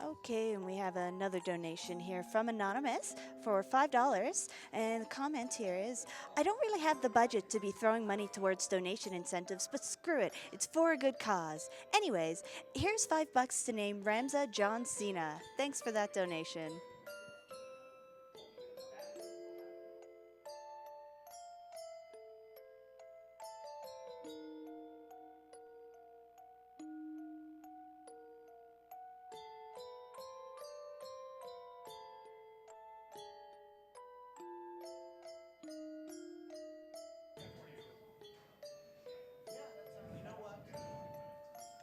Okay, and we have another donation here from Anonymous for $5. And the comment here is, I don't really have the budget to be throwing money towards donation incentives, but screw it, it's for a good cause. Anyways, here's $5 to name Ramza John Cena. Thanks for that donation.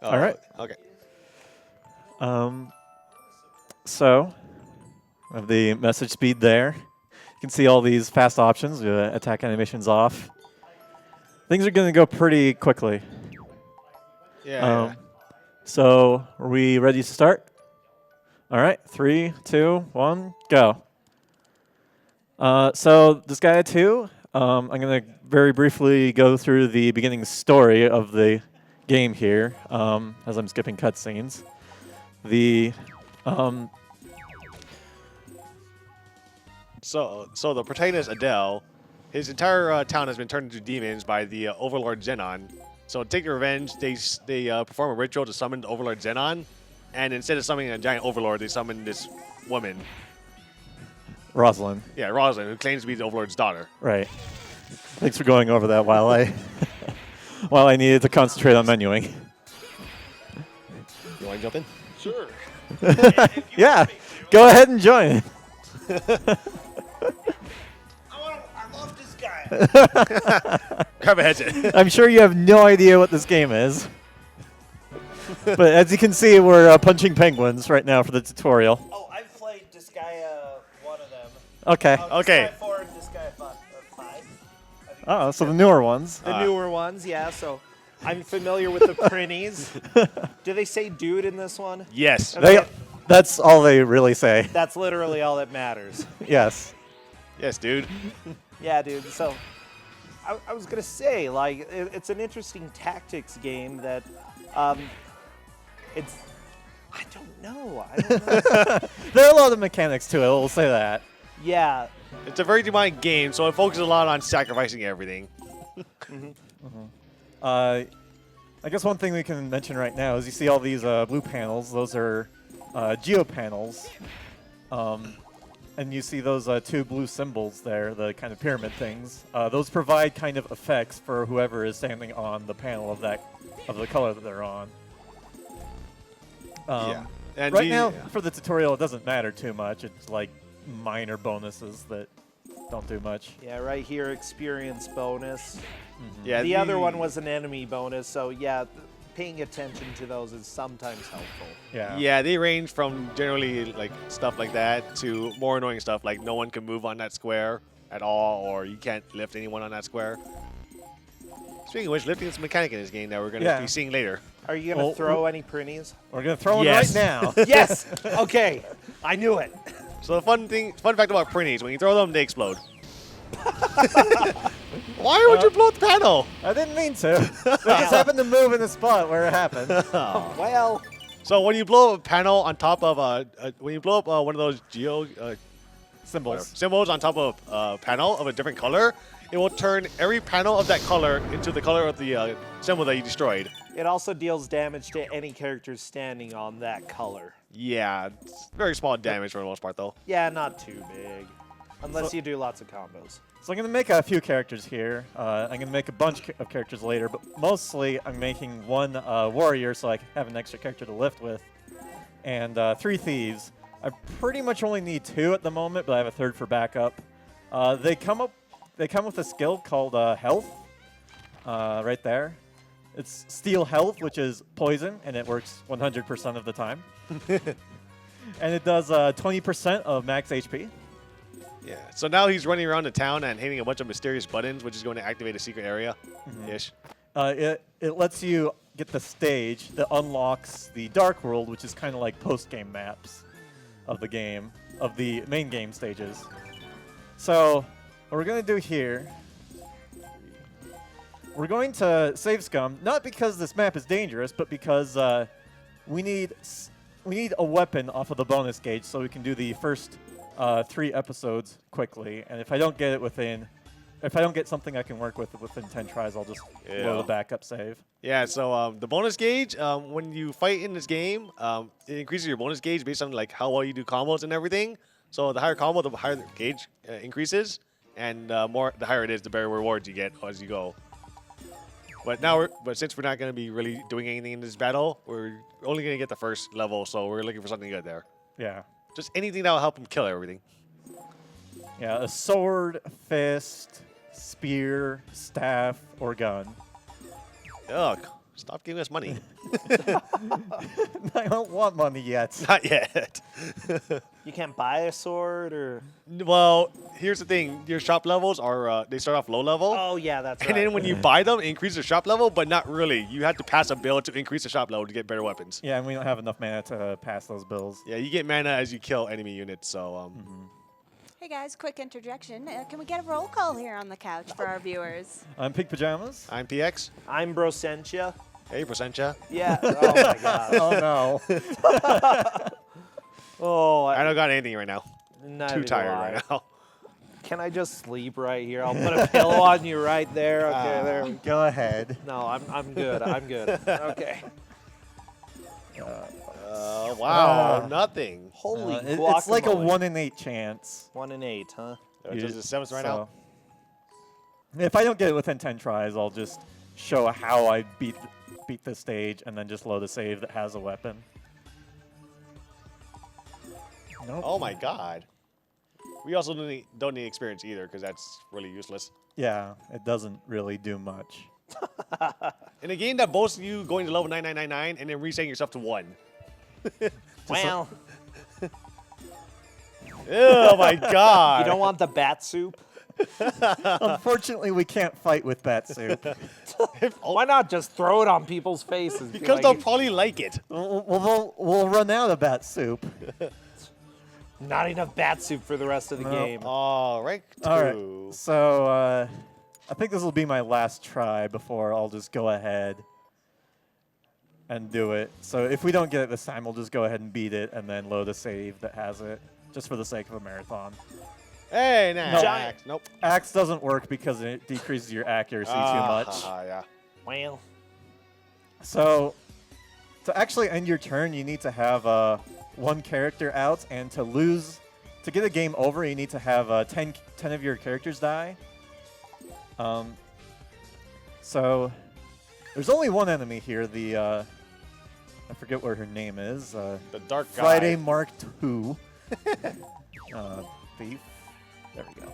All right. Okay. So, I have the message speed there. You can see all these fast options. Attack animations off. Things are going to go pretty quickly. Yeah. So, are we ready to start? All right. 3, 2, 1, go. So, Disgaea 2, I'm going to very briefly go through the beginning story of the game here, as I'm skipping cutscenes. So the protagonist Adele, his entire town has been turned into demons by the Overlord Xenon. So to take their revenge, they perform a ritual to summon the Overlord Xenon, and instead of summoning a giant Overlord, they summon this woman. Rosalind. Yeah, Rosalind, who claims to be the Overlord's daughter. Right. Thanks for going over that while I while I needed to concentrate on menuing. You want to jump in? Sure. Yeah. Go ahead and join. I love this guy. Grab a headset. I'm sure you have no idea what this game is. But as you can see, we're punching penguins right now for the tutorial. Oh, I've played Disgaea, one of them. Okay. Okay. Disgaea 4 and Disgaea 5. Oh, so the newer ones. The newer ones, yeah. So I'm familiar with the printies. Do they say dude in this one? Yes. That's all they really say. That's literally all that matters. Yes. Yes, dude. Yeah, dude. So I was gonna say, like, it's an interesting tactics game that, it's. I don't know. There are a lot of mechanics to it, we'll say that. Yeah. It's a very demonic game, so it focuses a lot on sacrificing everything. I guess one thing we can mention right now is you see all these blue panels. Those are Geo Panels. And you see those two blue symbols there, the kind of pyramid things. Those provide kind of effects for whoever is standing on the panel of the color that they're on. Yeah. And Right now, for the tutorial, it doesn't matter too much. It's like minor bonuses that don't do much. Yeah, right here, experience bonus. Yeah, The other one was an enemy bonus, so yeah, paying attention to those is sometimes helpful. Yeah. Yeah, they range from generally like stuff like that to more annoying stuff like no one can move on that square at all, or you can't lift anyone on that square. Speaking of which, lifting is a mechanic in this game that we're going to be seeing later. Are you going to throw any printies? We're going to throw Yes. one right now. Yes! Okay, I knew it. So the fun fact about printies, when you throw them, they explode. Why would you blow up the panel? I didn't mean to. They just happened to move in the spot where it happened. Well, So when you blow up a panel on top of when you blow up one of those geo symbols on top of a panel of a different color, it will turn every panel of that color into the color of the symbol that you destroyed. it also deals damage to any characters standing on that color. Yeah, it's very small damage for the most part, though. Yeah, not too big. Unless you do lots of combos. So I'm going to make a few characters here. I'm going to make a bunch of characters later, but mostly I'm making one warrior so I can have an extra character to lift with, and 3 thieves. I pretty much only need 2 at the moment, but I have a third for backup. They come with a skill called Health, right there. It's Steal Health, which is poison, and it works 100% of the time. And it does 20% of max HP. Yeah. So now he's running around the town and hitting a bunch of mysterious buttons, which is going to activate a secret area-ish. It lets you get the stage that unlocks the Dark World, which is kind of like post-game maps of the game, of the main game stages. So what we're going to do here, we're going to save scum, not because this map is dangerous, but because we need we need a weapon off of the bonus gauge so we can do the first 3 episodes quickly. And if I don't get something I can work with within 10 tries, I'll just load a backup save. Yeah, so the bonus gauge, when you fight in this game, it increases your bonus gauge based on like how well you do combos and everything. So the higher combo, the higher the gauge increases, and the higher it is, the better rewards you get as you go. But since we're not going to be really doing anything in this battle, we're only going to get the first level, so we're looking for something good there. Yeah. Just anything that will help him kill everything. Yeah, a sword, fist, spear, staff, or gun. Ugh, stop giving us money. I don't want money yet. Not yet. You can't buy a sword or. Well, here's the thing. Your shop levels are, they start off low level. Oh yeah, that's right. And then when you buy them, it increases the shop level, but not really. You have to pass a build to increase the shop level to get better weapons. Yeah, and we don't have enough mana to pass those bills. Yeah, you get mana as you kill enemy units, so... Hey guys, quick interjection. Can we get a roll call here on the couch for our viewers? I'm PinkPajamas. I'm PX. I'm Brosentia. Hey, Placentia. Yeah. Oh my god. Oh no. Oh, I don't got anything right now. neither Too do tired I. right now. Can I just sleep right here? I'll put a pillow on you right there. Okay, there. Go ahead. No, I'm good. I'm good. Okay. Wow, nothing. Holy It's like a guacamole. 1 in 8 chance. 1 in 8, huh? This is the 7th right now. If I don't get it within 10 tries, I'll just show how I beat this stage and then just load a save that has a weapon. Nope. Oh my god. We also don't need experience either, because that's really useless. Yeah, it doesn't really do much. In a game that boasts you going to level 9999 and then resetting yourself to 1. Well, Oh my god. you don't want the bat soup? Unfortunately, we can't fight with bat soup. Why not just throw it on people's faces? Be Because like, they'll probably like it. We'll run out of bat soup. not enough bat soup for the rest of the game. All right. All right. So I think this will be my last try before I'll just go ahead and do it. So if we don't get it this time, we'll just go ahead and beat it and then load a save that has it, just for the sake of a marathon. Hey, nah. No. Axe. Nope. Axe doesn't work because it decreases your accuracy too much. Yeah. Well, So to actually end your turn, you need to have one character out, and to get a game over, you need to have 10 of your characters die. So there's only one enemy here. I forget what her name is. The dark guy. Friday Mark II. Thief. There we go.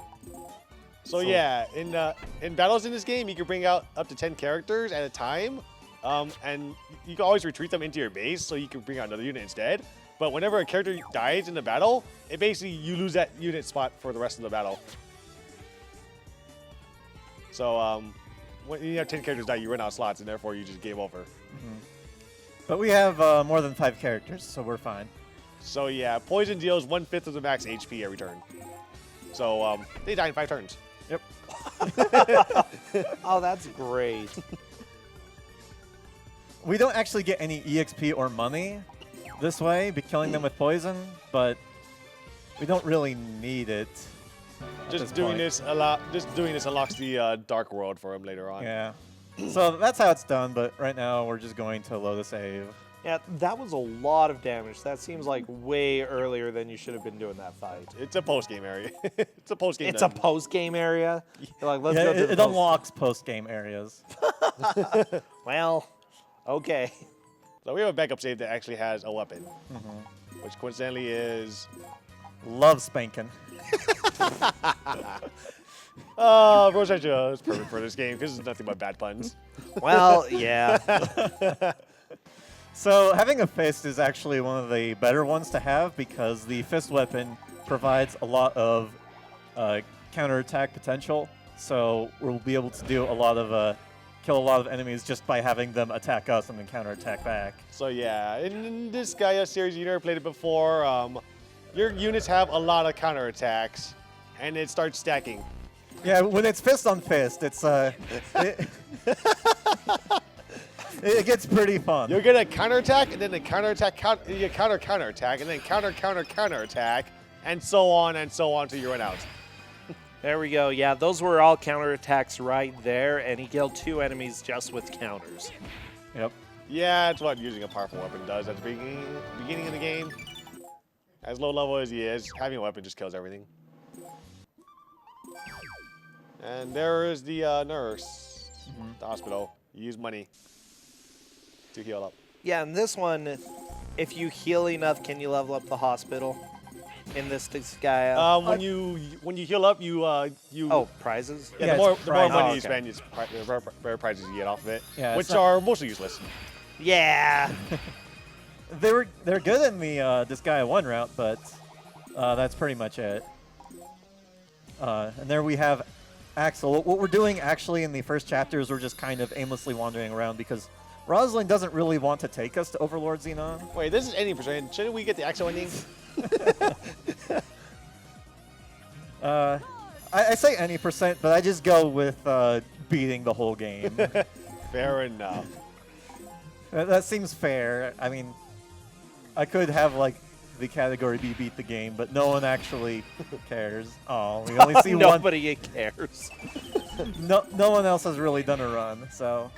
So yeah, in battles in this game, you can bring out up to 10 characters at a time, and you can always retreat them into your base, so you can bring out another unit instead. But whenever a character dies in the battle, it basically you lose that unit spot for the rest of the battle. So when you have 10 characters die, you run out of slots, and therefore you just game over. But we have more than 5 characters, so we're fine. So yeah, poison deals 1/5 of the max HP every turn. So they die in 5 turns. Yep. oh, that's great. We don't actually get any EXP or money this way, be killing them with poison, but we don't really need it. Just doing this unlocks the dark world for him later on. Yeah. So that's how it's done, but right now we're just going to load a save. Yeah, that was a lot of damage. That seems like way earlier than you should have been doing that fight. It's a post-game area. It's a post-game. It's a post-game area? You're like, let's Yeah, go to the it unlocks post-game areas. Well, okay. So we have a backup save that actually has a weapon, which coincidentally is... Love spanking. Oh, Rosetta is perfect for this game because it's nothing but bad puns. Well, yeah. So having a fist is actually one of the better ones to have because the fist weapon provides a lot of counterattack potential. So we'll be able to do a lot of kill a lot of enemies just by having them attack us and then counterattack back. So yeah, in this Gaea series, you never played it before. Your units have a lot of counterattacks, and it starts stacking. Yeah, when it's fist on fist, it's It gets pretty fun. You'll get a counterattack, and then a counterattack, you get counterattack, and then counterattack, and so on till you run out. There we go. Yeah, those were all counterattacks right there, and he killed 2 enemies just with counters. Yep. Yeah, that's what using a powerful weapon does at the beginning of the game. As low level as he is, having a weapon just kills everything. And there is the nurse, the hospital. You use money to heal up. Yeah, and this one, if you heal enough, can you level up the hospital in this Disgaea? When you heal up, you Oh, prizes? yeah, Yeah, the more it's money prizes. you spend, it's the rare prizes you get off of it, Yeah, which it's not- are mostly useless. Yeah. They're good in the Disgaea 1 route, but that's pretty much it. And there we have Axel. What we're doing actually in the first chapter is we're just kind of aimlessly wandering around because Rosalind doesn't really want to take us to Overlord Xenon. Wait, this is ending percent. Shouldn't we get the Axel ending? I say any percent, but I just go with beating the whole game. Fair enough. That seems fair. I mean, I could have like the category be beat the game, but no one actually cares. Oh, we only see one. Nobody cares. No one else has really done a run, so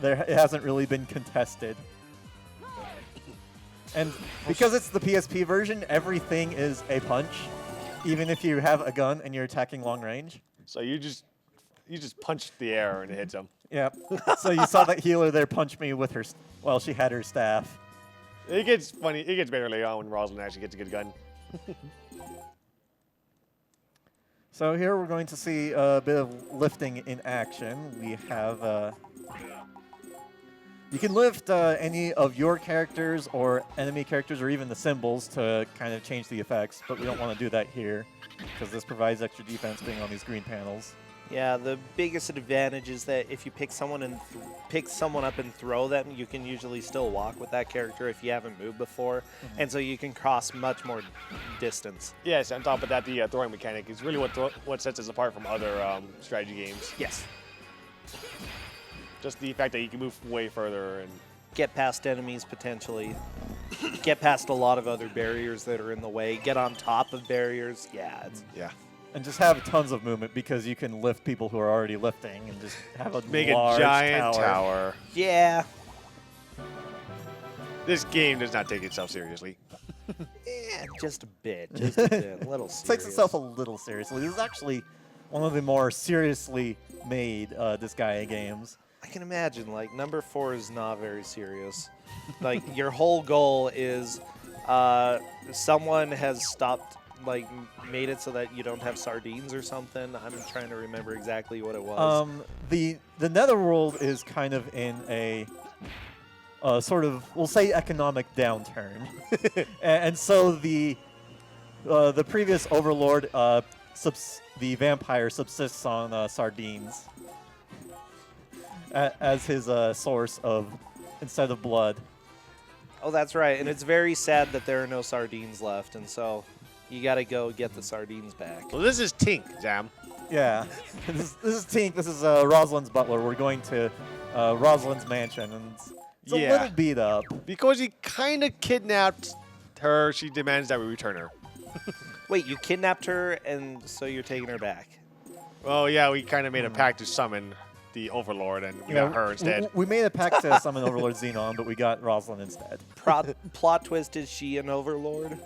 it hasn't really been contested. And because it's the PSP version, everything is a punch, even if you have a gun and you're attacking long range. So you just punch the air and it hits him. Yep. So you saw that healer there punch me with her, well, she had her staff. It gets funny. It gets better later on when Rosalind actually gets a good gun. So here we're going to see a bit of lifting in action. We have, you can lift any of your characters or enemy characters or even the symbols to kind of change the effects, but we don't want to do that here because this provides extra defense being on these green panels. Yeah, the biggest advantage is that if you pick someone up and throw them, you can usually still walk with that character if you haven't moved before, and so you can cross much more distance. Yes, on top of that, the throwing mechanic is really what sets us apart from other strategy games. Yes. Just the fact that you can move way further and Get past enemies potentially. Get past a lot of other barriers that are in the way. Get on top of barriers. Yeah, it's yeah, And just have tons of movement because you can lift people who are already lifting and just have a make a large giant tower. yeah. This game does not take itself seriously. Yeah, just a bit. Just a bit. A little serious. It takes itself a little seriously. This is actually one of the more seriously made Disgaea games. I can imagine, like, number 4 is not very serious. Like, your whole goal is someone has stopped, like, made it so that you don't have sardines or something. I'm trying to remember exactly what it was. The netherworld is kind of in a sort of, we'll say, economic downturn. and so the previous overlord, the vampire, subsists on sardines as his source of, instead of blood. Oh, that's right. And it's very sad that there are no sardines left, and so you got to go get the sardines back. So this is Tink, Zam. Yeah. this is Tink. This is Rosalind's butler. We're going to Rosalind's mansion, and it's a Yeah. little beat up. Because he kind of kidnapped her, she demands that we return her. Wait, you kidnapped her, and so you're taking her back? Well, yeah, we kind of made a pact to summon the Overlord, and we got her instead. We made a pact to summon Overlord Xenon, but we got Rosalind instead. Plot twist, is she an overlord?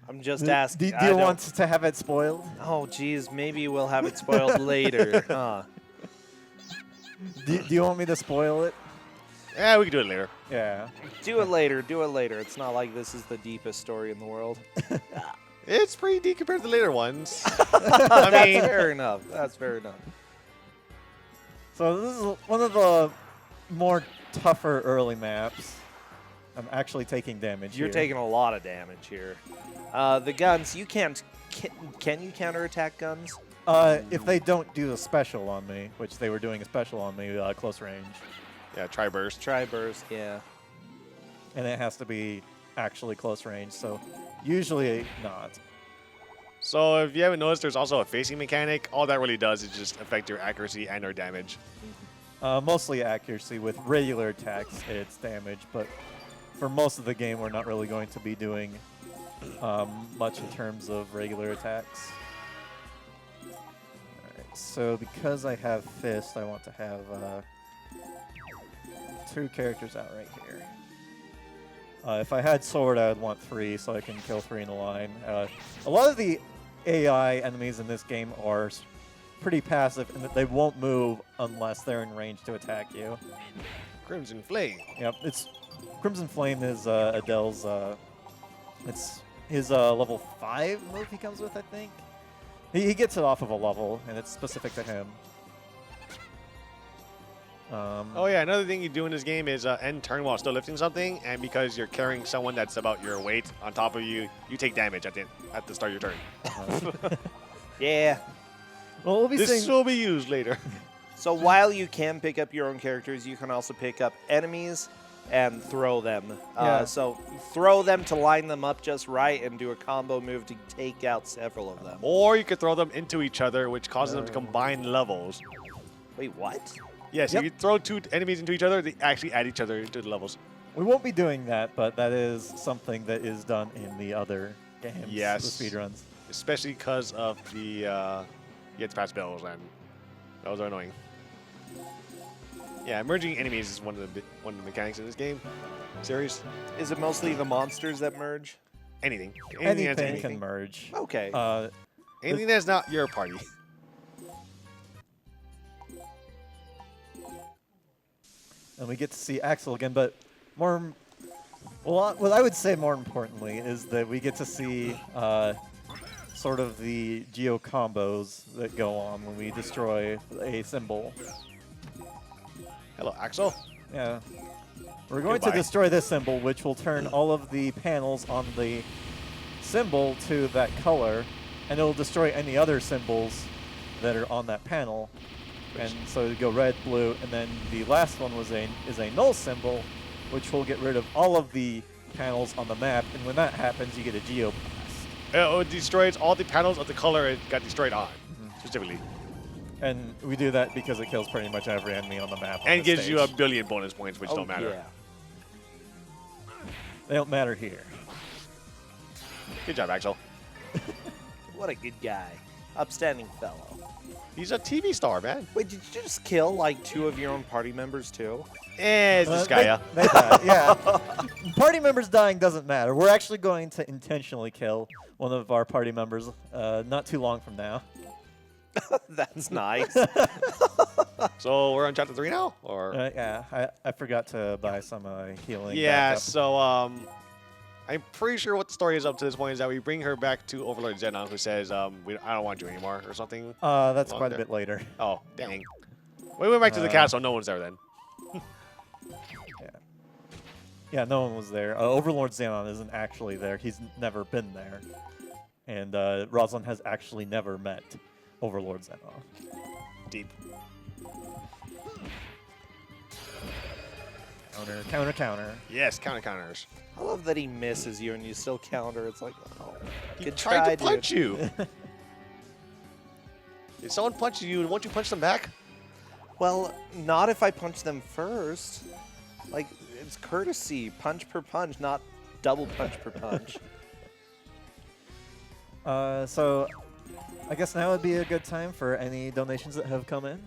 I'm just asking. Do you want to have it spoiled? Oh, geez, maybe we'll have it spoiled later. Huh. Do you want me to spoil it? Yeah, we can do it later. Yeah. Do it later. Do it later. It's not like this is the deepest story in the world. It's pretty deep compared to the later ones. I mean, fair enough. That's fair enough. So this is one of the more tougher early maps. I'm actually taking damage You're here. taking a lot of damage here. The guns, you can't. Can you counterattack guns? If they don't do a special on me, which they were doing a special on me, close range. Yeah, try burst. Tri-burst, yeah. And it has to be actually close range, so usually not. So if you haven't noticed, there's also a facing mechanic. All that really does is just affect your accuracy and your damage. Mostly accuracy. With regular attacks, it's damage, but for most of the game, we're not really going to be doing much in terms of regular attacks. Alright, so because I have Fist, I want to have 2 characters out right here. If I had Sword, I would want 3, so I can kill 3 in a line. A lot of the AI enemies in this game are pretty passive, in that they won't move unless they're in range to attack you. Crimson Flame. Yep, it's Crimson Flame is Adele's. It's his level 5 move he comes with, I think. He gets it off of a level, and it's specific to him. Oh yeah, another thing you do in this game is end turn while still lifting something, and because you're carrying someone that's about your weight on top of you, you take damage at the start of your turn. Yeah. Well, we'll be This seeing. will be used later. So while you can pick up your own characters, you can also pick up enemies and throw them. Yeah. So throw them to line them up just right and do a combo move to take out several of them. Or you could throw them into each other, which causes them to combine levels. Wait, what? Yes, Yep. if you throw 2 enemies into each other, they actually add each other into the levels. We won't be doing that, but that is something that is done in the other games. Yes. The speedruns. Especially because of the you have to pass bills, and those are annoying. Yeah, merging enemies is one of the mechanics in this game series. Is it mostly the monsters that merge? Anything that's Anything can merge. Okay. Anything that's not your party. And we get to see Axel again, but more. Well, what I would say more importantly is that we get to see sort of the geo combos that go on when we destroy a symbol. Hello, Axel. Yeah. We're going to Goodbye. destroy this symbol, which will turn all of the panels on the symbol to that color, and it'll destroy any other symbols that are on that panel. And so you go red, blue, and then the last one is a null symbol, which will get rid of all of the panels on the map. And when that happens, you get a Geo Blast. It destroys all the panels of the color it got destroyed on, specifically. And we do that because it kills pretty much every enemy on the map. on And the gives you a stage. billion bonus points, which Oh, don't matter. Yeah. They don't matter here. Good job, Axel. What a good guy. Upstanding fellow. He's a TV star, man. Wait, did you just kill like 2 of your own party members too? It's Disgaea. They die, yeah. Party members dying doesn't matter. We're actually going to intentionally kill one of our party members not too long from now. That's nice. So we're on chapter 3 now? Or Yeah, I forgot to buy some healing. yeah, backup. so I'm pretty sure what the story is up to this point is that we bring her back to Overlord Xenon, who says, I don't want you anymore, or something. That's Long quite a there. bit later. Oh, dang. We went back to the castle. No one's there then. Yeah, no one was there. Overlord Xenon isn't actually there. He's never been there. And Rosalind has actually never met Overlord Xenon. Deep. Counter, counter, counter. Yes, counters. I love that he misses you and you still counter. It's like, oh, He good tried try, to punch dude. you. If someone punches you, won't you punch them back? Well, not if I punch them first. Like, it's courtesy. Punch per punch, not double punch per punch. So I guess now would be a good time for any donations that have come in.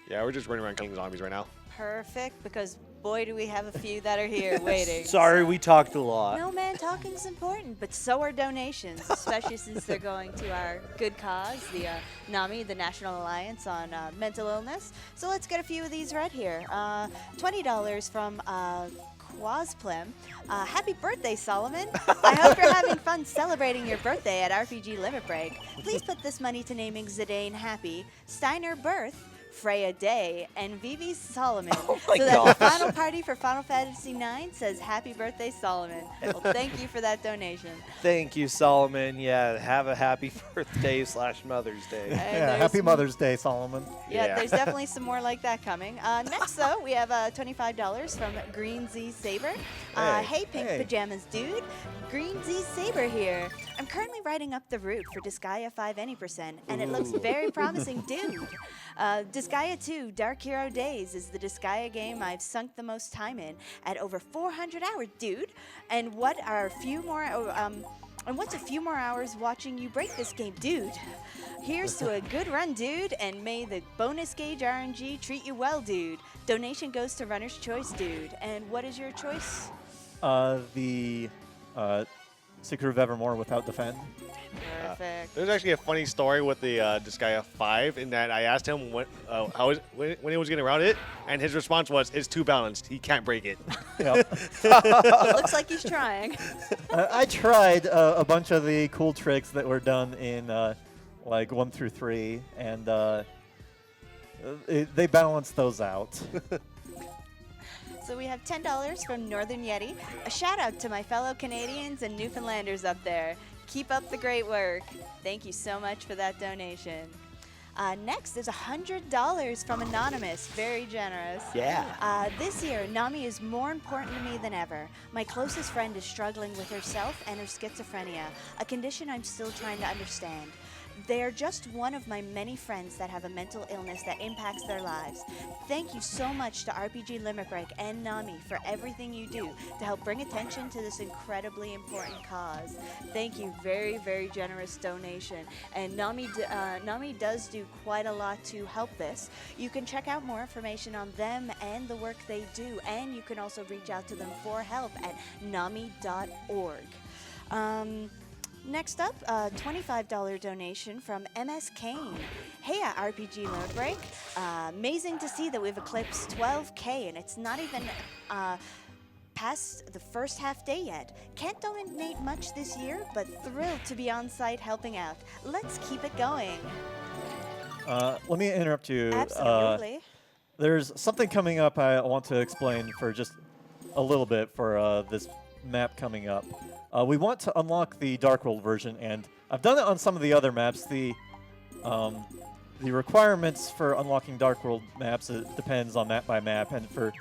Yeah, we're just running around killing zombies right now. Perfect, because boy, do we have a few that are here waiting. Sorry, we talked a lot. No, man, talking's important, but so are donations, especially since they're going to our good cause, the NAMI, the National Alliance on Mental Illness. So let's get a few of these right here. $20 from Quasplem. Happy birthday, Solomon. I hope you're having fun celebrating your birthday at RPG Limit Break. Please put this money to naming Zidane Happy, Steiner Birth, Freya Day, and Vivi Solomon. Oh my so that the gosh. final party for Final Fantasy IX says Happy Birthday, Solomon. Well, thank you for that donation. Thank you, Solomon. Yeah, have a happy birthday / Mother's Day. And Yeah, there's happy m- Mother's Day, Solomon. Yeah, Yeah. there's definitely some more like that coming. Next, though, we have $25 from Green Z Saber. Hey, Pink hey. Pajamas dude. Green Z Saber here. I'm currently writing up the route for Disgaea 5 any %, and it looks Ooh. very promising, dude. Disgaea Disgaea 2 Dark Hero Days is the Disgaea game I've sunk the most time in at over 400 hours, dude. And what are a few more and what's a few more hours watching you break this game, dude? Here's to a good run, dude, and may the bonus gauge RNG treat you well, dude. Donation goes to Runner's Choice, dude. And what is your choice? The Secret of Evermore without defend. Perfect. There's actually a funny story with the Disgaea 5 in that I asked him when he was getting around it, and his response was, "It's too balanced. He can't break it." Yep. Looks like he's trying. I tried a bunch of the cool tricks that were done in like 1 through 3, and they balanced those out. So we have $10 from Northern Yeti. A shout out to my fellow Canadians and Newfoundlanders up there. Keep up the great work. Thank you so much for that donation. Next is $100 from Anonymous. Very generous. Yeah. This year, Nami is more important to me than ever. My closest friend is struggling with herself and her schizophrenia, a condition I'm still trying to understand. They are just one of my many friends that have a mental illness that impacts their lives. Thank you so much to RPG Limit Break and Nami for everything you do to help bring attention to this incredibly important cause. Thank you. Very, very generous donation. And Nami does do quite a lot to help this. You can check out more information on them and the work they do, and you can also reach out to them for help at nami.org. Next up, a $25 donation from MS Kane. Hey, RPG Limit Break. Amazing to see that we've eclipsed 12K, and it's not even past the first half day yet. Can't donate much this year, but thrilled to be on site helping out. Let's keep it going. Let me interrupt you. Absolutely. There's something coming up I want to explain for just a little bit for this map coming up. We want to unlock the Dark World version, and I've done it on some of the other maps. The requirements for unlocking Dark World maps, it depends on map by map, and for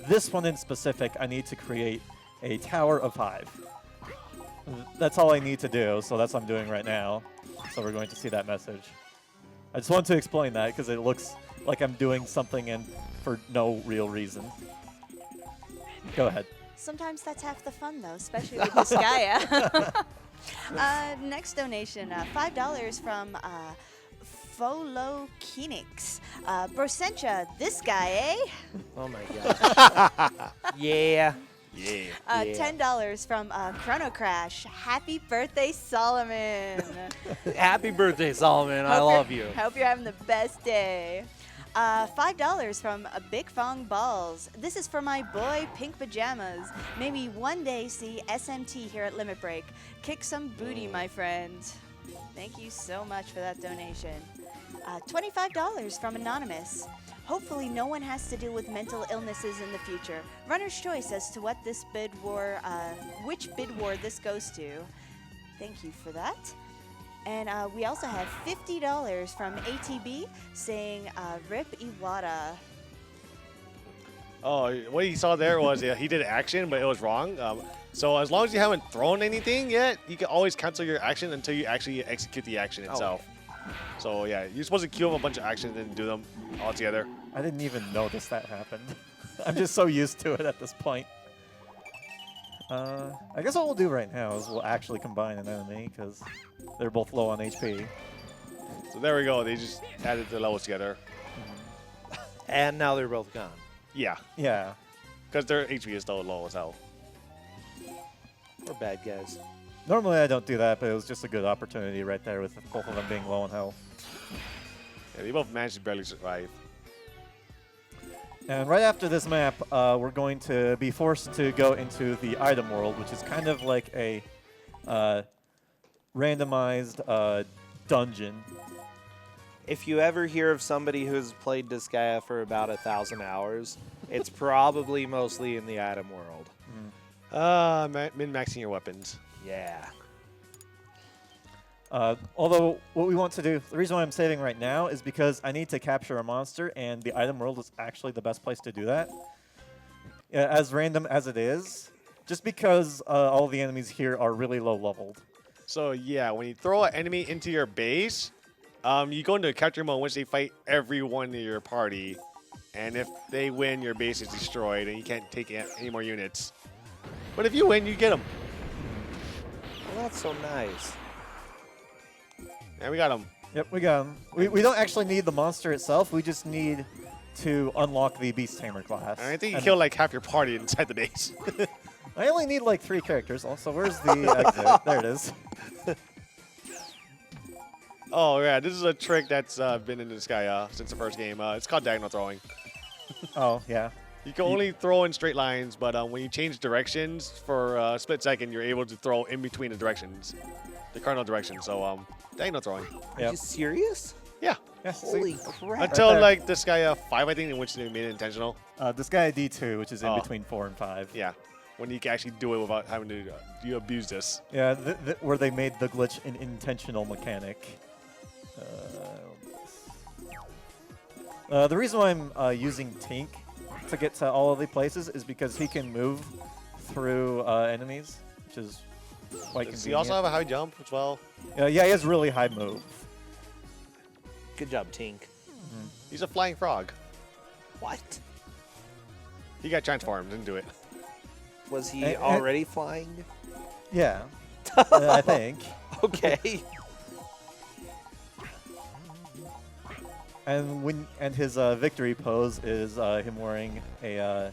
this one in specific, I need to create a tower of 5. That's all I need to do, so that's what I'm doing right now. So we're going to see that message. I just want to explain that because it looks like I'm doing something and for no real reason. Go ahead. Sometimes that's half the fun, though, especially with Disgaea. Next donation, $5 from Folo Kenix. Brosentia, this guy, eh? Oh my god. Yeah. Yeah. $10 from Chrono Crash. Happy birthday, Solomon. Happy birthday, Solomon. I love you. Hope you're having the best day. $5 from Big Fong Balls. This is for my boy PinkPajamas. Maybe one day see SMT here at Limit Break. Kick some booty, my friend. Thank you so much for that donation. $25 from Anonymous. Hopefully no one has to deal with mental illnesses in the future. Runner's choice as to what this bid war, which bid war this goes to. Thank you for that. And we also have $50 from ATB saying, Rip Iwata. Oh, what he saw there was he did action, but it was wrong. So as long as you haven't thrown anything yet, you can always cancel your action until you actually execute the action itself. So yeah, you're supposed to queue up a bunch of actions and do them all together. I didn't even notice that happened. I'm just so used to it at this point. I guess what we'll do right now is we'll actually combine an enemy because they're both low on HP. So there we go. They just added the levels together. And now they're both gone. Yeah, Yeah. because their HP is still low as hell. We're bad guys. Normally I don't do that, but it was just a good opportunity right there with both of them being low on health. Yeah, they both managed to barely survive. And right after this map, we're going to be forced to go into the item world, which is kind of like a randomized dungeon. If you ever hear of somebody who's played Disgaea for about 1,000 hours, it's probably mostly in the item world. Min-maxing your weapons. Yeah. Although what we want to do, the reason why I'm saving right now is because I need to capture a monster, and the item world is actually the best place to do that. As random as it is, just because all the enemies here are really low leveled. So yeah, when you throw an enemy into your base, You go into a capture mode in which they fight everyone in your party, and if they win, your base is destroyed, and you can't take any more units. But if you win, you get them. Well, that's so nice. And we got them. Yep, we got him. We don't actually need the monster itself. We just need to unlock the Beast Tamer class. I think you And killed like half your party inside the base. I only need like 3 characters. Also, where's the exit? There it is. Oh yeah, this is a trick that's been in Disgaea since the first game. It's called diagonal throwing. Oh, yeah. You can only throw in straight lines, but when you change directions for a split second, you're able to throw in between the directions, the cardinal directions. So diagonal throwing. Are Yep. you serious? Yeah. Yeah, see? Holy crap. Until there. like Disgaea 5, I think, in which they made it intentional. This guy D2, which is in Oh. between 4 and 5. Yeah. When you can actually do it without having to you abuse this. Yeah, where they made the glitch an intentional mechanic. The reason why I'm using Tink to get to all of the places is because he can move through enemies, which is quite Does convenient. he also have a high jump as well? Yeah, he has really high move. Good job, Tink. He's a flying frog. What? He got transformed, didn't do it. Was he And- already flying? Yeah, I think. Okay. And his victory pose is him wearing a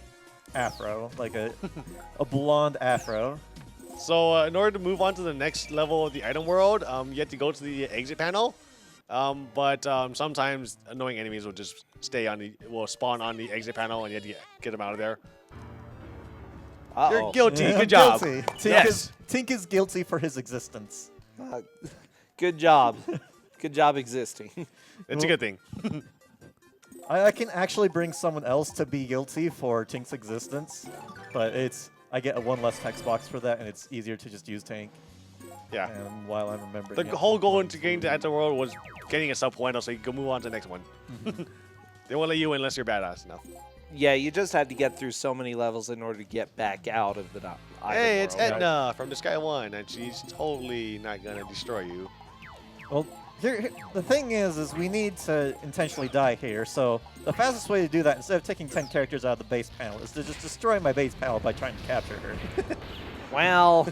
afro, like a blonde afro. So in order to move on to the next level of the item world, you have to go to the exit panel. But sometimes annoying enemies will just will spawn on the exit panel, and you have to get them out of there. Uh-oh. You're guilty. Yeah, Good job. guilty. Yes. Tink is guilty for his existence. Good job. Good job existing. It's a good thing. I can actually bring someone else to be guilty for Tink's existence, but I get a 1 less text box for that, and it's easier to just use Tink. Yeah. And while I'm remembering The it. whole goal into getting to Enter World was getting a sub point so you can move on to the next one. They won't let you in unless you're badass enough. Yeah, you just had to get through so many levels in order to get back out of the item Hey, it's world. Edna from Disgaea 1, and she's totally not going to destroy you. Well, the thing is we need to intentionally die here. So the fastest way to do that, instead of taking 10 characters out of the base panel, is to just destroy my base panel by trying to capture her. Well,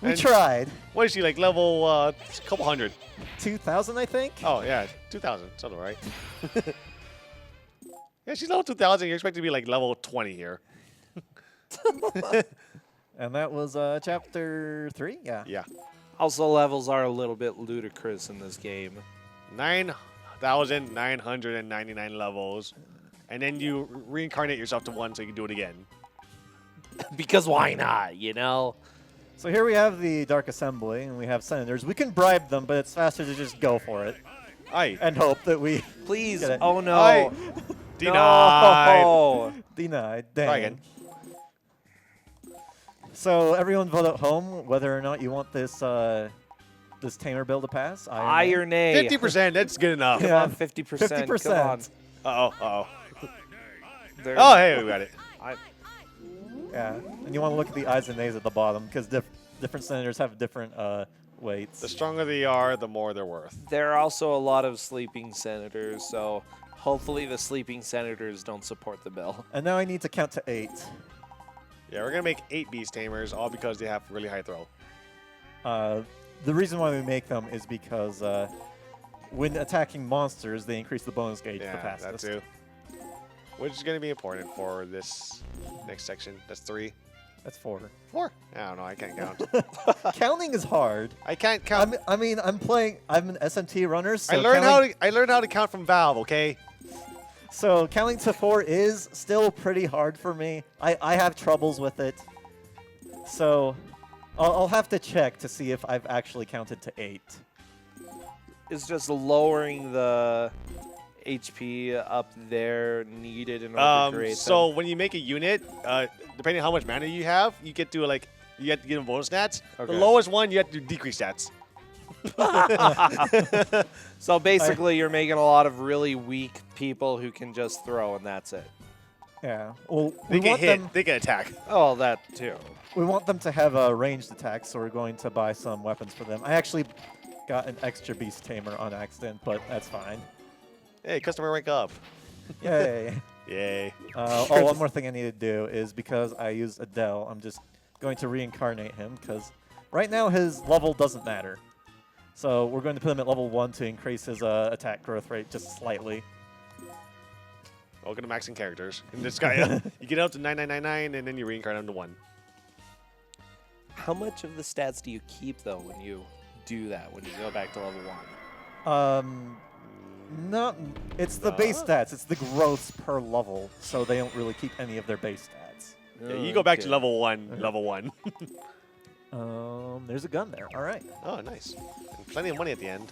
We And- tried. What is she, like level a couple hundred? 2,000, I think. Oh, yeah, 2,000. Sounds all right. Yeah, she's level 2,000. You're expected to be like level 20 here. And that was chapter 3. Yeah. Yeah. also levels are a little bit ludicrous in this game. 9,999 levels. And then you reincarnate yourself to 1 so you can do it again. Because why not, you know? So here we have the Dark Assembly, and we have senators. We can bribe them, but it's faster to just go for it Aye. and hope that we Please. Get it. Oh, no. Aye. Denied. No. denied. Try Dang. again. So everyone vote at home whether or not you want this this tamer bill to pass. Iron A. 50%, that's good enough. Come Yeah. on, 50%. 50%. Come on. Uh-oh, uh-oh. There- Oh, hey, we got it. Yeah, and you want to look at the ayes and nays at the bottom because different senators have different weights. The stronger they are, the more they're worth. There are also a lot of sleeping senators, so hopefully the sleeping senators don't support the bill. And now I need to count to 8. Yeah, we're going to make 8 Beast Tamers, all because they have really high throw. The reason why we make them is because when attacking monsters, they increase the bonus gauge the Yeah, fastest. that too. Which is going to be important for this next section. That's 3. That's 4. 4? I don't know. I can't count. Counting is hard. I can't count. I'm an SMT runner, so I learned how to count from Valve, okay? So counting to 4 is still pretty hard for me. I have troubles with it. So I'll have to check to see if I've actually counted to 8. It's just lowering the HP up there needed in order to create So them. when you make a unit, depending on how much mana you have, you have to give them bonus stats. Okay. The lowest one, you have to decrease stats. So basically, you're making a lot of really weak people who can just throw, and that's it. Yeah. Well, They we can want hit. them. They can attack. Oh, that too. We want them to have a ranged attack, so we're going to buy some weapons for them. I actually got an extra beast tamer on accident, but that's fine. Hey, customer rank up. Yay. Yay. One more thing I need to do is because I used Adele, I'm just going to reincarnate him because right now his level doesn't matter. So we're going to put him at level 1 to increase his attack growth rate just slightly. Welcome to maxing characters. In Disgaea, you get up to 9999 and then you reincarnate him to 1. How much of the stats do you keep though when you do that? When you go back to level 1? No, it's the base stats. It's the growths per level, so they don't really keep any of their base stats. Yeah, you go back to level 1, level 1. There's a gun there. All right. Oh, nice. And plenty of money at the end.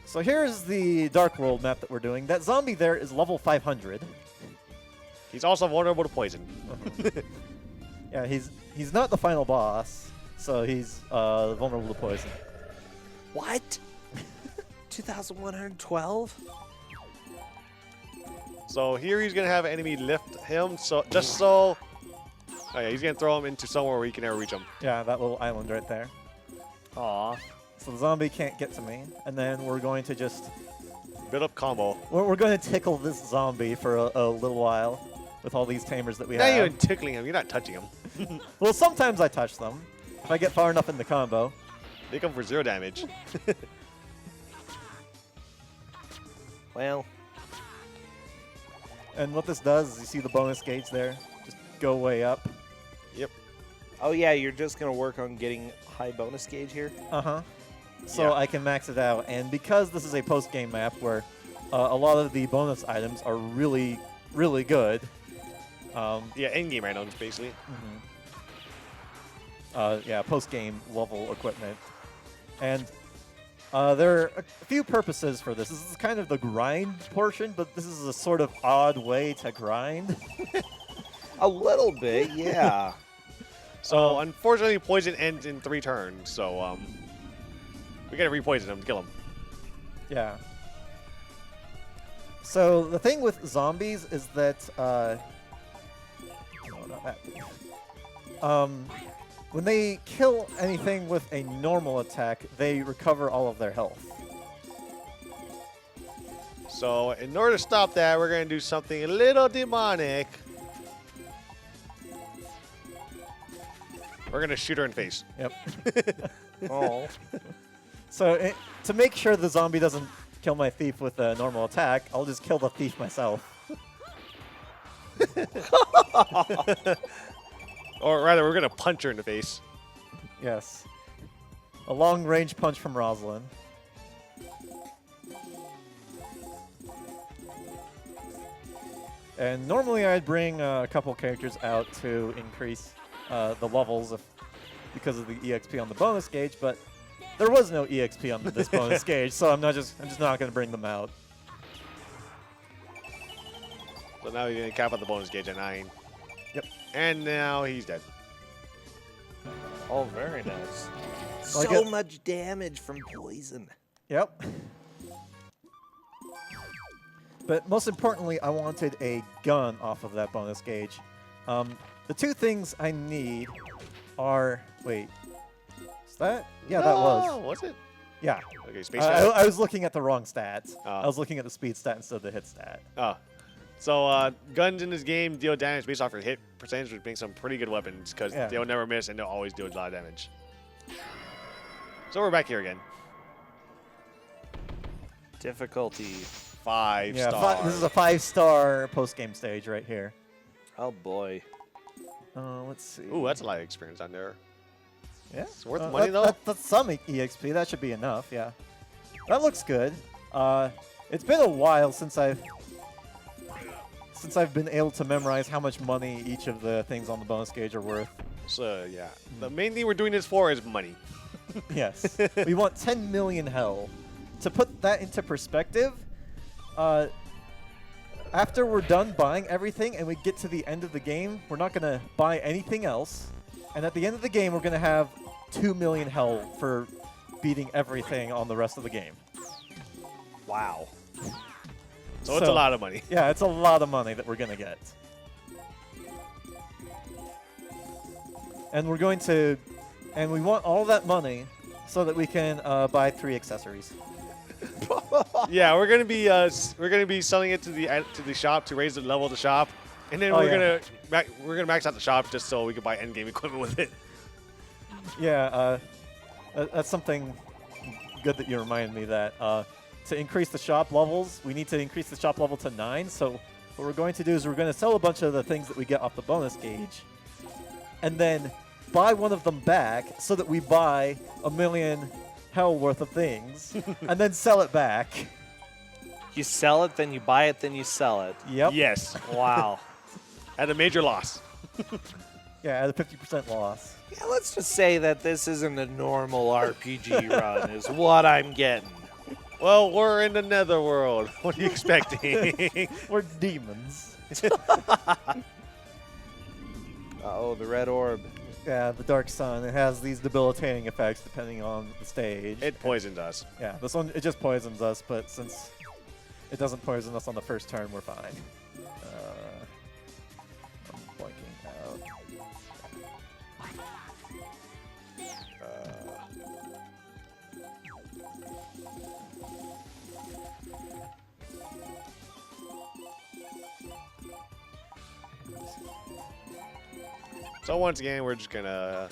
So here's the Dark World map that we're doing. That zombie there is level 500. He's also vulnerable to poison. Yeah, he's not the final boss, so he's vulnerable to poison. What? 2,112? So here he's going to have an enemy lift him, so just so... Oh yeah, he's going to throw him into somewhere where he can never reach him. Yeah, that little island right there. Aw. So the zombie can't get to me, and then we're going to just... Build up combo. We're going to tickle this zombie for a little while with all these tamers that we Not have. even tickling him, you're not touching him. Well, sometimes I touch them. If I get far enough in the combo. They come for 0 damage. Well, And what this does is you see the bonus gauge there. Just go way up. Yep. oh yeah, you're just going to work on getting high bonus gauge here? Uh-huh. So Yeah. I can max it out. And because this is a post-game map where a lot of the bonus items are really, really good. Yeah, end-game items, basically. Yeah, post-game level equipment. And there are a few purposes for this. This is kind of the grind portion, but this is a sort of odd way to grind. A little bit, yeah. So, unfortunately, poison ends in 3 turns, so we gotta repoison him to kill him. Yeah. So the thing with zombies is that, no, not that. When they kill anything with a normal attack, they recover all of their health. So, in order to stop that, we're gonna do something a little demonic. We're gonna shoot her in the face. Yep. Oh. So to make sure the zombie doesn't kill my thief with a normal attack, I'll just kill the thief myself. Or rather, we're gonna punch her in the face. Yes. A long-range punch from Rosalind. And normally I'd bring a couple characters out to increase the levels because of the EXP on the bonus gauge, but there was no EXP on this bonus gauge, so I'm just not going to bring them out. So now you're gonna cap out the bonus gauge at 9. Yep. And now he's dead. Oh, very nice. Well, I So get- much damage from poison. Yep. But most importantly, I wanted a gun off of that bonus gauge. The 2 things I need are... Wait. Is that? Yeah, that Oh, was. was it? Yeah. Okay, space I was looking at the wrong stats. Oh. I was looking at the speed stat instead of the hit stat. Oh. So, guns in this game deal damage based off your hit percentage, which makes them pretty good weapons because Yeah. they'll never miss and they'll always do a lot of damage. So we're back here again. Difficulty. 5 Yeah, stars. this is a 5-star post-game stage right here. Oh boy. Let's see. Ooh, that's a lot of experience on there. Yeah. It's worth the money, though? That's some EXP. That should be enough, yeah. That looks good. It's been a while since I've been able to memorize how much money each of the things on the bonus gauge are worth. So, yeah. The main thing we're doing this for is money. Yes. We want 10 million hell. To put that into perspective, after we're done buying everything and we get to the end of the game, we're not going to buy anything else. And at the end of the game, we're going to have 2 million hell for beating everything on the rest of the game. Wow. So it's a lot of money. Yeah, it's a lot of money that we're going to get. And we're going to And we want all that money so that we can buy 3 accessories. Yeah, we're gonna be selling it to the shop to raise the level of the shop, and then Oh, we're yeah. gonna max out the shop just so we can buy endgame equipment with it. Yeah, that's something good that you reminded me that to increase the shop levels, we need to increase the shop level to 9. So what we're going to do is we're going to sell a bunch of the things that we get off the bonus gauge, and then buy one of them back so that we buy 1,000,000 hell worth of things, and then sell it back. You sell it, then you buy it, then you sell it. Yep. Yes, Wow. at a major loss. Yeah, at a 50% loss. Yeah, let's just say that this isn't a normal RPG run, is what I'm getting. Well, we're in the netherworld. What are you expecting? We're demons. Uh-oh, the red orb. Yeah, the Dark Sun. It has these debilitating effects depending on the stage. It poisoned us. Yeah, this one, it just poisons us, but since it doesn't poison us on the first turn, we're fine. I'm blanking out. So once again, we're just gonna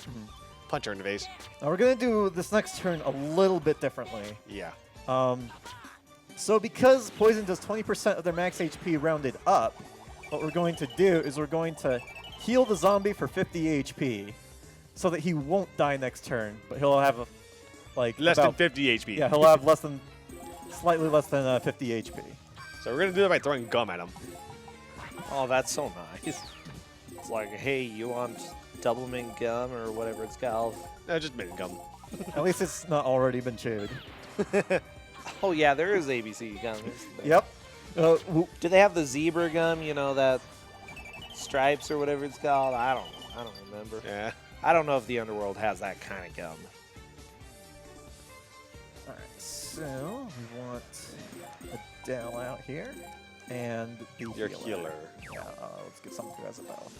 punch her in the face. Now we're going to do this next turn a little bit differently. Yeah. So because poison does 20% of their max HP rounded up, what we're going to do is we're going to heal the zombie for 50 HP so that he won't die next turn, but he'll have Less than about- 50 HP. Yeah, he'll have slightly less than 50 HP. So we're gonna do that by throwing gum at him. Oh, that's so nice. It's like, hey, you want double mint gum or whatever it's called? No, just mint gum. At least it's not already been chewed. Oh yeah, there is ABC gum. isn't there? Yep. Do they have the zebra gum? You know, that stripes or whatever it's called. I don't remember. Yeah. I don't know if the underworld has that kind of gum. All right, so we want Adele out here and the Your healer. Yeah, let's get something to Isabel.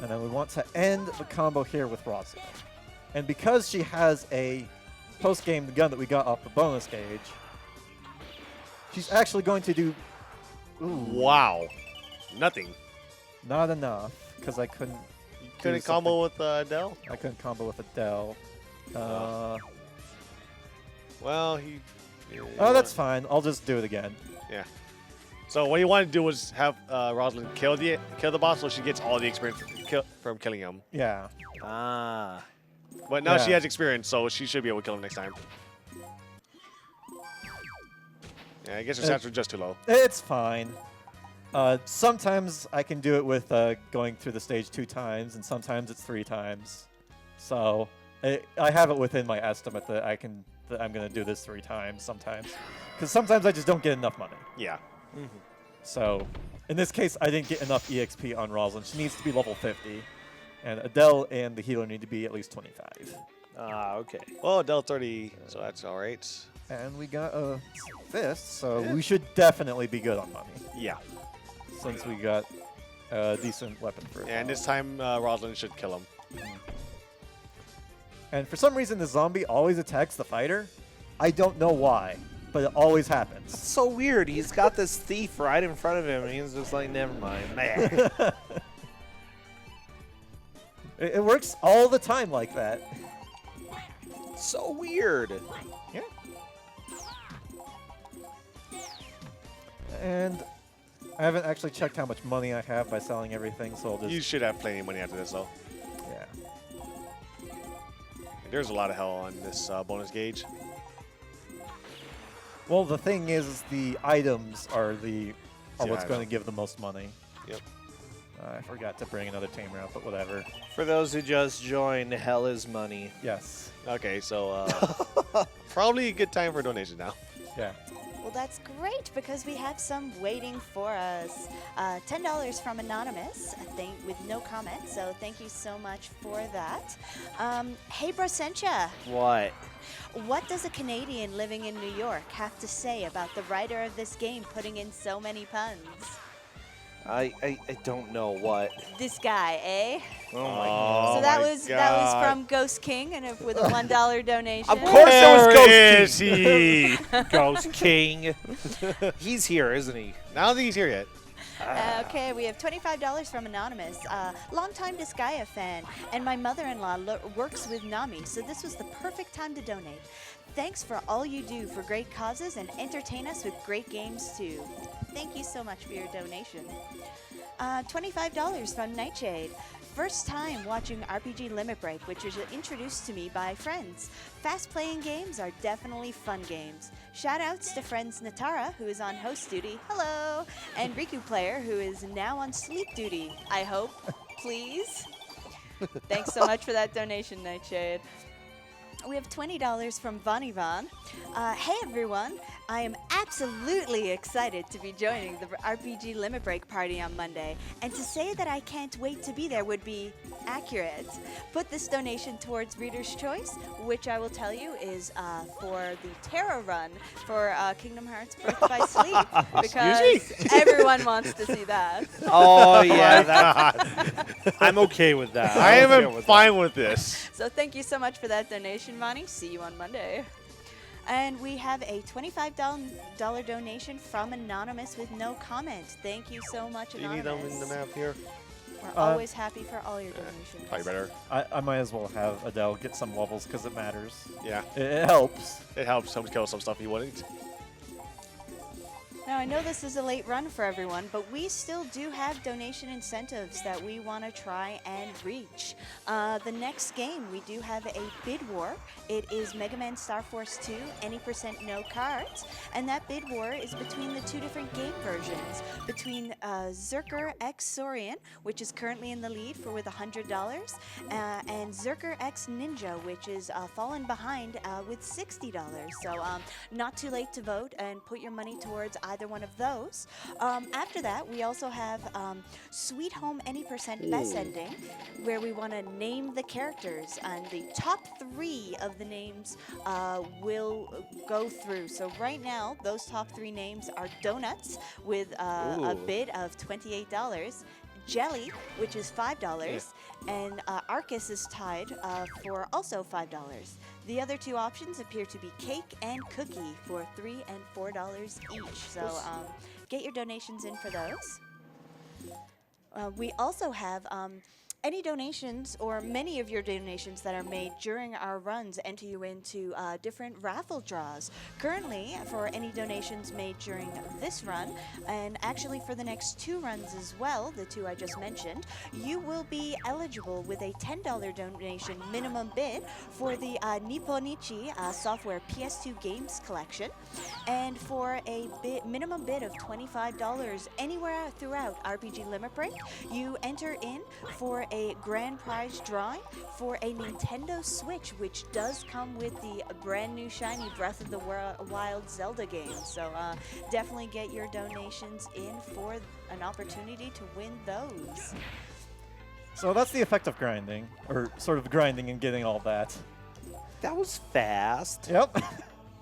And then we want to end the combo here with Rosalind. And because she has a post-game gun that we got off the bonus gauge, she's actually going to do... Ooh, Wow. Nothing. not enough, because I couldn't... Couldn't do combo something- with Adele? I couldn't combo with Adele. Well, he. Oh, that's fine. I'll just do it again. Yeah. So what you want to do is have Rosalind kill the boss, so she gets all the experience from killing him. Yeah. Ah. But now she Yeah. has experience, so she should be able to kill him next time. Yeah, I guess her stats are just too low. It's fine. Sometimes I can do it with going through the stage 2 times, and sometimes it's 3 times. So I have it within my estimate that I'm gonna do this 3 times sometimes, because sometimes I just don't get enough money. Yeah. So in this case, I didn't get enough EXP on Rosalind. She needs to be level 50, and Adele and the healer need to be at least 25. Ah, okay. Well, Adele's 30, so that's all right. And we got a fist, so we should definitely be good on money, Yeah. since we got a decent weapon for it. And this time, Rosalind should kill him. And for some reason, the zombie always attacks the fighter. I don't know why, but it always That's happens. so weird. He's got this thief right in front of him, and he's just like, never mind. Meh. It works all the time like that. So weird. Yeah. And I haven't actually checked how much money I have by selling everything, so I'll just... You should have plenty of money after this, though. Yeah. There's a lot of hell on this bonus gauge. Well, the thing is the items are Yeah, what's I going know. to give the most money. Yep. I forgot to bring another tamer out, but whatever. For those who just joined, hell is money. Yes. Okay, so probably a good time for a donation now. Yeah. Well, that's great because we have some waiting for us. $10 from Anonymous, with no comment, so thank you so much for that. Hey, Brasentia, What? what does a Canadian living in New York have to say about the writer of this game putting in so many puns? I don't know what. This guy, eh? Oh my Oh So that my was God. from Ghost King, and with a $1 donation. Of course it was Where Ghost is he? Ghost King. He's here, isn't he? I don't think he's here yet. Okay, we have $25 from Anonymous, longtime Disgaea fan, and my mother-in-law works with Nami, so this was the perfect time to donate. Thanks for all you do for great causes and entertain us with great games too. Thank you so much for your donation. $25 from Nightshade. First time watching RPG Limit Break, which was introduced to me by friends. Fast-playing games are definitely fun games. Shout-outs to friends Natara, who is on host duty, hello, and Riku Player, who is now on sleep duty, I hope, please. Thanks so much for that donation, Nightshade. We have $20 from Von Ivan. Hey everyone, I am absolutely excited to be joining the RPG Limit Break party on Monday, and to say that I can't wait to be there would be accurate. Put this donation towards Reader's Choice, which I will tell you is for the Terra run for Kingdom Hearts Birth by Sleep, because everyone wants to see that. Oh yeah, that, I'm okay with that. I I'm okay am with fine with this. So thank you so much for that donation, Monty. See you on Monday. And we have a $25 donation from Anonymous with no comment. Thank you so much, Do you Anonymous. need them in the map here? We're always happy for all your donations. Probably better. I might as well have Adele get some levels because it matters. Yeah, It helps. it helps him kill some stuff he wouldn't. Now, I know this is a late run for everyone, but we still do have donation incentives that we want to try and reach. The next game, we do have a bid war. It is Mega Man Star Force 2, any percent no cards. And that bid war is between the two different game versions. Between Zerker X Saurian, which is currently in the lead with $100, and Zerker X Ninja, which is fallen behind with $60. So not too late to vote and put your money towards either one of those. After that, we also have Sweet Home Any Percent Best Ending, where we want to name the characters, and the top 3 of the names will go through. So right now, those top 3 names are Donuts with a bid of $28, Jelly, which is $5, and Arcus is tied for also $5. The other 2 options appear to be Cake and Cookie for $3 and $4 each. So get your donations in for those. We also have any donations, or many of your donations that are made during our runs, enter you into different raffle draws. Currently, for any donations made during this run, and actually for the next 2 runs as well, the 2 I just mentioned, you will be eligible with a $10 donation minimum bid for the Nipponichi software PS2 games collection, and for a minimum bid of $25 anywhere throughout RPG Limit Break, you enter in for a grand prize drawing for a Nintendo Switch, which does come with the brand new shiny Breath of the Wild Zelda game. So definitely get your donations in for an opportunity to win those. So that's the effect of grinding, or sort of grinding and getting all that. That was fast. Yep.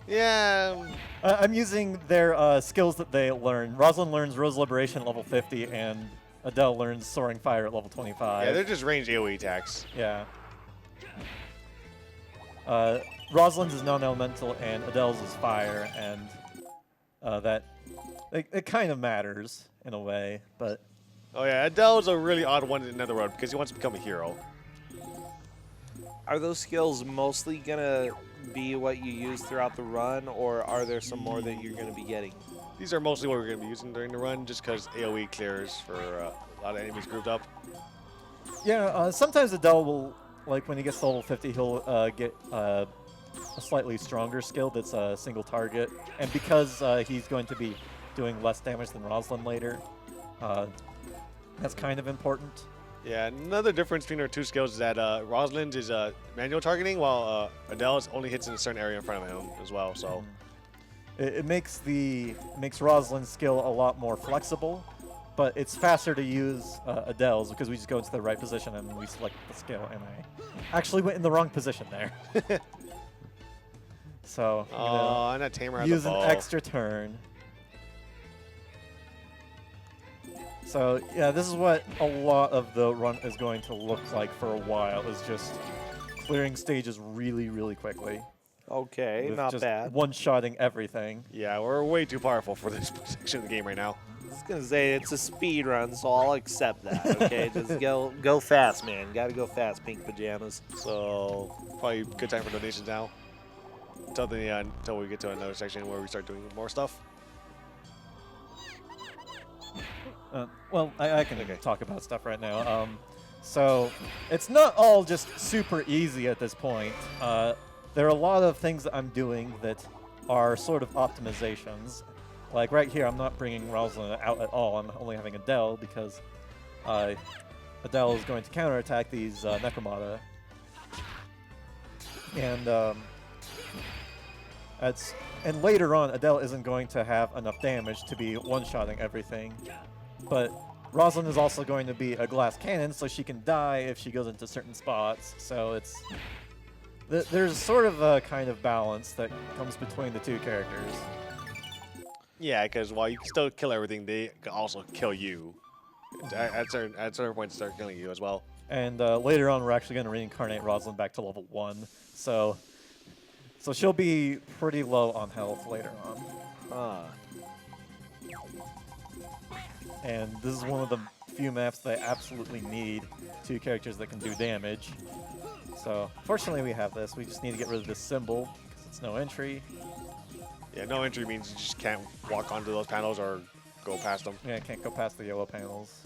Yeah. I'm using their skills that they learn. Rosalind learns Rose Liberation at level 50, and Adele learns Soaring Fire at level 25. Yeah, they're just ranged AoE attacks. Yeah. Rosalind's is non-elemental, and Adele's is fire, and that it kind of matters in a way, but Oh yeah, Adele's a really odd one in Netherworld because he wants to become a hero. Are those skills mostly gonna be what you use throughout the run, or are there some more that you're gonna be getting? These are mostly what we're going to be using during the run, just because AoE clears for a lot of enemies grouped up. yeah. Sometimes Adele will, like when he gets to level 50, he'll get a slightly stronger skill that's a single target, and because he's going to be doing less damage than Rosalind later, that's kind of important. Yeah, another difference between our 2 skills is that Rosalind is manual targeting, while Adele's only hits in a certain area in front of him as well. So it makes Rosalind's skill a lot more flexible, but it's faster to use Adele's because we just go into the right position and we select the skill, and I actually went in the wrong position there. So Oh, and that tamer has use a an bow. extra turn. So yeah, this is what a lot of the run is going to look like for a while, is just clearing stages really, really quickly. Okay, With not just bad. one-shotting everything. Yeah, we're way too powerful for this section of the game right now. I was gonna say it's a speed run, so I'll accept that. Okay, just go fast, man. Gotta go fast, Pink Pajamas. So probably good time for donations now. Until we get to another section where we start doing more stuff. Well, I can talk about stuff right now. So it's not all just super easy at this point. There are a lot of things that I'm doing that are sort of optimizations. Like right here, I'm not bringing Rosalind out at all. I'm only having Adele because Adele is going to counterattack these Necromata. And later on, Adele isn't going to have enough damage to be one-shotting everything. But Rosalind is also going to be a glass cannon, so she can die if she goes into certain spots. So there's sort of a kind of balance that comes between the two characters. Yeah, because while you can still kill everything, they can also kill you. At certain points, start killing you as well. And later on, we're actually going to reincarnate Rosalind back to level 1. So she'll be pretty low on health later on. Huh. And this is one of the few maps that I absolutely need two characters that can do damage. So fortunately we have this. We just need to get rid of this symbol because it's no entry. Yeah, no entry means you just can't walk onto those panels or go past them. Yeah, I can't go past the yellow panels.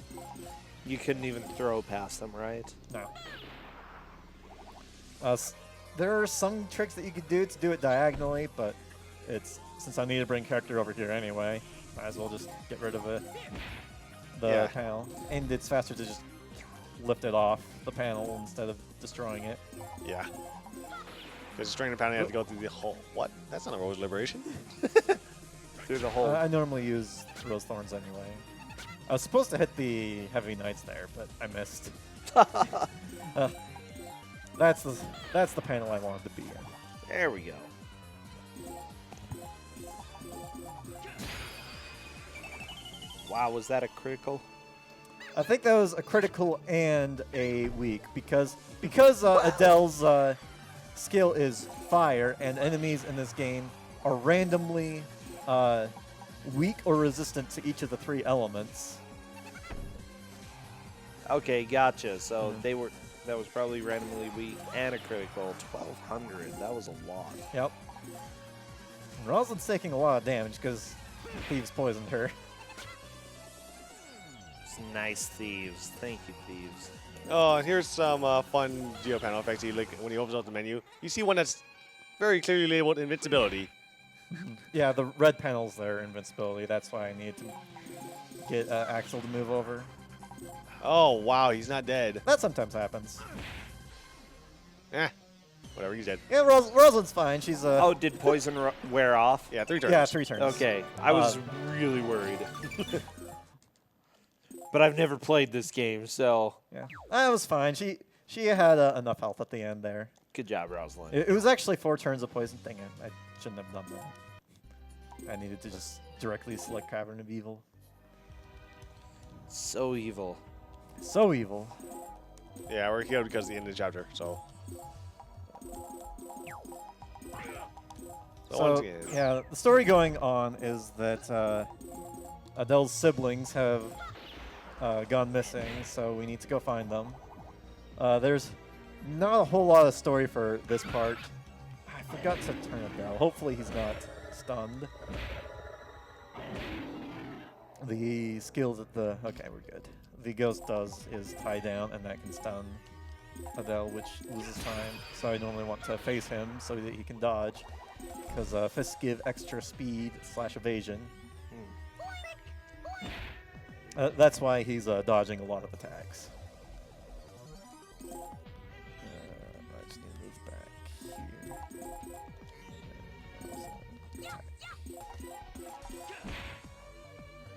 You couldn't even throw past them, right? No. There are some tricks that you could do to do it diagonally, but since I need to bring character over here anyway, might as well just get rid of the Yeah. panel. And it's faster to just lift it off the panel instead of destroying it. Yeah. Because destroying the panel, you have to go through the whole. What? That's not a Rose Liberation. Through the hole. I normally use Rose Thorns anyway. I was supposed to hit the Heavy Knights there, but I missed. That's the panel I wanted to be in. There we go. Wow, was that a critical? I think that was a critical and a weak because Adele's skill is fire, and enemies in this game are randomly weak or resistant to each of the three elements. Okay, gotcha. So that was probably randomly weak and a critical. 1,200. That was a lot. Yep. Rosalind's taking a lot of damage because Thieves poisoned her. Nice thieves. Thank you, thieves. Oh, and here's some fun Geo Panel effects. When he opens up the menu, you see one that's very clearly labeled Invincibility. Yeah, the red panel's there, invincibility. That's why I need to get Axel to move over. Oh, wow, he's not dead. That sometimes happens. Eh, whatever, he's dead. Yeah, Rosalind's fine. She's Oh, did poison wear off? Yeah, 3 turns. yeah, 3 turns. Okay, I was really worried. But I've never played this game, so Yeah, that was fine. She had enough health at the end there. good job, Rosalind. It was actually 4 turns of poison thing. I shouldn't have done that. I needed to just directly select Cavern of Evil. So evil. So evil. Yeah, we're here because of the end of the chapter, so. So once again. yeah, the story going on is that Adele's siblings have gone missing, so we need to go find them. There's not a whole lot of story for this part. I forgot to turn Adele. Hopefully he's not stunned. The skills that okay, we're good. The ghost does is tie down, and that can stun Adele, which loses time. So I normally want to face him so that he can dodge, because fists give extra speed / evasion. That's why he's dodging a lot of attacks. I just need to move back here.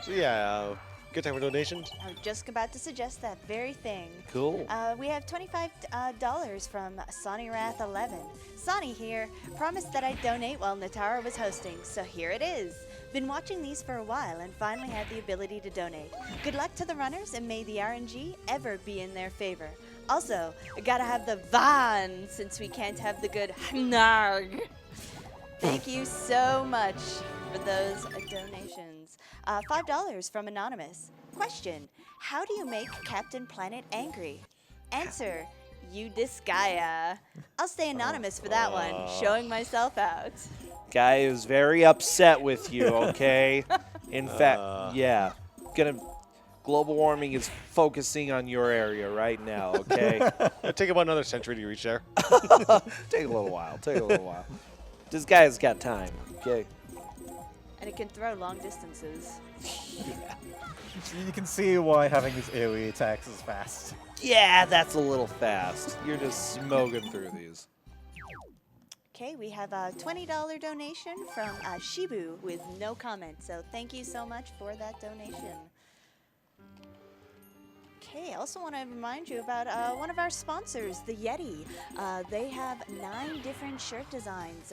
So yeah, good time for donations. I was just about to suggest that very thing. Cool. We have $25 from Sonny Wrath 11. Sonny here promised that I'd donate while Natara was hosting, so here it is. Been watching these for a while and finally had the ability to donate. Good luck to the runners and may the RNG ever be in their favor. Also, I gotta have the Van since we can't have the good Hnarg. Thank you so much for those donations. $5 from Anonymous. Question: how do you make Captain Planet angry? Answer: you Disgaea. I'll stay anonymous for that one, showing myself out. Guy is very upset with you, okay? In fact, yeah. Global warming is focusing on your area right now, okay? It'll take about another century to reach there. Take a little while. Take a little while. This guy's got time, okay? And it can throw long distances. You can see why having these AoE attacks is fast. Yeah, that's a little fast. You're just smoking through these. Okay, we have a $20 donation from Shibu with no comment, so thank you so much for that donation. Okay, I also want to remind you about one of our sponsors, the Yeti. They have 9 different shirt designs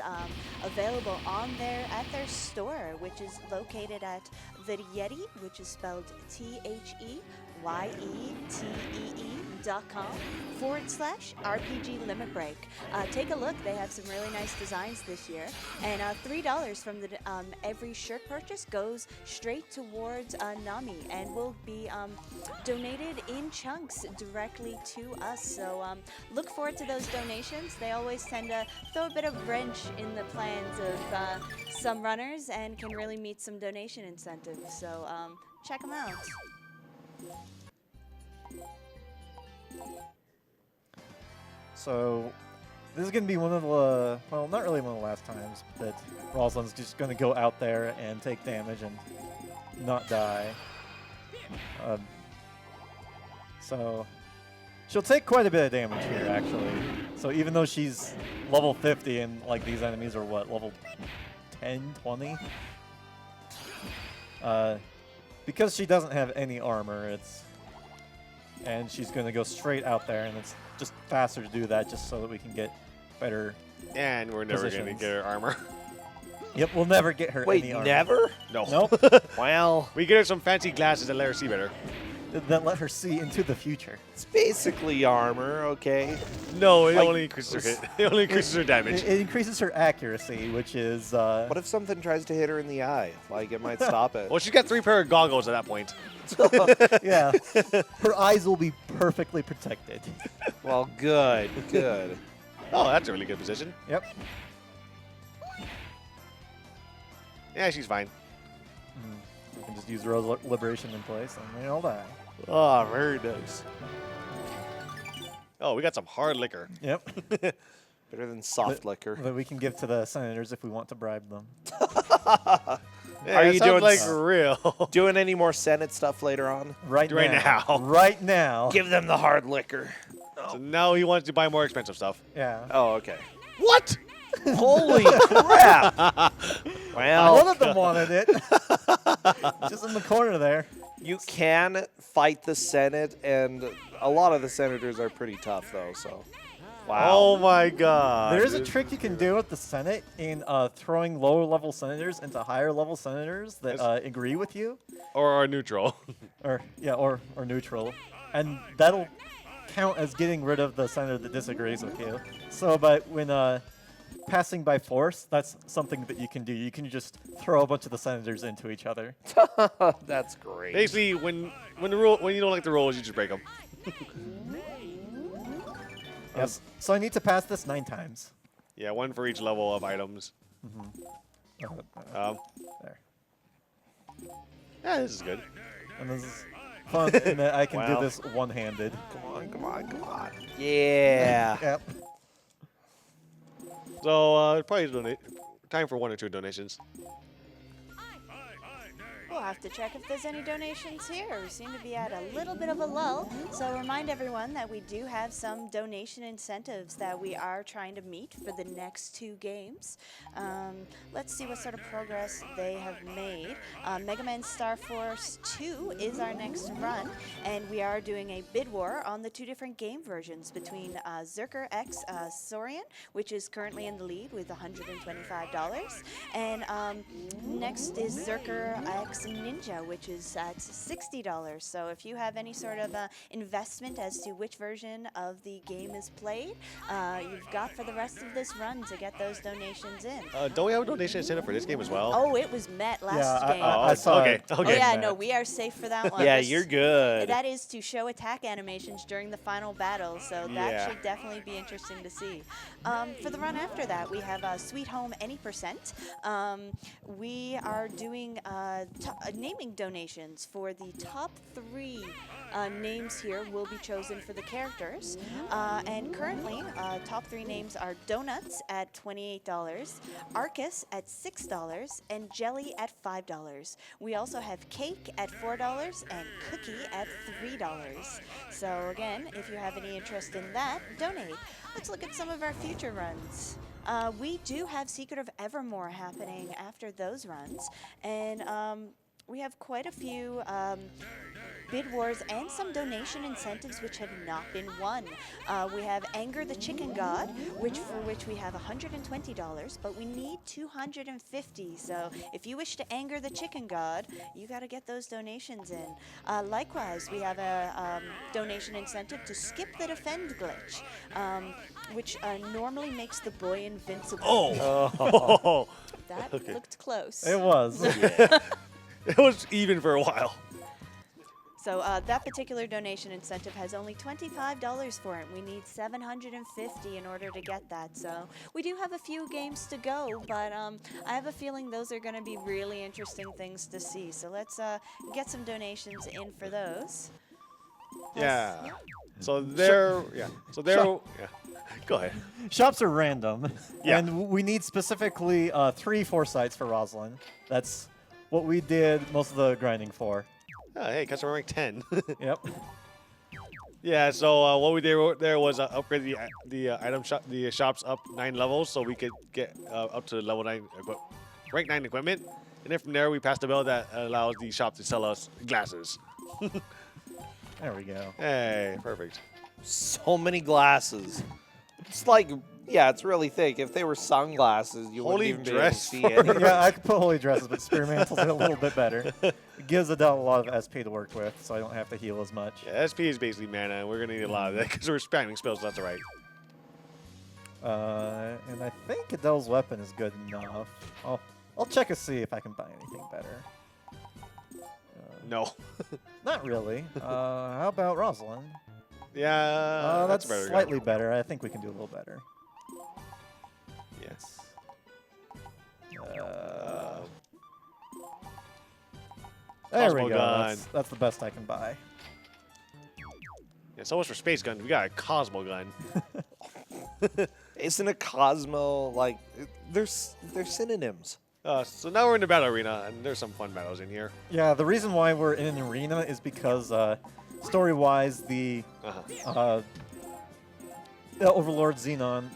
available at their store, which is located at the Yeti, which is spelled TheYetee.com/RPG Limit Break. Take a look; they have some really nice designs this year, and $3 from the every shirt purchase goes straight towards Nami, and will be donated in chunks directly to us. So look forward to those donations. They always tend to throw a bit of wrench in the plans of some runners and can really meet some donation incentives. So check them out. So this is going to be one of the, well, not really one of the last times that Rosalind's just going to go out there and take damage and not die. So she'll take quite a bit of damage here, actually. So even though she's level 50 and like these enemies are what, level 10, 20? Because she doesn't have any armor, and she's going to go straight out there, and it's just faster to do that just so that we can get better And we're never going to positions. get her armor. Yep, we'll never get her Wait, any armor. never? No. Nope. Well, We get her some fancy glasses that let her see better. That let her see into the future. it's basically armor, okay? No, it Like- only increases her hit. It only increases her damage. It increases her accuracy, which is What if something tries to hit her in the eye? Like, it might stop it. Well, she's got 3 pair of goggles at that point. yeah. Her eyes will be perfectly protected. Well, good, good. Oh, that's a really good position. Yep. Yeah, she's fine. We can just use Rose Liberation in place, and they all die. Oh, very nice. Oh, we got some hard liquor. Yep. Better than soft liquor. That we can give to the senators if we want to bribe them. Yeah, Are it you sounds doing like s- real? Doing any more Senate stuff later on? Right now. Right now. Give them the hard liquor. So now he wants to buy more expensive stuff. Yeah. Oh, okay. What? Holy crap! Well, One of them wanted it. Just in the corner there. you can fight the Senate, and a lot of the senators are pretty tough, though, so. Wow. Oh my god. There is a trick you can do with the Senate in throwing lower level senators into higher level senators that agree with you. Or are neutral. Or neutral. And that'll count as getting rid of the senator that disagrees with you. So but when passing by force, that's something that you can do. You can just throw a bunch of the senators into each other. That's great. Basically, when you don't like the rules, you just break them. Yes. So I need to pass this 9 times. Yeah, 1 for each level of items. There. Yeah, this is good. And this is fun in that I can Wow. do this one-handed. Come on, come on, come on. Yeah. Yep. So probably donate. Time for 1 or 2 donations. Oh, have to check if there's any donations here. We seem to be at a little bit of a lull. So remind everyone that we do have some donation incentives that we are trying to meet for the next 2 games. Let's see what sort of progress they have made. Mega Man Star Force 2 is our next run, and we are doing a bid war on the 2 different game versions between Zerker X Saurian, which is currently in the lead with $125, and next is Zerker X Ninja, which is at $60. So if you have any sort of investment as to which version of the game is played, you've got for the rest of this run to get those donations in. Don't we have a donation incentive for this game as well? Oh, it was met last game. I saw okay. it. Oh Okay. yeah, no, we are safe for that one. Yeah, This- you're good. That is to show attack animations during the final battle, so that Yeah. should definitely be interesting to see. For the run after that, we have Sweet Home Any Percent. We are doing naming donations for the top 3 names here will be chosen for the characters. And currently, top 3 names are Donuts at $28, Arcus at $6, and Jelly at $5. We also have Cake at $4 and Cookie at $3. So again, if you have any interest in that, donate. Let's look at some of our future runs. We do have Secret of Evermore happening after those runs, and we have quite a few bid wars and some donation incentives which have not been won. We have Anger the Chicken God, for which we have $120, but we need $250. So if you wish to anger the Chicken God, you got to get those donations in. Likewise, we have a donation incentive to skip the defend glitch, which normally makes the boy invincible. Oh. That looked close. It was. It was even for a while. So that particular donation incentive has only $25 for it. We need $750 in order to get that. So we do have a few games to go, but I have a feeling those are going to be really interesting things to see. So let's get some donations in for those. Yeah. So there. Yeah. So there. Sure. Yeah. Go ahead. Shops are random, Yeah. and we need specifically 3 foresights for Rosalind. That's what we did most of the grinding for. Oh, hey, customer rank 10. Yep. Yeah. So what we did there was upgrade the item shop, the shops up 9 levels, so we could get up to level 9, rank 9 equipment, and then from there we passed a bill that allows the shop to sell us glasses. There we go. Hey, perfect. So many glasses. It's like, yeah, it's really thick. If they were sunglasses, you Holy wouldn't even be able to dress see for- it. Yeah, I could put holy dresses, but spear mantles are a little bit better. It gives Adele a lot of SP to work with, so I don't have to heal as much. Yeah, SP is basically mana, and we're gonna need a lot of that because we're spamming spells left to right. And I think Adele's weapon is good enough. I'll check and see if I can buy anything better. No. Not really. How about Rosalind? Yeah, That's better. slightly better. I think we can do a little better. Yes. There we Cosmo go. gun. That's the best I can buy. Yeah, so much for space guns. We got a Cosmo gun. Isn't a Cosmo like they're synonyms? So now we're in the battle arena, and there's some fun battles in here. Yeah, the reason why we're in an arena is because story-wise, the Overlord Xenon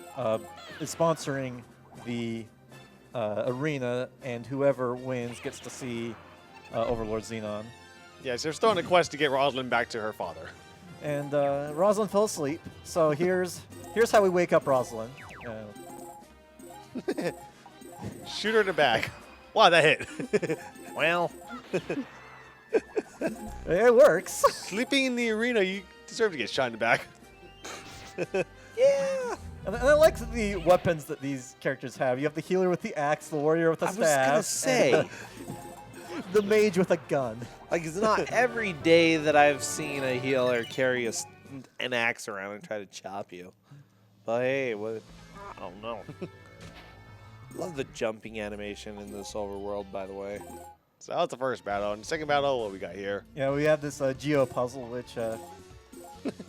is sponsoring the arena, and whoever wins gets to see Overlord Xenon. Yes, they're still on a quest to get Rosalind back to her father. And Rosalind fell asleep, so here's how we wake up Rosalind. Shoot her in the back. Wow, that hit. Well, It works. Sleeping in the arena, you deserve to get shot in the back. yeah. And I like the weapons that these characters have. You have the healer with the axe, the warrior with the I was staff, gonna and say, the mage with a gun. like, it's not every day that I've seen a healer carry an axe around and try to chop you. But hey, what? I don't know. Love the jumping animation in this overworld, by the way. So that was the first battle. And the second battle, what we got here? Yeah, we have this Geo Puzzle, which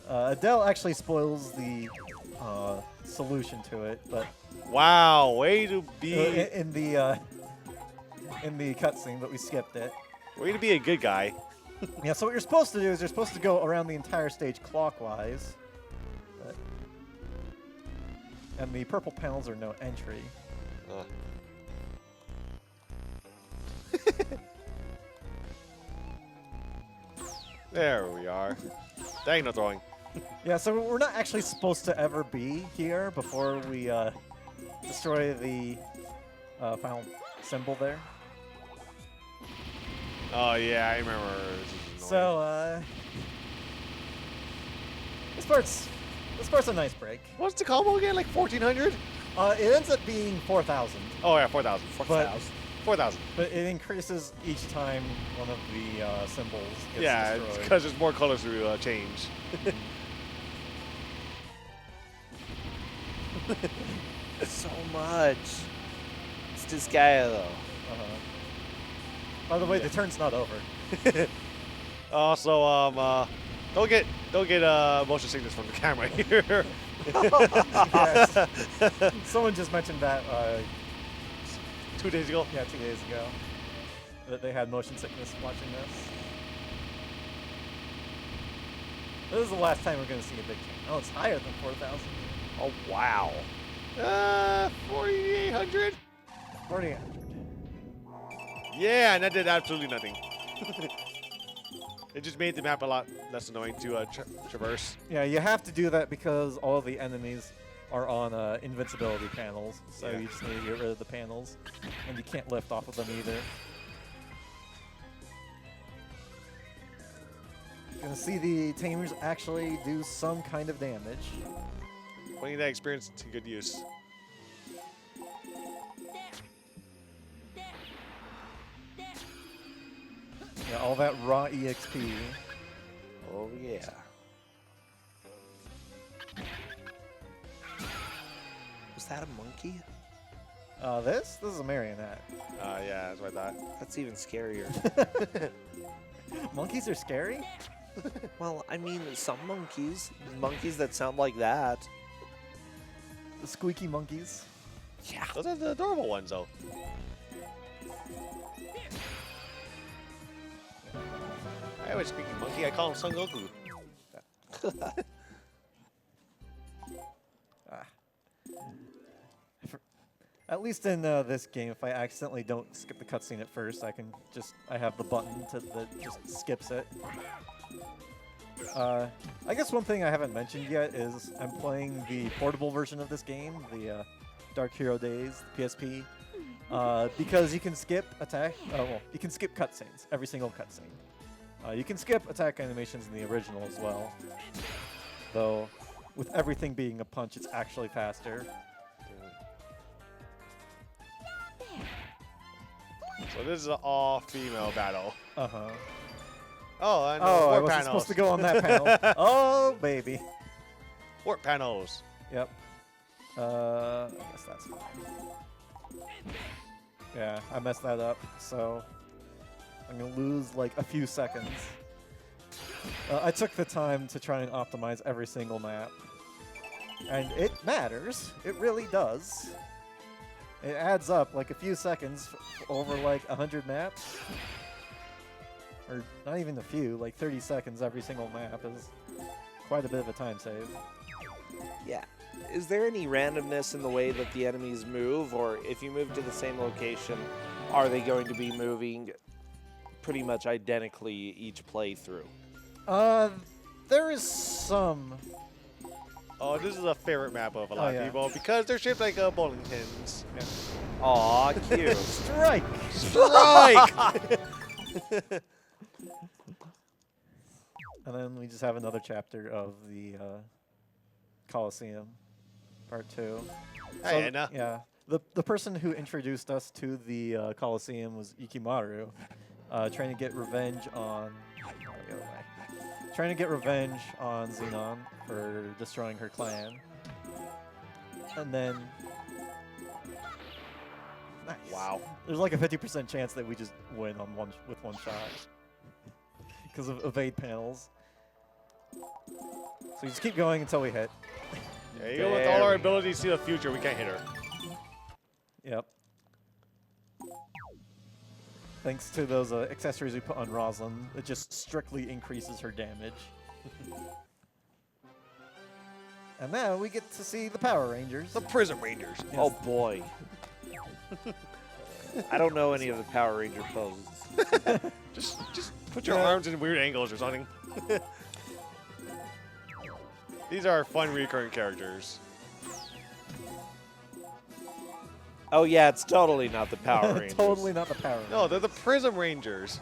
Adele actually spoils the solution to it, but Wow, way to be. in the cutscene, but we skipped it. We're gonna be a good guy. Yeah, so what you're supposed to do is you're supposed to go around the entire stage clockwise. But- and the purple panels are no entry. There we are. Dang, no throwing. Yeah, so we're not actually supposed to ever be here before we destroy the final symbol there. Oh yeah, I remember. This is annoying. So this part's a nice break. What's the combo again? Like 1400? It ends up being 4,000, Oh yeah, 4,000. 4,000. 4,000. but it increases each time one of the symbols gets Yeah, it's destroyed. because there's more colors to change. So much. It's Disgaea though. Uh-huh. By the way, the turn's not over. Also, don't get motion sickness from the camera here. Yes. Someone just mentioned that 2 days ago. 2 days ago that they had motion sickness watching this. This is the last time we're going to see a big change. Oh, it's higher than 4,000. Oh wow. 4,800. 4,800. Yeah, and that did absolutely nothing. It just made the map a lot less annoying to traverse. Yeah, you have to do that because all the enemies are on invincibility panels, so Yeah. you just need to get rid of the panels, and you can't lift off of them either. You're gonna see the tamers actually do some kind of damage. Putting that experience to good use. Yeah, all that raw EXP. Oh yeah. Was that a monkey? This is a marionette. Yeah, that's what I thought. That's even scarier. Monkeys are scary? Well, I mean, some monkeys that sound like that. The squeaky monkeys. Yeah. Those are the adorable ones, though. I always speaking monkey. I call him Son Goku. At least in this game, if I accidentally don't skip the cutscene at first, I have the button that just skips it. I guess one thing I haven't mentioned yet is I'm playing the portable version of this game, the Dark Hero Days, the PSP, because you can skip you can skip cutscenes, every single cutscene. You can skip attack animations in the original as well, though with everything being a punch, it's actually faster. So this is an all-female battle. Uh-huh. Oh, and Oh, I warp wasn't panels. supposed to go on that panel. Oh, baby. Warp panels. Yep. I guess that's fine. Yeah, I messed that up, so I'm gonna lose like a few seconds. I took the time to try and optimize every single map, and it matters. It really does. It adds up like a few seconds over like 100 maps. Or not even a few, like 30 seconds every single map is quite a bit of a time save. Yeah. Is there any randomness in the way that the enemies move, or if you move to the same location, are they going to be moving pretty much identically each playthrough? There is some. Oh, this is a favorite map of a lot Oh, yeah. of people because they're shaped like bowling pins. Yeah. Aw, cute. Strike! Strike! And then we just have another chapter of the Colosseum, part 2. Hey, Anna. Yeah. The person who introduced us to the Colosseum was Ikimaru, trying to get revenge on... the other way. Trying to get revenge on Xenon for destroying her clan. And then... Nice. Wow. There's like a 50% chance that we just win on with one shot. Because of evade panels. So you just keep going until we hit. Yeah, even with all our abilities to see the future, we can't hit her. Yep. Thanks to those accessories we put on Rosalind, it just strictly increases her damage. And now we get to see the Power Rangers. The Prism Rangers. Yes. Oh boy. I don't know any of the Power Ranger poses. Just put your arms in weird angles or something. These are fun recurring characters. Oh yeah, it's totally not the Power Rangers. Totally not the Power Rangers. No, they're the Prism Rangers.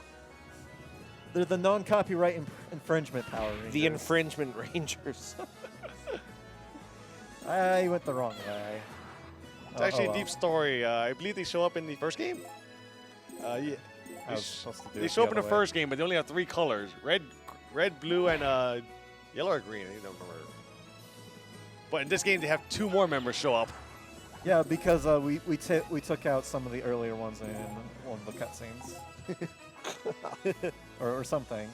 They're the non-copyright infringement Power Rangers. The infringement Rangers. I went the wrong way. It's actually a deep story. I believe they show up in the first game. Yeah. I was supposed to do They it show up in other the way. first game, but they only have 3 colors: red, blue, and yellow or green. I don't remember. But in this game, they have 2 more members show up. Yeah, because we took out some of the earlier ones in one of the cutscenes, or something.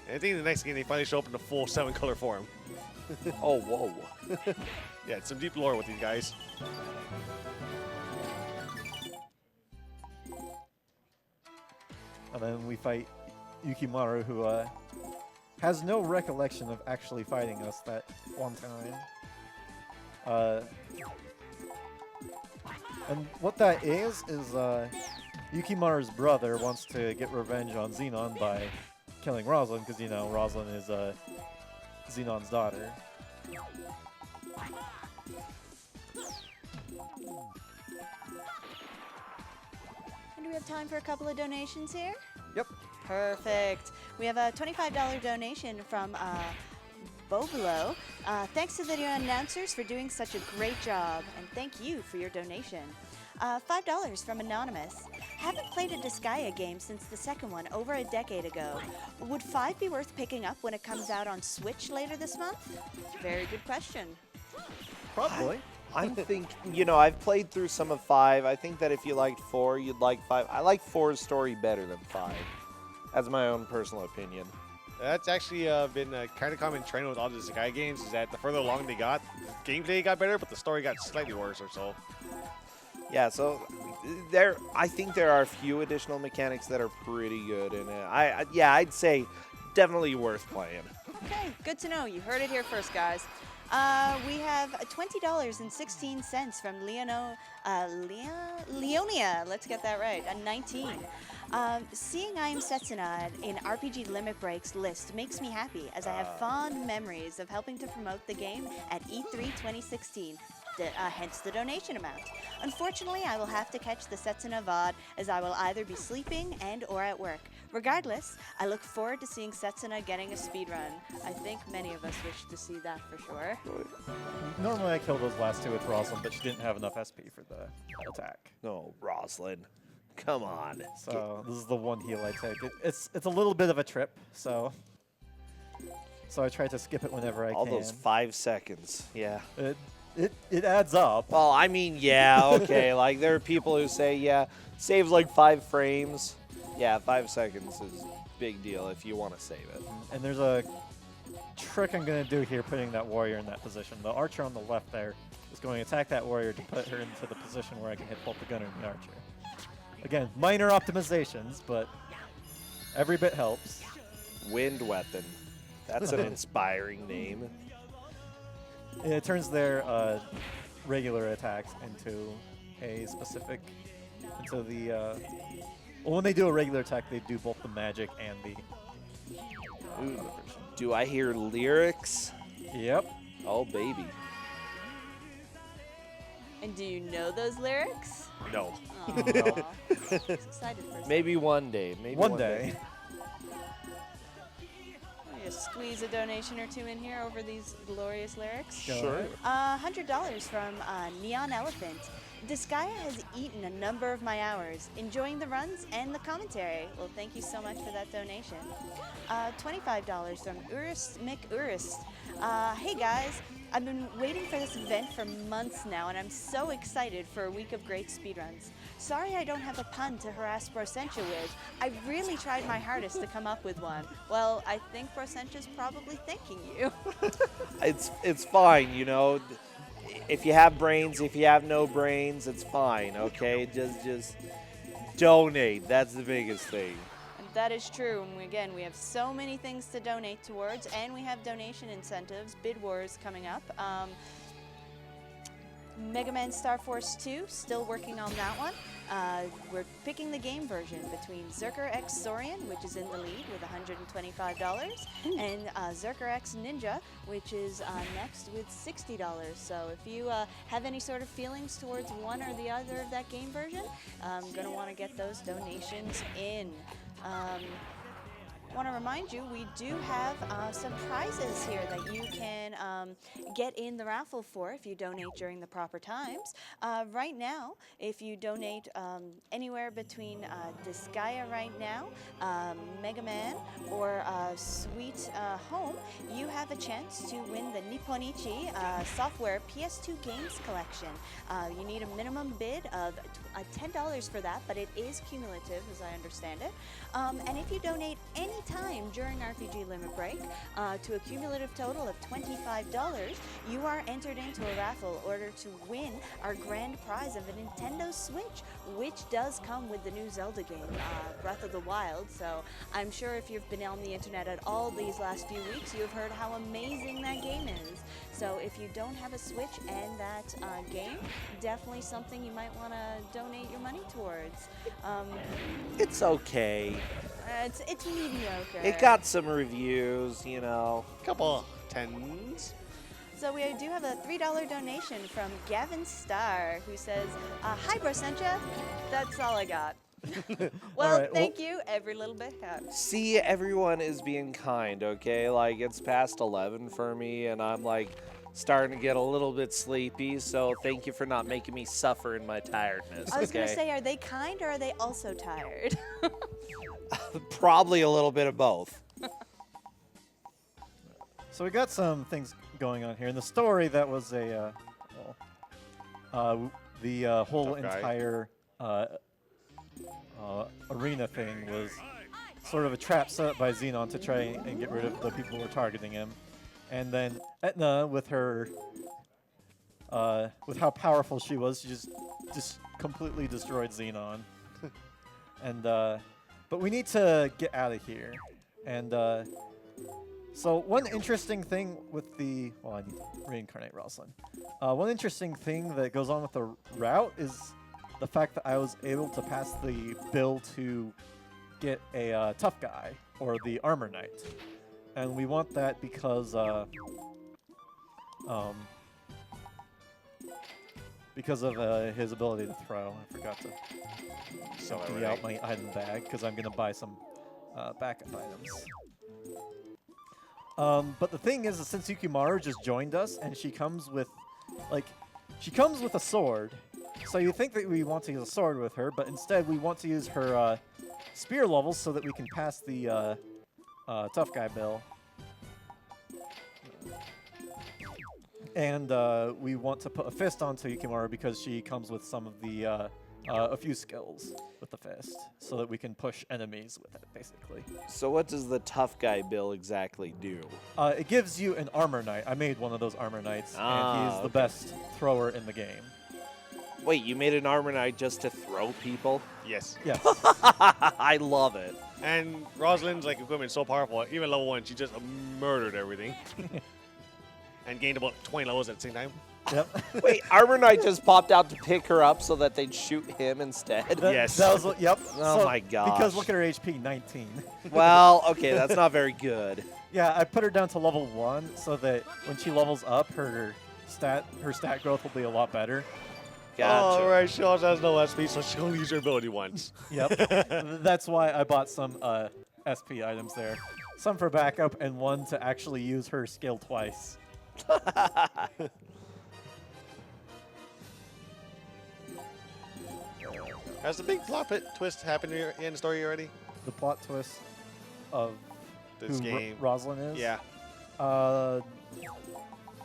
And I think in the next game, they finally show up in the full 7-color form. Oh whoa. Yeah, it's some deep lore with these guys. And then we fight Yukimaru, who has no recollection of actually fighting us that one time. And what that is Yukimaru's brother wants to get revenge on Xenon by killing Rosalind, because, you know, Rosalind is Xenon's daughter. And do we have time for a couple of donations here? Yep. Perfect. We have a $25 donation from Bobolo. Thanks to video announcers for doing such a great job, and thank you for your donation. $5 from Anonymous. Haven't played a Disgaea game since the second one over a decade ago. Would 5 be worth picking up when it comes out on Switch later this month? Very good question. Probably. I'm thinking, you know, I've played through some of 5. I think that if you liked 4, you'd like 5. I like 4's story better than 5. That's my own personal opinion. That's actually been a kind of common trend with all the Disgaea games, is that the further along they got, the gameplay got better, but the story got slightly worse or so. Yeah, so I think there are a few additional mechanics that are pretty good, and I'd say definitely worth playing. Okay, good to know. You heard it here first, guys. We have $20.16 from Leonia. Let's get that right. A 19. Seeing I Am Setsuna in RPG Limit Break's list makes me happy, as I have fond memories of helping to promote the game at E3 2016. Hence the donation amount. Unfortunately, I will have to catch the Setsuna VOD, as I will either be sleeping and or at work. Regardless, I look forward to seeing Setsuna getting a speedrun. I think many of us wish to see that for sure. Normally I kill those last 2 with Rosalind, but she didn't have enough SP for the attack. No, Rosalind. Come on. So this is the one heal I take. It's a little bit of a trip, so I try to skip it whenever I All can. those 5 seconds. Yeah. It adds up. Well, I mean, yeah, okay. Like, there are people who say, yeah, saves like 5 frames. Yeah, 5 seconds is big deal if you want to save it. And there's a trick I'm going to do here, putting that warrior in that position. The archer on the left there is going to attack that warrior to put her into the position where I can hit both the gunner and the archer. Again, minor optimizations, but every bit helps. Wind Weapon. That's an inspiring name. It turns their regular attacks into a specific, well, when they do a regular attack, they do both the magic and the Ooh, do I hear lyrics? Yep. Oh, baby. And do you know those lyrics? No. Aw. Excited for a Maybe one day. Maybe One day. Just squeeze a donation or 2 in here over these glorious lyrics. Go Sure. ahead. $100 from Neon Elephant. Disgaea has eaten a number of my hours, enjoying the runs and the commentary. Well, thank you so much for that donation. $25 from Urist McUrist. Hey guys, I've been waiting for this event for months now, and I'm so excited for a week of great speedruns. Sorry I don't have a pun to harass Brosentia with. I really tried my hardest to come up with one. Well, I think Brosentia's probably thanking you. It's fine, you know. If you have brains, if you have no brains, it's fine, okay? Just donate. That's the biggest thing. And that is true. And again, we have so many things to donate towards, and we have donation incentives, bid wars coming up. Mega Man Star Force 2, still working on that one. We're picking the game version between Zerker X Saurian, which is in the lead with $125, and Zerker X Ninja, which is next with $60. So if you have any sort of feelings towards one or the other of that game version, I'm going to want to get those donations in. I want to remind you, we do have some prizes here that you can get in the raffle for if you donate during the proper times. Right now, if you donate anywhere between Disgaea right now, Mega Man, or Sweet Home, you have a chance to win the Nipponichi Software PS2 Games Collection. You need a minimum bid of $10 for that, but it is cumulative, as I understand it. And if you donate any time during RPG Limit Break to a cumulative total of $25, you are entered into a raffle in order to win our grand prize of a Nintendo Switch, which does come with the new Zelda game, Breath of the Wild. So I'm sure if you've been on the internet at all these last few weeks, you've heard how amazing that game is. So if you don't have a Switch and that game, definitely something you might want to donate your money towards. It's okay. It's mediocre. It got some reviews, you know. Couple tens. So we do have a $3 donation from Gavin Starr, who says, "Hi, bro, sent ya. That's all I got." Well, right, thank you. Every little bit helps. See, everyone is being kind, okay? Like, it's past 11 for me, and I'm, like, starting to get a little bit sleepy, so thank you for not making me suffer in my tiredness, I was going to okay? say, are they kind or are they also tired? Probably a little bit of both. So we got some things going on here. In the story, that was the whole Tough guy. entire arena thing was sort of a trap set up by Xenon to try and get rid of the people who were targeting him. And then Etna, with her, with how powerful she was, she just completely destroyed Xenon. And but we need to get out of here. And so one interesting thing with the I need to reincarnate Roslyn. One interesting thing that goes on with the route is the fact that I was able to pass the bill to get a tough guy or the armor knight. And we want that because of his ability to throw. I forgot to empty out my item bag because I'm going to buy some backup items. But the thing is that since Yukimaru just joined us and she comes with a sword, so you think that we want to use a sword with her, but instead we want to use her spear levels so that we can pass the tough guy bill. And we want to put a fist onto Yukimaru because she comes with some of the a few skills with the fist, so that we can push enemies with it, basically. So what does the tough guy bill exactly do? It gives you an armor knight. I made one of those armor knights, and he's the best thrower in the game. Wait, you made an armor knight just to throw people? Yes. Yes. I love it. And Rosalind's equipment is so powerful. Even level 1, she just murdered everything. And gained about 20 levels at the same time. Yep. Wait, Armor Knight just popped out to pick her up so that they'd shoot him instead? Yes. That was, yep. Oh So- my gosh. Because look at her HP, 19. Well, okay, that's not very good. Yeah, I put her down to level 1 so that when she levels up, her stat growth will be a lot better. Gotcha. Oh, right. She also has no SP, so she'll only use her ability once. Yep. That's why I bought some SP items there. Some for backup and one to actually use her skill twice. Has the big plot twist happened in the story already? The plot twist of This who game. Rosalind is? Yeah. We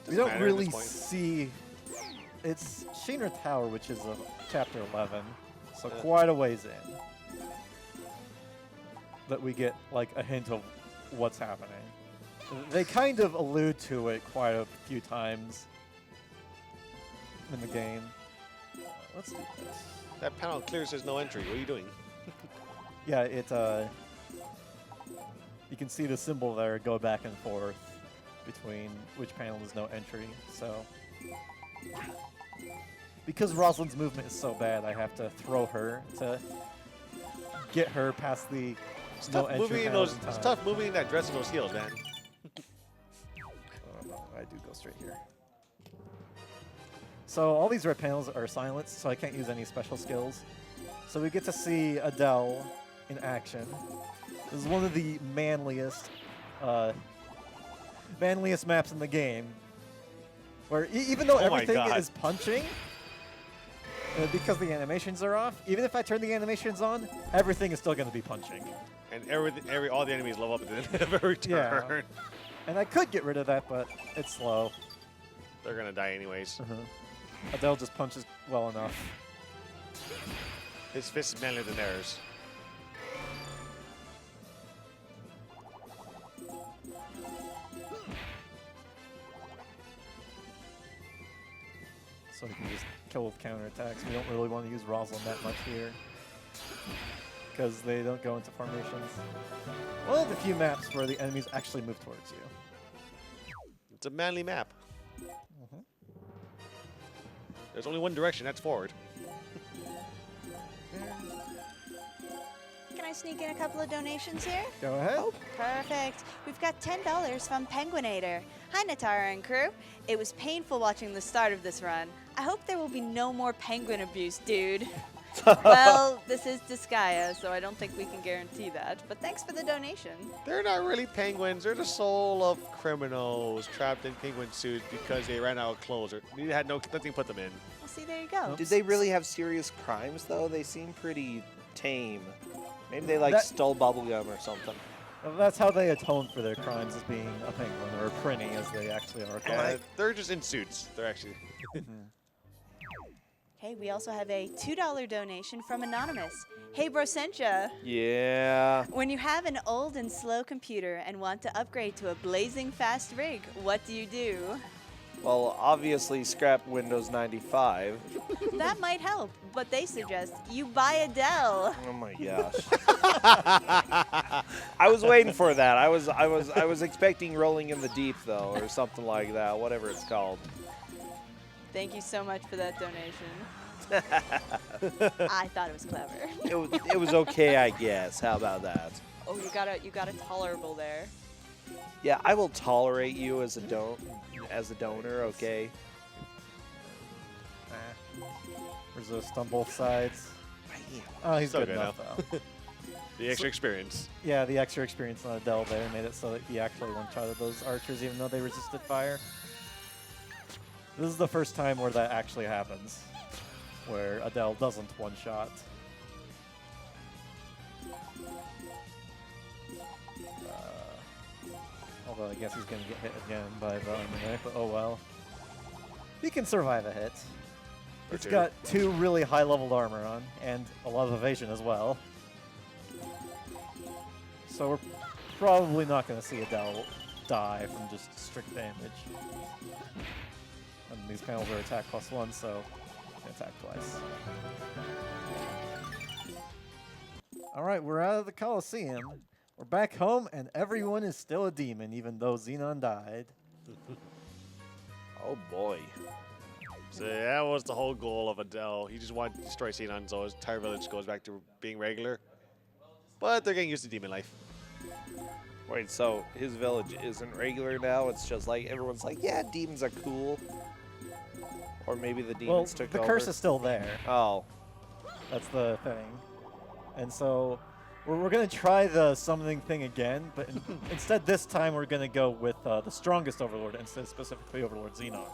Doesn't don't matter at really this point. see... It's Shinra Tower, which is chapter 11, so quite a ways in. That we get, a hint of what's happening. They kind of allude to it quite a few times in the game. Let's do this. That panel clearly says no entry. What are you doing? Yeah, it. You can see the symbol there go back and forth between which panel is no entry. So, because Rosalind's movement is so bad, I have to throw her to get her past the no entry panels in time. It's tough moving in that dress and those heels, man. Oh, no, I do go straight here. So all these red panels are silenced, so I can't use any special skills. So we get to see Adele in action. This is one of the manliest maps in the game, where even though everything is punching, because the animations are off, even if I turn the animations on, everything is still going to be punching. And all the enemies level up at the end of every turn. Yeah. And I could get rid of that, but it's slow. They're gonna die anyways. Adele just punches well enough. His fist is manlier than theirs. So we can just kill with counterattacks. We don't really want to use Rosalind that much here, because they don't go into formations. One of the few maps where the enemies actually move towards you. It's a manly map. There's only one direction, that's forward. Can I sneak in a couple of donations here? Go ahead. Oh, perfect. We've got $10 from Penguinator. Hi, Natara and crew. It was painful watching the start of this run. I hope there will be no more penguin abuse, dude. Well, this is Disgaea, so I don't think we can guarantee that. But thanks for the donation. They're not really penguins. They're the soul of criminals trapped in penguin suits because they ran out of clothes or they had nothing to put them in. Well, see, there you go. Did they really have serious crimes, though? They seem pretty tame. Maybe they, stole bubblegum or something. Well, that's how they atone for their crimes, as being a penguin, or a prinny, as they actually are called. They're just in suits. They're actually... Okay, we also have a $2 donation from Anonymous. Hey, Brosentia. Yeah. When you have an old and slow computer and want to upgrade to a blazing fast rig, what do you do? Well, obviously scrap Windows 95. That might help, but they suggest you buy Adele. Oh my gosh. I was waiting for that. I was expecting Rolling in the Deep though, or something like that, whatever it's called. Thank you so much for that donation. I thought it was clever. It was okay, I guess. How about that? Oh, you got a tolerable there. Yeah, I will tolerate you as a donor, okay? Resist on both sides. Bam. Oh, he's So good good enough, though. The extra experience. Yeah, the extra experience on Adele there made it so that he actually one-shotted those archers, even though they resisted fire. This is the first time where that actually happens, where Adele doesn't one-shot. Although I guess he's going to get hit again by the armor, but oh well. He can survive a hit. It's got 2 really high-leveled armor on, and a lot of evasion as well. So we're probably not going to see Adele die from just strict damage. And these panels are attack +1, so you can attack twice. Alright, we're out of the Coliseum. We're back home, and everyone is still a demon, even though Xenon died. Oh boy. So that was the whole goal of Adele. He just wanted to destroy Xenon, so his entire village goes back to being regular. But they're getting used to demon life. Wait, so his village isn't regular now? It's just like everyone's like, yeah, demons are cool. Or maybe the demons took the over. curse is still there. Oh. That's the thing. And so we're going to try the summoning thing again, but instead this time we're going to go with the strongest Overlord instead of specifically Overlord Xenon.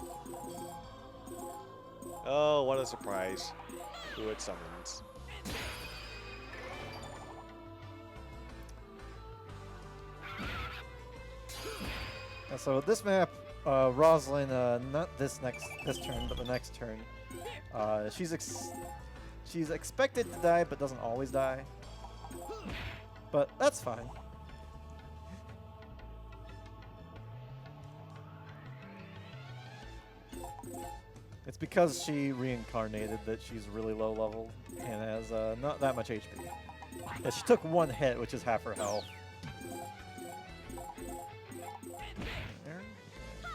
Oh, what a surprise. Who it summons. And so this map, Rosalind, not this turn, but the next turn, she's expected to die, but doesn't always die. But that's fine. It's because she reincarnated that she's really low level and has not that much HP. Yeah, she took one hit, which is half her health. There.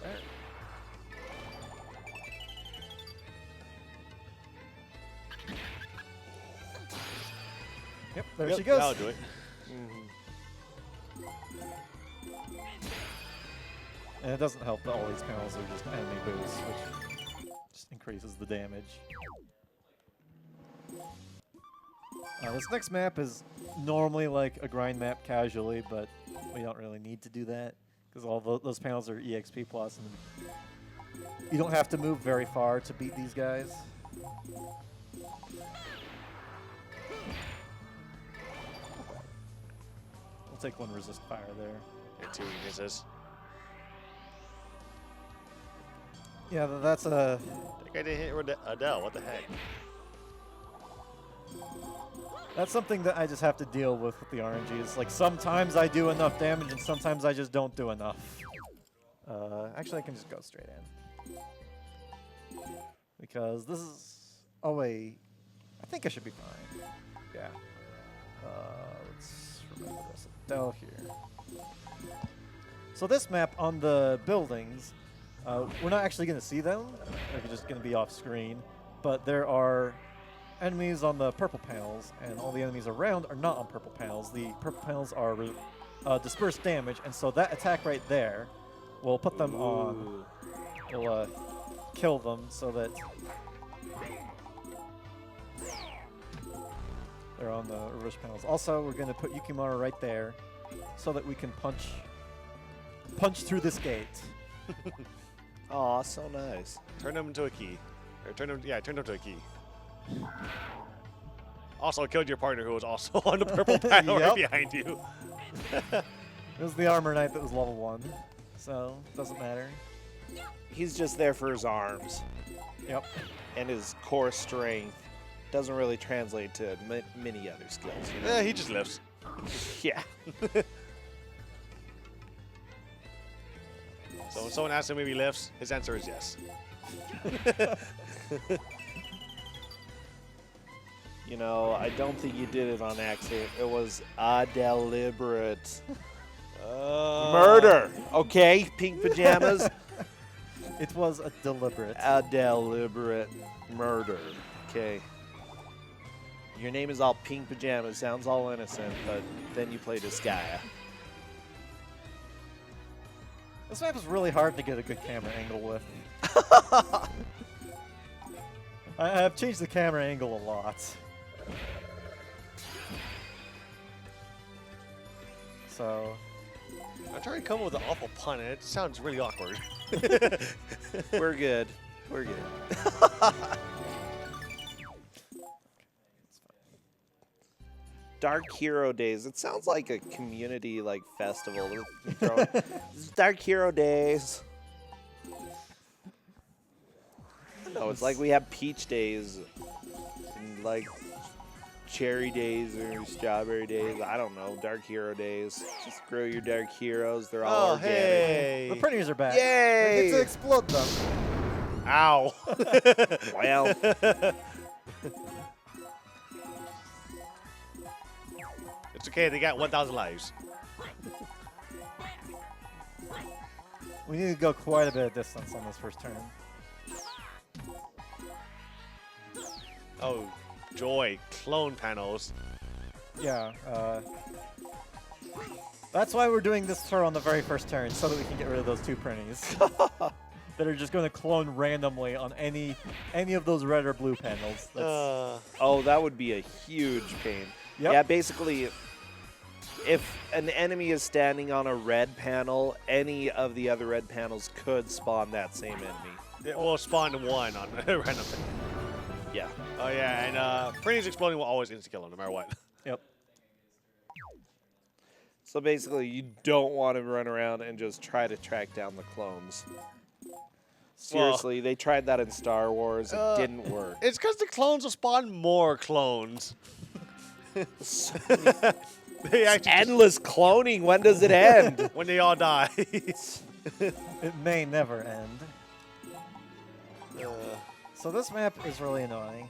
There. Yep, there she goes. That'll do it. And it doesn't help that all these panels are just enemy boosts, which just increases the damage. This next map is normally like a grind map casually, but we don't really need to do that because all those panels are EXP plus, and you don't have to move very far to beat these guys. We'll take one resist fire there. And 2 weaknesses. Yeah, that's a. That guy didn't hit Adele. What the heck? That's something that I just have to deal with the RNGs. Like sometimes I do enough damage and sometimes I just don't do enough. Actually, I can just go straight in. Because this is... Oh, wait. I think I should be fine. Yeah. Let's remember this. Adele here. So this map on the buildings, we're not actually going to see them. They're just going to be off screen. But there are enemies on the purple panels, and all the enemies around are not on purple panels. The purple panels are dispersed damage, and so that attack right there will put them on. It'll kill them so that they're on the reverse panels. Also, we're going to put Yukimura right there so that we can punch through this gate. Aw, so nice. Turn them into a key. Or turn them to a key. Also killed your partner who was also on the purple panel right behind you. It was the armor knight that was level 1, so doesn't matter. He's just there for his arms. Yep. And his core strength doesn't really translate to many other skills. You know? Yeah, he just lifts. Yeah. So when someone asks him if he lifts, his answer is yes. You know, I don't think you did it on accident. It was a deliberate murder. Okay, Pink Pajamas. It was a deliberate. A deliberate murder. Okay. Your name is all Pink Pajamas. Sounds all innocent, but then you play Disgaea. This map is really hard to get a good camera angle with. I've changed the camera angle a lot. So I'm trying to come up with an awful pun, and it sounds really awkward. We're good. We're good. Dark Hero Days. It sounds like a community festival. Dark Hero Days. No, it's like we have Peach Days and Cherry Days or Strawberry Days. I don't know. Dark Hero Days. Just grow your Dark Heroes. They're all organic. Hey. the printers are back. Yay! We get to explode them. Ow. Well. It's okay. They got 1,000 lives. We need to go quite a bit of distance on this first turn. Oh, joy. Clone panels. Yeah. That's why we're doing this turn on the very first turn, so that we can get rid of those 2 printies that are just going to clone randomly on any of those red or blue panels. Oh, that would be a huge pain. Yep. Yeah, basically, if an enemy is standing on a red panel, any of the other red panels could spawn that same enemy. It will spawn 1 on a random. Yeah. Oh yeah, and printies exploding will always insta-kill him no matter what. Yep. So basically, you don't want to run around and just try to track down the clones. Seriously, they tried that in Star Wars. It didn't work. It's because the clones will spawn more clones. They actually Endless cloning. When does it end? when they all die. It may never end. So this map is really annoying.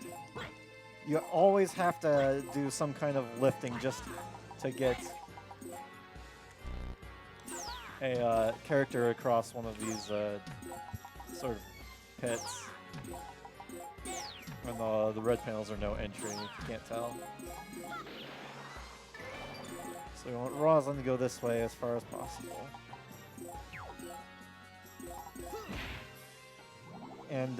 You always have to do some kind of lifting just to get a character across one of these sort of pits. And the red panels are no entry, if you can't tell. So we want Roslyn to go this way as far as possible. And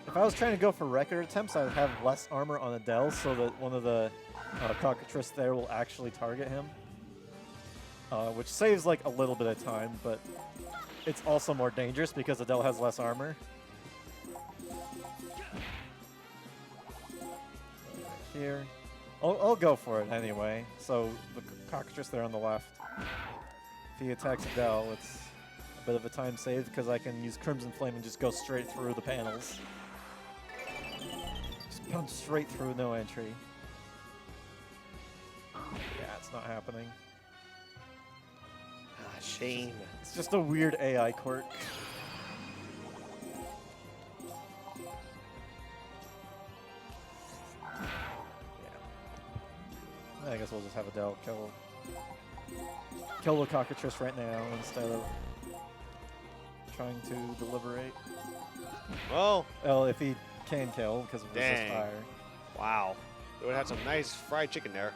if I was trying to go for record attempts, I would have less armor on Adele so that one of the cockatrice there will actually target him. Which saves like a little bit of time, but it's also more dangerous because Adele has less armor. Here. I'll go for it anyway. So the cockatrice there on the left. If he attacks Adele, it's a bit of a time save because I can use Crimson Flame and just go straight through the panels. Just punch straight through, no entry. Yeah, it's not happening. Ah, shame. It's just a weird AI quirk. Yeah. I guess we'll just have Adele kill the cockatrice right now instead of trying to deliberate. Oh. Well, if he can kill because of resist Dang. fire. Wow. They would have some nice fried chicken there.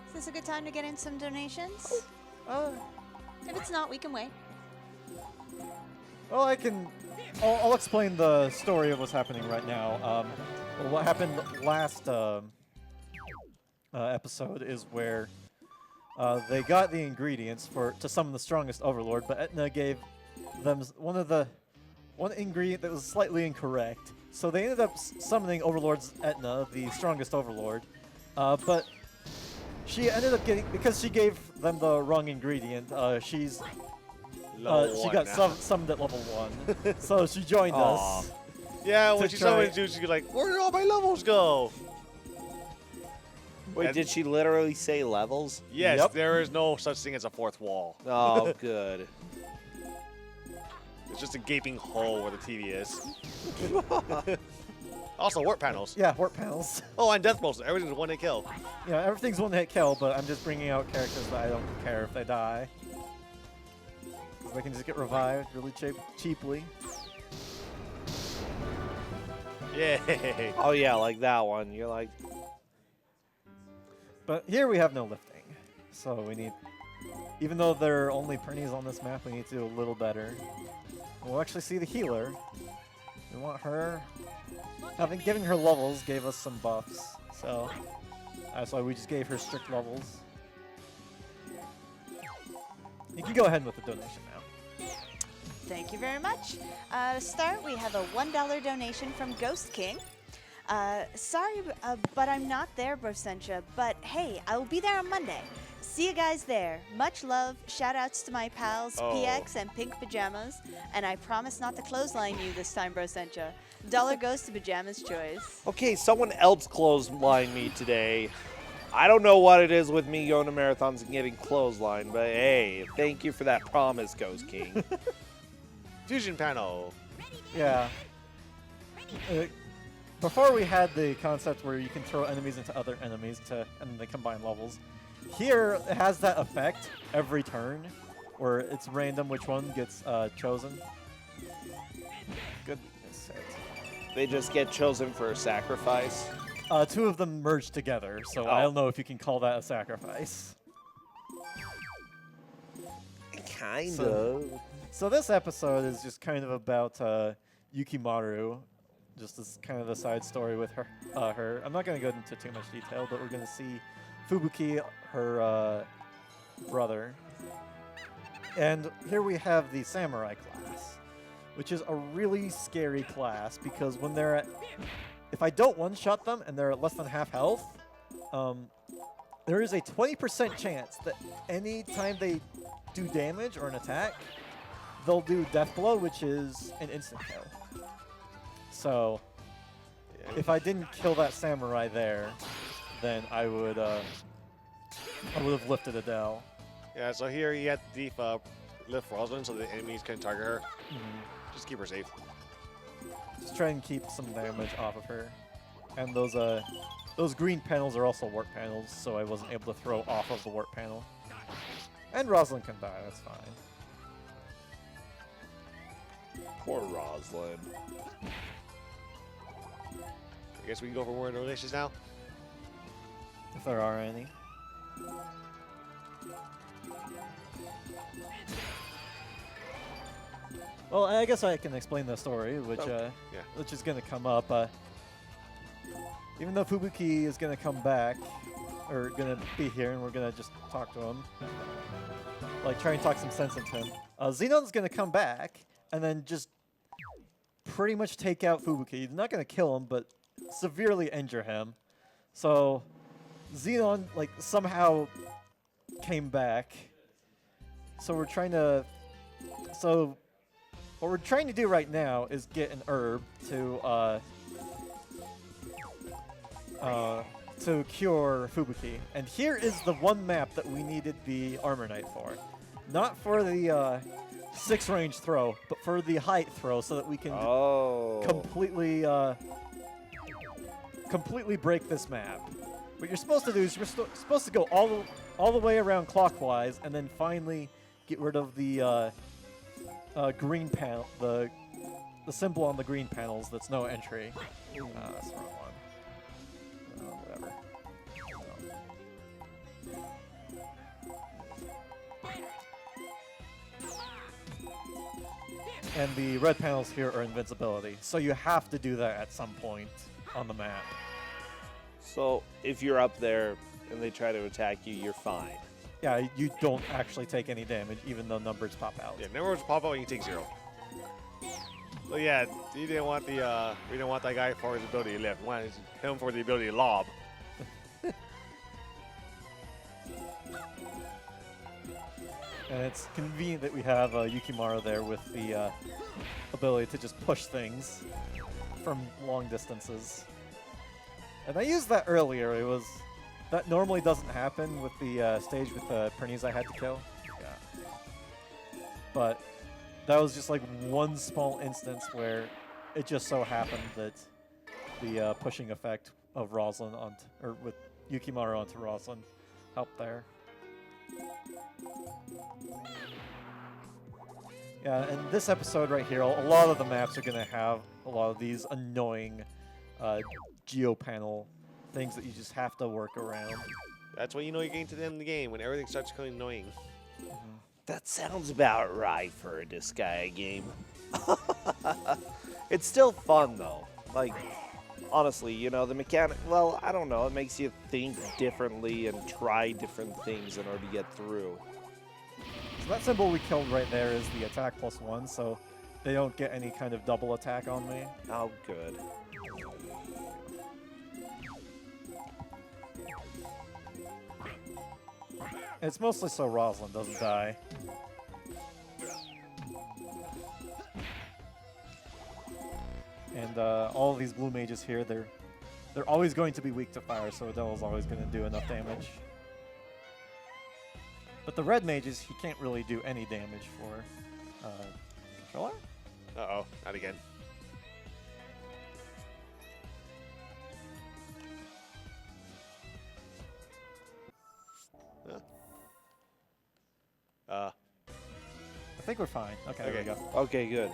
Is this a good time to get in some donations? If it's not, we can wait. Well, I'll explain the story of what's happening right now. Well, what happened last episode is where they got the ingredients to summon the strongest overlord, but Etna gave them one ingredient that was slightly incorrect. So they ended up summoning Overlord's Etna, the strongest overlord, but she ended up because she gave them the wrong ingredient. She got summoned at level 1, so she joined us. Yeah, when To she try- summoned you, she's like, where did all my levels go? Wait, And- did she literally say levels? Yes, Yep. there is no such thing as a fourth wall. Oh, good. It's just a gaping hole where the TV is. Also, warp panels. Yeah, warp panels. Oh, and death bolts. Everything's one hit kill. Yeah, everything's one hit kill, but I'm just bringing out characters that I don't care if they die. 'Cause they can just get revived really cheaply. Yay. Oh, yeah, like that one. You're like, But here we have no lifting. So we need, even though there are only Pernies on this map, we need to do a little better. We'll actually see the healer. We want her. Giving her levels gave us some buffs. So that's why we just gave her strict levels. You can go ahead with the donation now. Thank you very much. To start, we have a $1 donation from Ghost King. Sorry, but I'm not there, Brosentia. But hey, I will be there on Monday. See you guys there. Much love. Shout outs to my pals, Oh. PX and PinkPajamas. And I promise not to clothesline you this time, Brosentia. Dollar goes to Pajama's Choice. okay, someone else clotheslined me today. I don't know what it is with me going to marathons and getting clotheslined, but hey, thank you for that promise, Ghost King. Fusion panel. Yeah. Before we had the concept where you can throw enemies into other enemies and then they combine levels. Here, it has that effect every turn, where it's random which one gets chosen. Goodness sakes. They just get chosen for a sacrifice. Two of them merge together, so Oh. I don't know if you can call that a sacrifice. Kind So- of. So this episode is just kind of about Yukimaru, just as kind of a side story with her. I'm not going to go into too much detail, but we're going to see Fubuki, her brother. And here we have the samurai class, which is a really scary class because when they're at... If I don't one-shot them and they're at less than half health, there is a 20% chance that any time they do damage or an attack, they'll do Death Blow, which is an instant kill. So, if I didn't kill that samurai there, then I would have lifted Adele. Yeah, so here you have to lift Rosalind so the enemies can target her. Just keep her safe. Just try and keep some damage off of her. And those green panels are also warp panels, so I wasn't able to throw off of the warp panel. And Rosalind can die, that's fine. Poor Rosalind. I guess we can go for more donations now. If there are any. Well, I guess I can explain the story, which which is going to come up. Even though Fubuki is going to come back, or going to be here, and we're going to just talk to him, like try and talk some sense into him. Xenon's going to come back and then just pretty much take out Fubuki. He's not going to kill him, but severely injure him. So Xenon like somehow came back. So we're trying to. So what we're trying to do right now is get an herb to cure Fubuki. And here is the one map that we needed the Armor Knight for. Not for the 6-range throw, but for the height throw so that we can completely break this map. What you're supposed to do is you're supposed to go all the way around clockwise and then finally get rid of the green panel, the symbol on the green panels that's no entry. That's the wrong one. Whatever. And the red panels here are invincibility, so you have to do that at some point on the map. So if you're up there and they try to attack you, you're fine. Yeah, you don't actually take any damage, even though numbers pop out. Yeah, numbers pop out and you take 0. So yeah, we didn't want that guy for his ability to lift. We wanted him for the ability to lob. And it's convenient that we have Yukimaru there with the ability to just push things from long distances. And I used that earlier. That normally doesn't happen with the stage with the Pernies I had to kill. Yeah. But that was just like one small instance where it just so happened that the pushing effect of Rosalind or with Yukimaru onto Rosalind helped there. Yeah, and this episode right here, a lot of the maps are going to have a lot of these annoying Geo Panel things that you just have to work around. That's when you know you're getting to the end of the game, when everything starts becoming annoying. That sounds about right for a Disgaea game. It's still fun, though. Like, honestly, you know, the mechanic, well, I don't know. It makes you think differently and try different things in order to get through. So that symbol we killed right there is the attack +1, so they don't get any kind of double attack on me. Oh, good. It's mostly so Rosalind doesn't die. And all of these blue mages here, they're always going to be weak to fire, so Adele's always going to do enough damage. But the red mages, he can't really do any damage for. Controller? Uh-oh, not again. I think we're fine. Okay, there we go. Okay, good.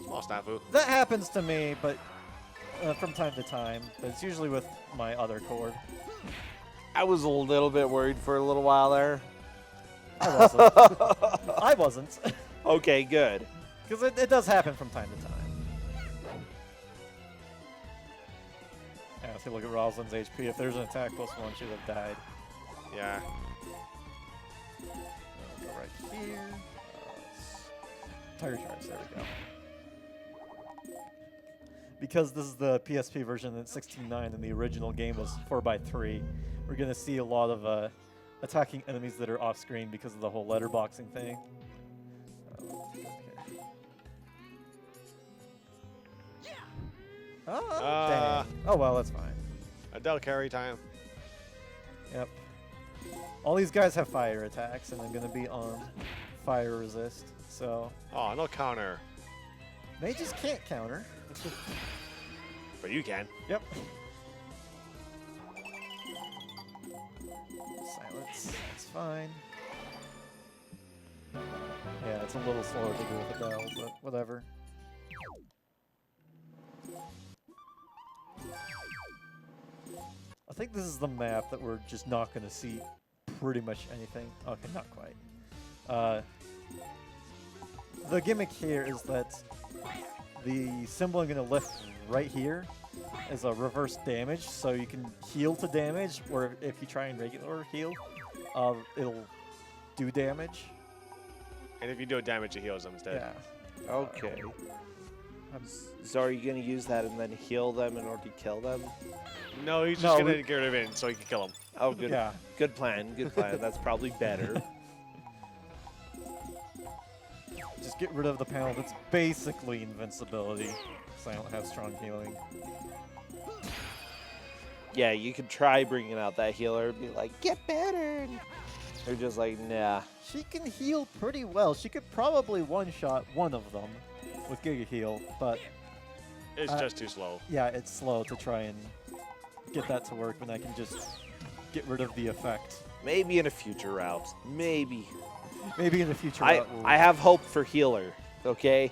Small snafu. That happens to me, but from time to time. But it's usually with my other cord. I was a little bit worried for a little while there. I wasn't. I wasn't. Okay, good. Because it does happen from time to time. Yeah, if you look at Rosalind's HP, if there's an attack +1, she'd have died. Yeah. We'll go right here. Tire charge, there we go. Because this is the PSP version that's 16:9 and the original game was 4x3, we're going to see a lot of attacking enemies that are off screen because of the whole letterboxing thing. Oh, Uh, dang. Oh, well, that's fine. Adele carry time. Yep. All these guys have fire attacks, and I'm going to be on fire resist. So Oh, no counter. mages can't counter. But you can. Yep. Silence. It's fine. Yeah, it's a little slower to do with Adele, but whatever. I think this is the map that we're just not going to see pretty much anything. Okay, not quite. The gimmick here is that the symbol I'm going to lift right here is a reverse damage, so you can heal to damage, or if you try and regular heal, it'll do damage. And if you do damage, it heals them instead. Yeah. Okay. So are you going to use that and then heal them in order to kill them? No, he's just No, going to we- get rid of it so he can kill him. Oh, good. Yeah. Good plan. Good plan. That's probably better. Just get rid of the panel that's basically invincibility, because I don't have strong healing. Yeah, you could try bringing out that healer and be like, get better. And they're just like, nah. She can heal pretty well. She could probably one-shot one of them with Giga Heal, but It's just too slow. yeah, it's slow to try and get that to work when I can just get rid of the effect. Maybe in a future route. Maybe. Maybe in the future I we'll- have hope for healer, okay?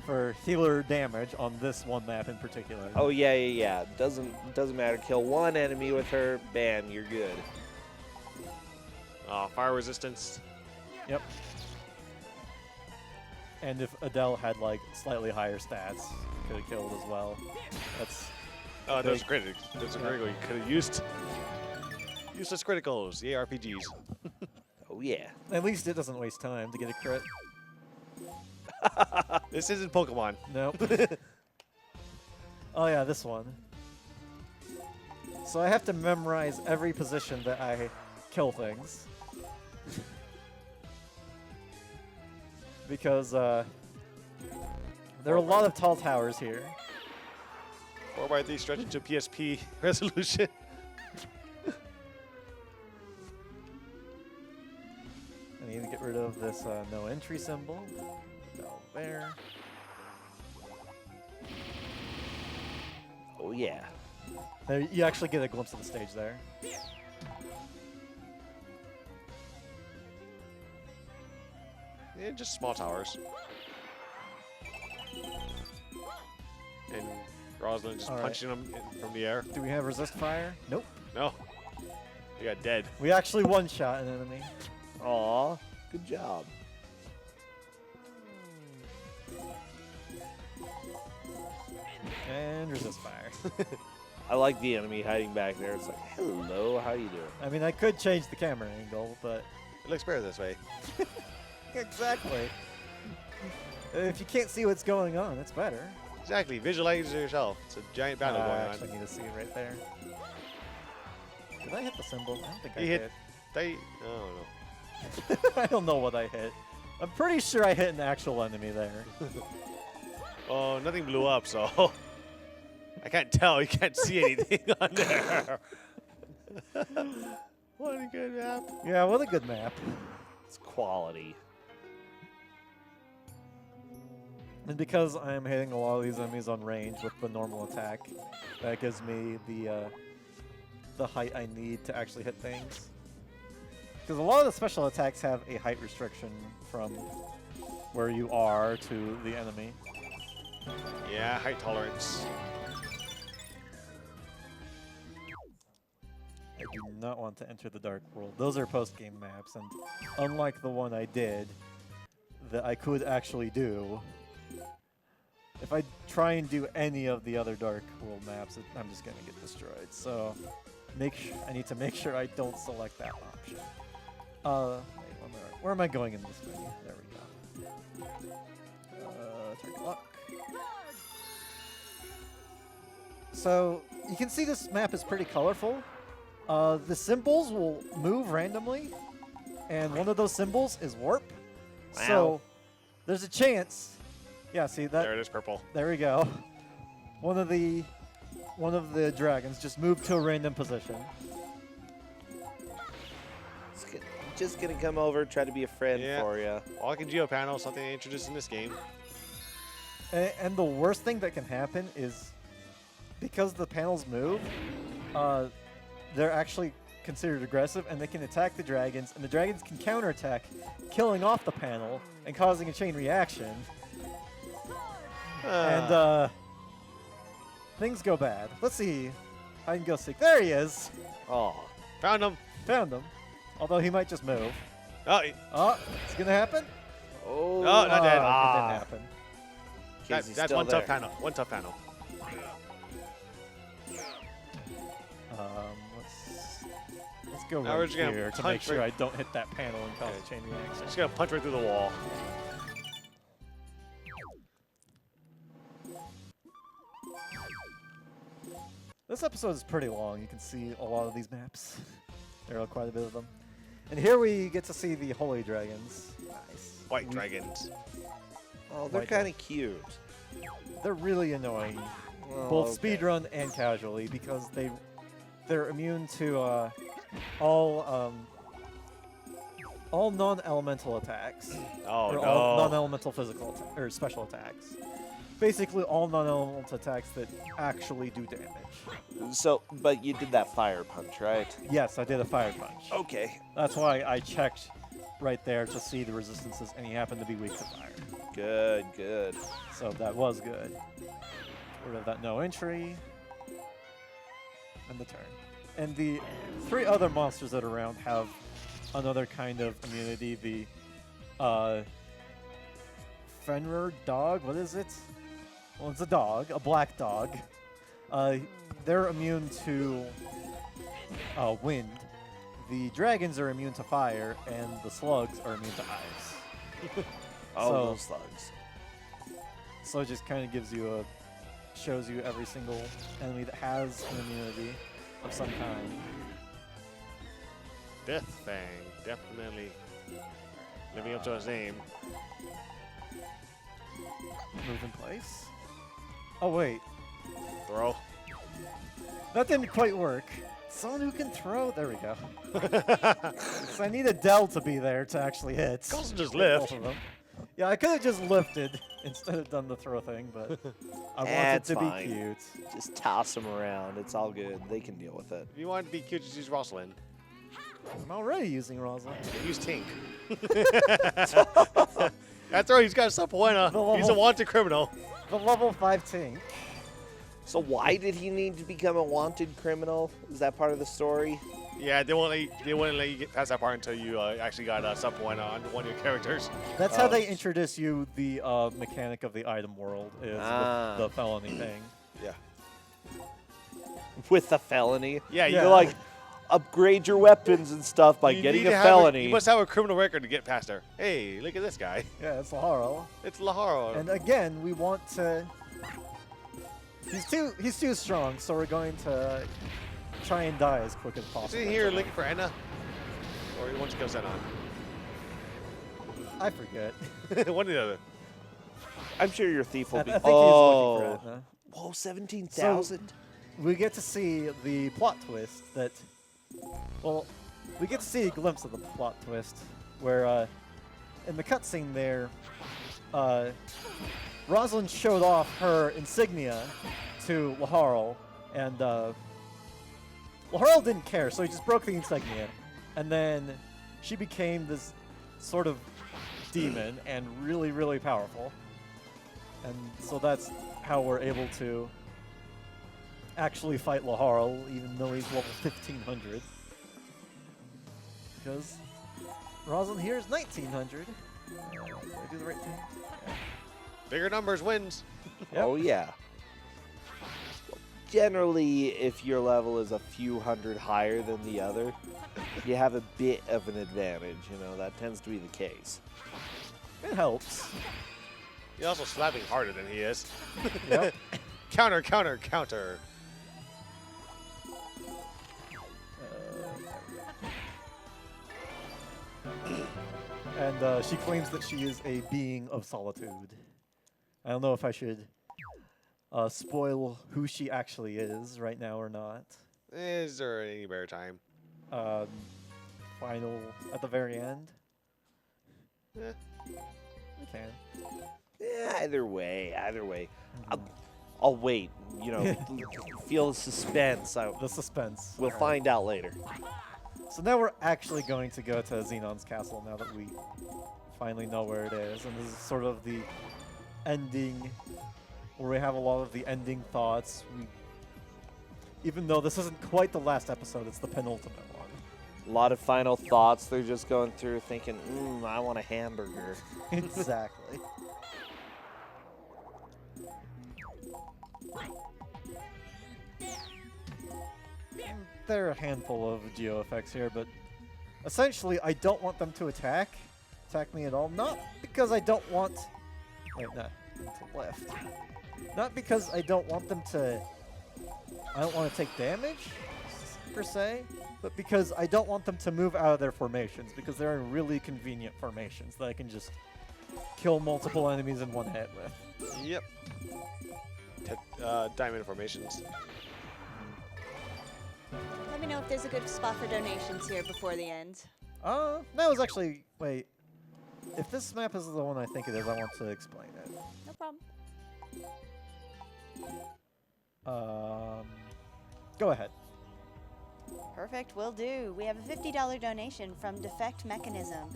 for healer damage on this one map in particular. Oh, yeah. Doesn't matter. Kill one enemy with her, bam, you're good. Fire resistance. Yep. And if Adele had like slightly higher stats, could have killed as well. That's Oh, those are critical. Those are critical. You could have used useless criticals. Yay, RPGs. Oh, yeah. at least it doesn't waste time to get a crit. This isn't Pokemon. Nope. Oh yeah, this one. So I have to memorize every position that I kill things. Because there are a lot of tall towers here. 4x3 stretching to PSP resolution. I need to get rid of this no entry symbol. Go there. Oh, yeah. There, you actually get a glimpse of the stage there. Yeah, just small towers. And Rosalind just All right. punching them from the air. Do we have resist fire? Nope. No. You got dead. We actually one-shot an enemy. Aw, good job. And resist fire. I like the enemy hiding back there. It's like, hello, how you doing? I mean, I could change the camera angle, but... It looks better this way. Exactly. If you can't see what's going on, it's better. Exactly. Visualize it yourself. It's a giant battle I going actually on. need to see it right there. Did I hit the symbol? I don't think I He hit. hit. They. Oh no. I don't know what I hit. I'm pretty sure I hit an actual enemy there. Oh, nothing blew up, so I can't tell. You can't see anything on there. What a good map. Yeah, what a good map. It's quality. And because I'm hitting a lot of these enemies on range with the normal attack, that gives me the height I need to actually hit things. Because a lot of the special attacks have a height restriction from where you are to the enemy. Yeah, height tolerance. I do not want to enter the Dark World. Those are post-game maps, and unlike the one I did, that I could actually do, if I try and do any of the other Dark World maps, I'm just going to get destroyed. So I need to make sure I don't select that option. Wait, where am I going in this menu? There we go. Target lock. So you can see this map is pretty colorful. The symbols will move randomly, and one of those symbols is warp. So Wow. there's a chance Yeah, see that? There it is, purple. There we go. One of the dragons just moved to a random position. Just gonna come over, try to be a friend for you. Well, I can Geo Panel, something they introduced in this game. And the worst thing that can happen is because the panels move, they're actually considered aggressive, and they can attack the dragons, and the dragons can counterattack, killing off the panel and causing a chain reaction. And things go bad. Let's see. I can go seek. There he is. Oh, Found him. Found him. Although he might just move. Oh, Oh, it's gonna happen. no, not dead. It didn't happen. Casey's That's still one there. tough panel. One tough panel. Let's go Now we're right just gonna here to make punch sure right- I don't hit that panel and cause a chain reaction. Just gonna punch right through the wall. This episode is pretty long. You can see a lot of these maps. There are quite a bit of them. And here we get to see the holy dragons. Nice. White dragons. Oh, they're White kind of cute. They're really annoying, Oh, both okay. speedrun and casually, because they're immune to all non-elemental attacks. Oh, or no. all non-elemental physical or special attacks. Basically, all non-elemental attacks that actually do damage. So, but you did that fire punch, right? Yes, I did a fire punch. Okay. That's why I checked right there to see the resistances, and he happened to be weak to fire. Good, good. So that was good. Rid of that no entry. And the turn. And the 3 other monsters that are around have another kind of immunity. The Fenrir dog, what is it? Well, it's a dog, a black dog. They're immune to wind. The dragons are immune to fire, and the slugs are immune to ice. Oh, So- those slugs. So it just kind of shows you every single enemy that has an immunity of some kind. Death Fang. Definitely living up to his name. Move in place. Oh wait, Throw. that didn't quite work. Someone who can throw. There we go. So I need Adele to be there to actually hit. Also just Both lift. of them. Yeah, I could have just lifted instead of done the throw thing, but I want it That's to fine. be cute. Just toss them around. It's all good. They can deal with it. If you want to be cute, just use Rosalind. I'm already using Rosalind. Use Tink. That's right, he's got a subpoena. The He's a level- wanted criminal. The level 5 tank. So why did he need to become a wanted criminal? Is that part of the story? Yeah, they wouldn't let you get past that part until you actually got a subpoena on one of your characters. That's how Oh. they introduce you the mechanic of the item world is Ah. with the felony thing. Yeah. With the felony? Yeah, Yeah. You're like, upgrade your weapons and stuff by you getting need a to have felony. you must have a criminal record to get past her. Hey, look at this guy. Yeah, it's Laharo. It's Laharo. And again, we want to. He's too strong, so we're going to try and die as quick as possible. Is he here looking for Enna? Or he wants to kill Xenon? I forget. One or the other. I'm sure your thief will I be. think he's looking for Etna. Whoa, 17,000? We get to see the plot twist that. Well, we get to see a glimpse of the plot twist where, in the cutscene there, Rosalind showed off her insignia to Laharl, and Laharl didn't care, so he just broke the insignia, and then she became this sort of demon and really, really powerful, and so that's how we're able to actually fight Laharl, even though he's level 1500, because Rosalind here is 1900. Did I do the right thing? Bigger numbers wins. Yep. Oh, yeah. Generally, if your level is a few hundred higher than the other, you have a bit of an advantage. You know, that tends to be the case. It helps. He's also slapping harder than he is. Yep. Counter, counter, counter. And she claims that she is a being of solitude. I don't know if I should spoil who she actually is right now or not. Is there any better time? Final at the very end. Eh. We can. Yeah, either way. I'll wait. You know, feel the suspense. The suspense. We'll find out later. So now we're actually going to go to Xenon's castle now that we finally know where it is. And this is sort of the ending, where we have a lot of the ending thoughts. Even though this isn't quite the last episode, it's the penultimate one. A lot of final thoughts. They're just going through thinking, I want a hamburger. Exactly. There are a handful of geo effects here, but essentially I don't want them to attack me at all. Not because I don't want... Wait, no, to left. Not because I don't want them to... I don't want to take damage, per se, but because I don't want them to move out of their formations, because they're in really convenient formations that I can just kill multiple enemies in one hit with. Yep. Diamond formations. Let me know if there's a good spot for donations here before the end. That was actually... Wait. If this map is the one I think it is, I want to explain it. No problem. Go ahead. Perfect, will do. We have a $50 donation from Defect Mechanism.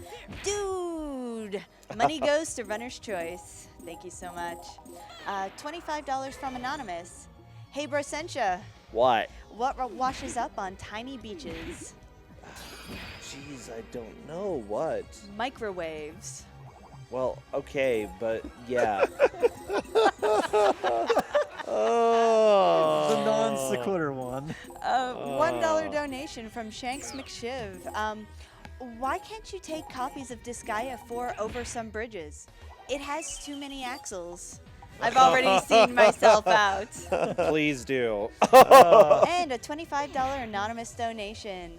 Dude! Money goes to Runner's Choice. Thank you so much. $25 from Anonymous. Hey, Brosentia. What? What washes up on tiny beaches? Jeez, I don't know what. Microwaves. Well, okay, but yeah. The non-sequitur one. $1 donation from Shanks McShiv. Why can't you take copies of Disgaea 4 over some bridges? It has too many axles. I've already seen myself out. Please do. And a $25 anonymous donation.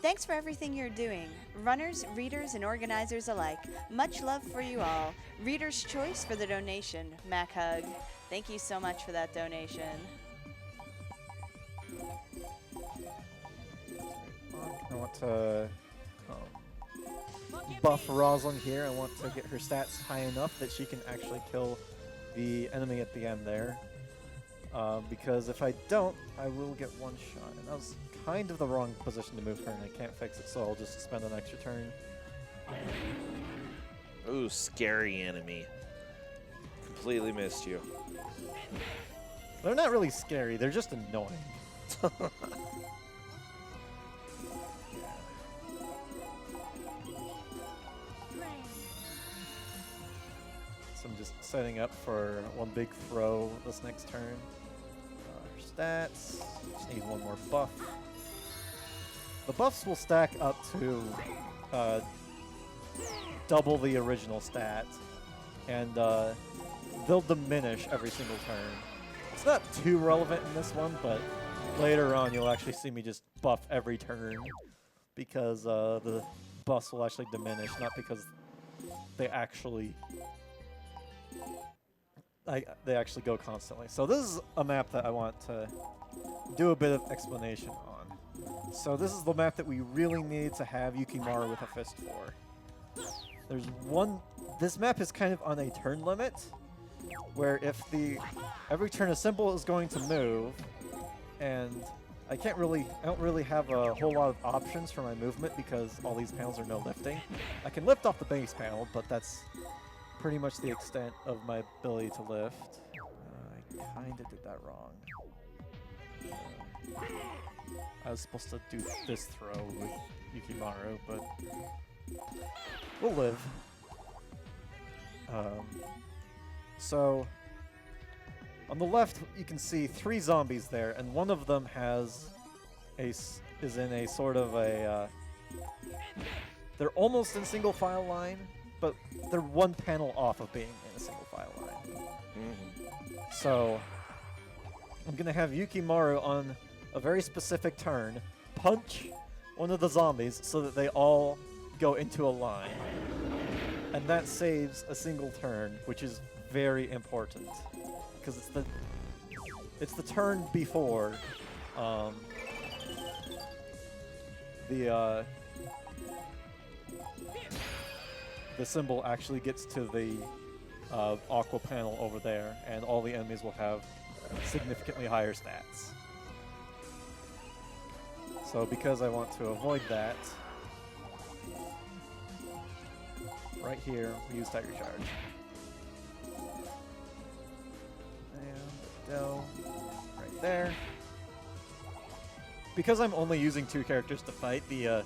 Thanks for everything you're doing. Runners, readers, and organizers alike. Much love for you all. Reader's Choice for the donation. Mac Hug. Thank you so much for that donation. I want to buff Rosalind here. I want to get her stats high enough that she can actually kill the enemy at the end there. Because if I don't, I will get one shot. And that was kind of the wrong position to move her, and I can't fix it, so I'll just spend an extra turn. Ooh, scary enemy. Completely missed you. They're not really scary, they're just annoying. So I'm just setting up for one big throw this next turn. Her stats, just need one more buff. The buffs will stack up to double the original stat, and they'll diminish every single turn. It's not too relevant in this one, but later on you'll actually see me just buff every turn because the buffs will actually diminish, not because they actually go constantly. So this is a map that I want to do a bit of explanation on. So this is the map that we really need to have Yukimaru with a fist for. There's one... This map is kind of on a turn limit, where if every turn a symbol is going to move, and I don't really have a whole lot of options for my movement because all these panels are no lifting. I can lift off the base panel, but that's pretty much the extent of my ability to lift. I kind of did that wrong. I was supposed to do this throw with Yukimaru, but we'll live. So on the left, you can see 3 zombies there, and one of them is in a sort of a. They're almost in single file line, but they're one panel off of being in a single file line. So I'm gonna have Yukimaru on a very specific turn punch one of the zombies so that they all go into a line. And that saves a single turn, which is very important because it's the turn before the symbol actually gets to the aqua panel over there, and all the enemies will have significantly higher stats. So because I want to avoid that, right here we use Tiger Charge. And Adele right there. Because I'm only using 2 characters to fight, the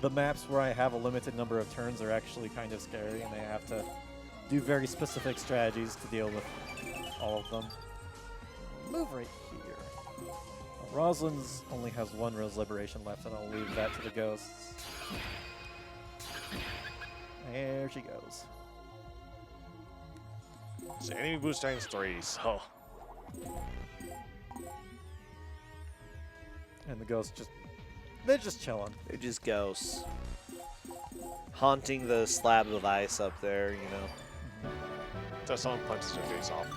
maps where I have a limited number of turns are actually kind of scary, and I have to do very specific strategies to deal with all of them. Move right here. Rosalind's only has 1 Rose Liberation left, and I'll leave that to the ghosts. There she goes. So enemy boost times 3, so... And the ghosts they're just chilling. They're just ghosts. Haunting the slab of ice up there, you know. So someone punches their face off.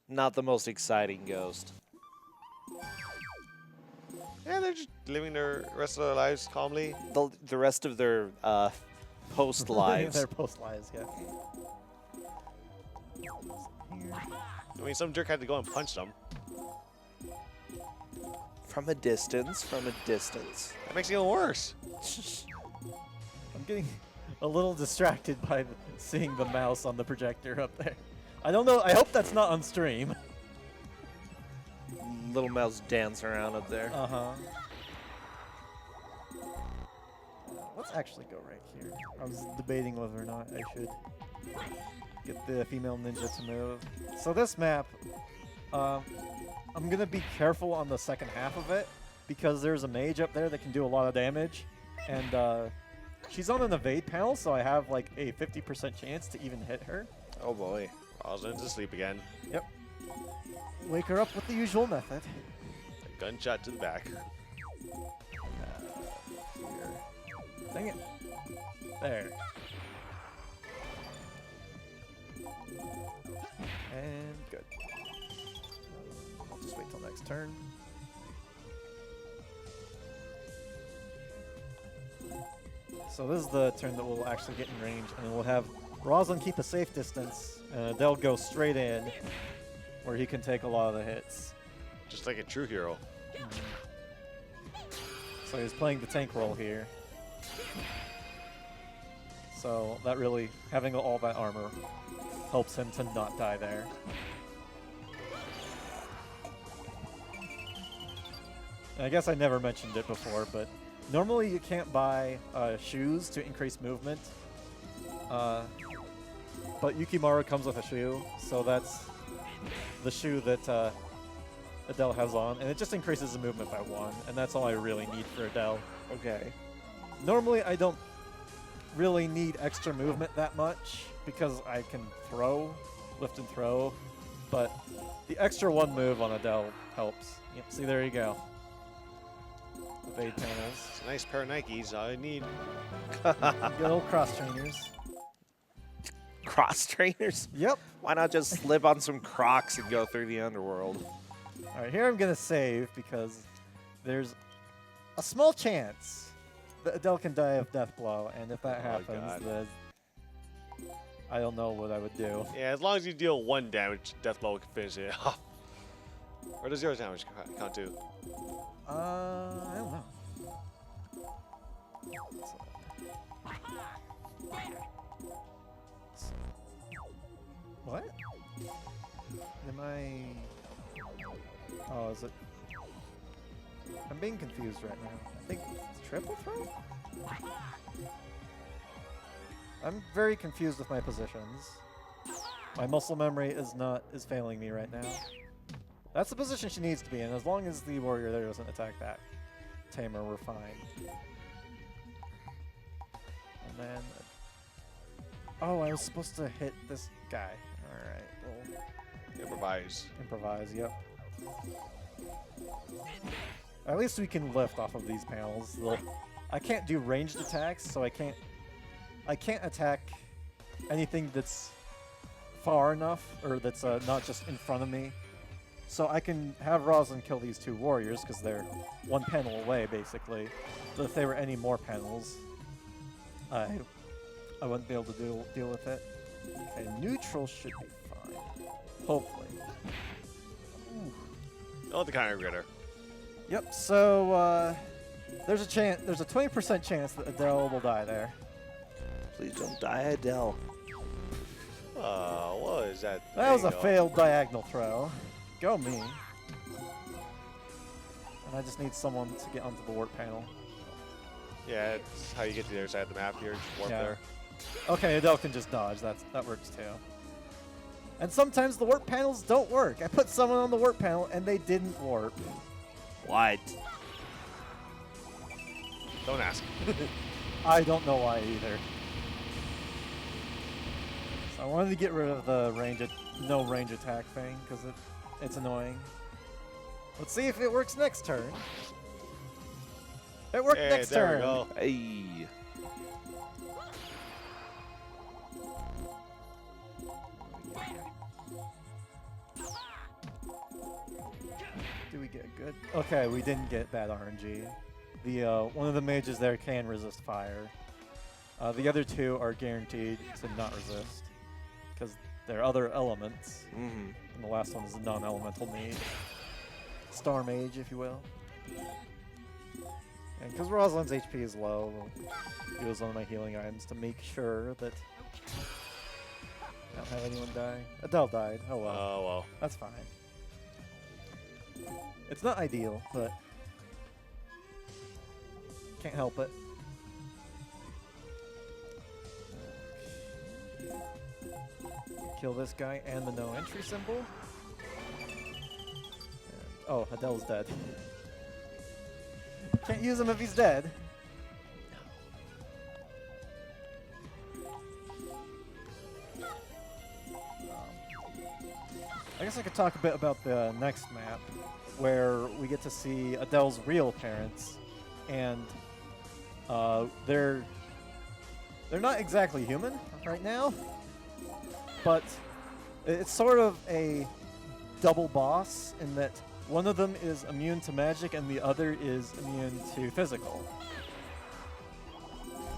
Not the most exciting ghost. Yeah, they're just living their rest of their lives calmly. The rest of their post lives. Their post lives, yeah. I mean, some jerk had to go and punch them. From a distance, from a distance. That makes it even worse. I'm getting a little distracted by seeing the mouse on the projector up there. I don't know. I hope that's not on stream. Little mouse dance around up there. Uh-huh. Let's actually go right here. I was debating whether or not I should get the female ninja to move. So this map, I'm going to be careful on the second half of it because there's a mage up there that can do a lot of damage. And she's on an evade panel, so I have like a 50% chance to even hit her. Oh boy. Rosalind's asleep again. Yep. Wake her up with the usual method. A gunshot to the back. Here. Dang it. There. And good. I'll just wait till next turn. So this is the turn that we'll actually get in range, and we'll have Rosalind keep a safe distance, and they'll go straight in, where he can take a lot of the hits. Just like a true hero. So he's playing the tank role here. So that really, having all that armor helps him to not die there. And I guess I never mentioned it before, but normally you can't buy shoes to increase movement. But Yukimaru comes with a shoe, so that's the shoe that Adele has on, and it just increases the movement by 1, and that's all I really need for Adele. Okay. Normally I don't really need extra movement that much because I can throw, lift and throw, but the extra 1 move on Adele helps. Yep, see, there you go. Evade panels. It's a nice pair of Nikes. All I need. Good old cross trainers. Cross trainers? Yep. Why not just slip on some Crocs and go through the underworld? All right, here I'm going to save because there's a small chance that Adele can die of death blow, and if that happens, then I don't know what I would do. Yeah, as long as you deal 1 damage, death blow can finish it off. Or does 0 damage count too? I don't know. What? Am I... Oh, is it... I'm being confused right now. I think it's triple throw? I'm very confused with my positions. My muscle memory is failing me right now. That's the position she needs to be in. As long as the warrior there doesn't attack that tamer, we're fine. And then... Oh, I was supposed to hit this guy. Alright, well... Improvise. Improvise, yep. At least we can lift off of these panels. I can't do ranged attacks, so I can't attack anything that's far enough, or that's not just in front of me. So I can have Rosalind kill these two warriors because they're one panel away, basically. But if they were any more panels, I wouldn't be able to deal with it. Okay, neutral should be fine. Hopefully. Ooh. Oh, the kind of gritter. Yep. So there's a chance. There's a 20% chance that Adele will die there. Please don't die, Adele. What is that? That was a angle? failed diagonal throw. Go me. And I just need someone to get onto the warp panel. Yeah, it's how you get to the other side of the map here. Just warp Yeah. there. Okay, Adele can just dodge. That works too. And sometimes the warp panels don't work. I put someone on the warp panel and they didn't warp. What? Don't ask. I don't know why either. So I wanted to get rid of the no range attack thing because it's annoying. Let's see if it works next turn. It worked Hey, next there turn. we go. Hey. Do we get good? Okay, we didn't get bad RNG. The one of the mages there can resist fire. The other two are guaranteed to not resist because they're other elements. Mm-hmm. And the last one is a non-elemental mage. Star mage, if you will. And because Rosalind's HP is low, I'll use one of my healing items to make sure that I don't have anyone die. Adele died. Oh well. Oh, well. That's fine. It's not ideal, but can't help it. Kill this guy and the no entry symbol. And, oh, Adele's dead. Can't use him if he's dead. I guess I could talk a bit about the next map, where we get to see Adele's real parents, and they're not exactly human right now, but it's sort of a double boss in that one of them is immune to magic and the other is immune to physical.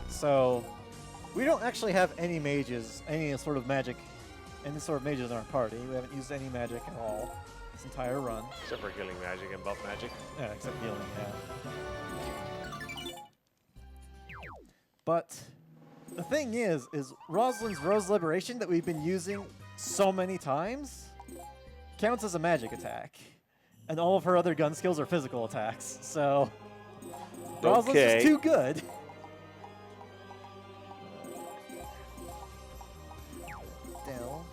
So we don't actually have any mages, any sort of mages in our party. We haven't used any magic at all this entire run. Except for healing magic and buff magic. Yeah, except healing, yeah. But the thing is Rosalind's Rose Liberation that we've been using so many times counts as a magic attack. And all of her other gun skills are physical attacks, so Rosalind's Okay. just too good. Dell.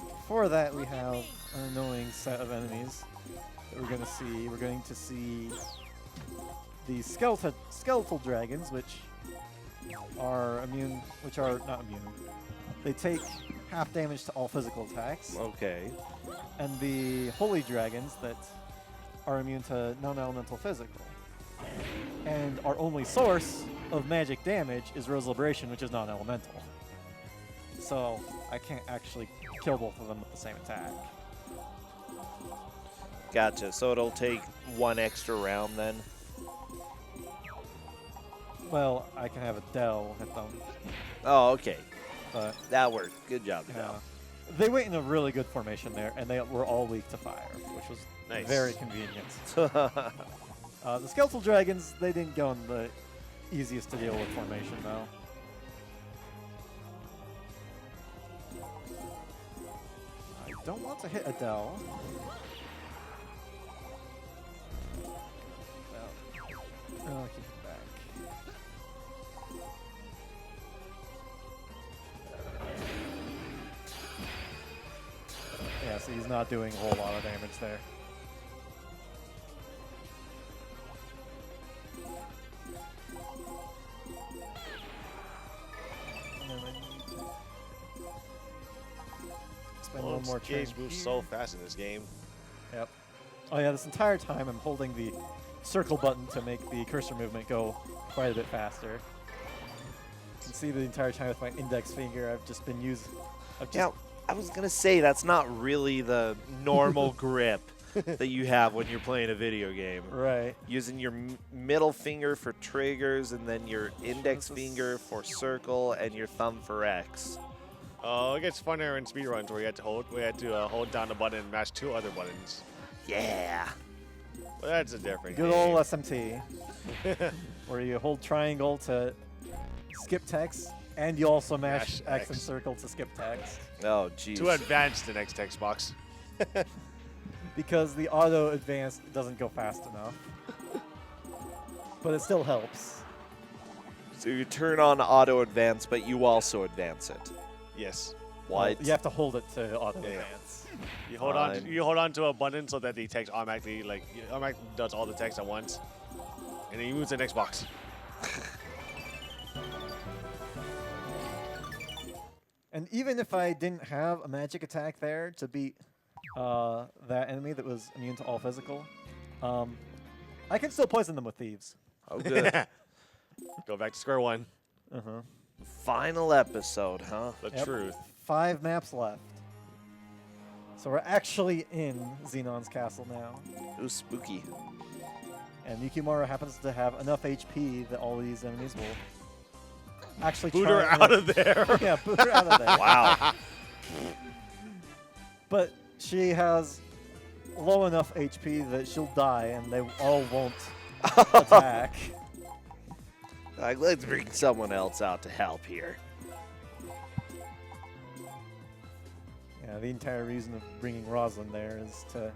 Before that, we have an annoying set of enemies that we're going to see. We're going to see the skeletal dragons, which are not immune. They take half damage to all physical attacks. Okay. And the holy dragons that are immune to non-elemental physical. And our only source of magic damage is Rose Liberation, which is non-elemental. So I can't actually kill both of them with the same attack. Gotcha. So it'll take one extra round then? Well, I can have Adele hit them, Oh, okay. but That worked. Good job, yeah. Adele. They wait in a really good formation there, and they were all weak to fire, which was Nice. very convenient. The skeletal dragons, they didn't go in the easiest to deal with formation, though. I don't want to hit Adele. No. I'll keep it back. Yeah, so he's not doing a whole lot of damage there. And then I need to spend one more turn. Gauge moves so fast in this game. Yep. Oh yeah, this entire time I'm holding the circle button to make the cursor movement go quite a bit faster. See, the entire time with my index finger, I've just been using. Yeah, I was gonna say that's not really the normal grip that you have when you're playing a video game. Right. Using your middle finger for triggers, and then your index finger for circle, and your thumb for X. Oh, it gets funnier in speedruns where you had to hold down the button and mash 2 other buttons. Yeah. But that's a different Good game. old SMT, where you hold triangle to skip text, and you also mash X and circle to skip text. Oh, jeez. Too advanced the next text box. Because the auto advance doesn't go fast enough. But it still helps. So you turn on auto advance, but you also advance it. Yes. What? You have to hold it to auto Yeah. advance. You hold on to a button so that the text automatically does all the text at once, and then you move to the next box. And even if I didn't have a magic attack there to beat that enemy that was immune to all physical, I can still poison them with thieves. Oh, good. Go back to square one. Uh-huh. Final episode, huh? The Yep. truth. 5 maps left. So we're actually in Xenon's castle now. Ooh, spooky. And Yukimura happens to have enough HP that all these enemies will actually Boot try her out of there. Yeah, boot her out of there. Wow. But she has low enough HP that she'll die and they all won't attack. Like, let's bring someone else out to help here. Yeah, the entire reason of bringing Rosalind there is to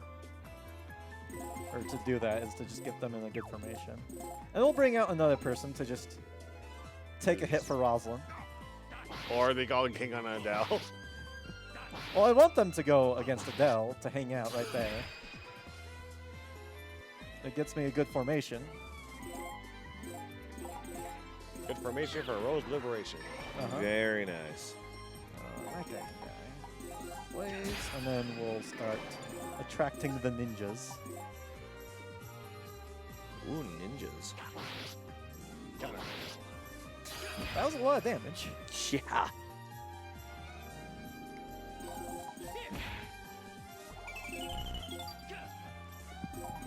do that is to just get them in a good formation. And we'll bring out another person to just take a hit for Rosalind. Or they call King on Adele. Well, I want them to go against Adele to hang out right there. It gets me a good formation. Good formation for Rose Liberation. Uh-huh. Very nice. That guy. Plays, and then we'll start attracting the ninjas. Ooh, ninjas. That was a lot of damage. Yeah.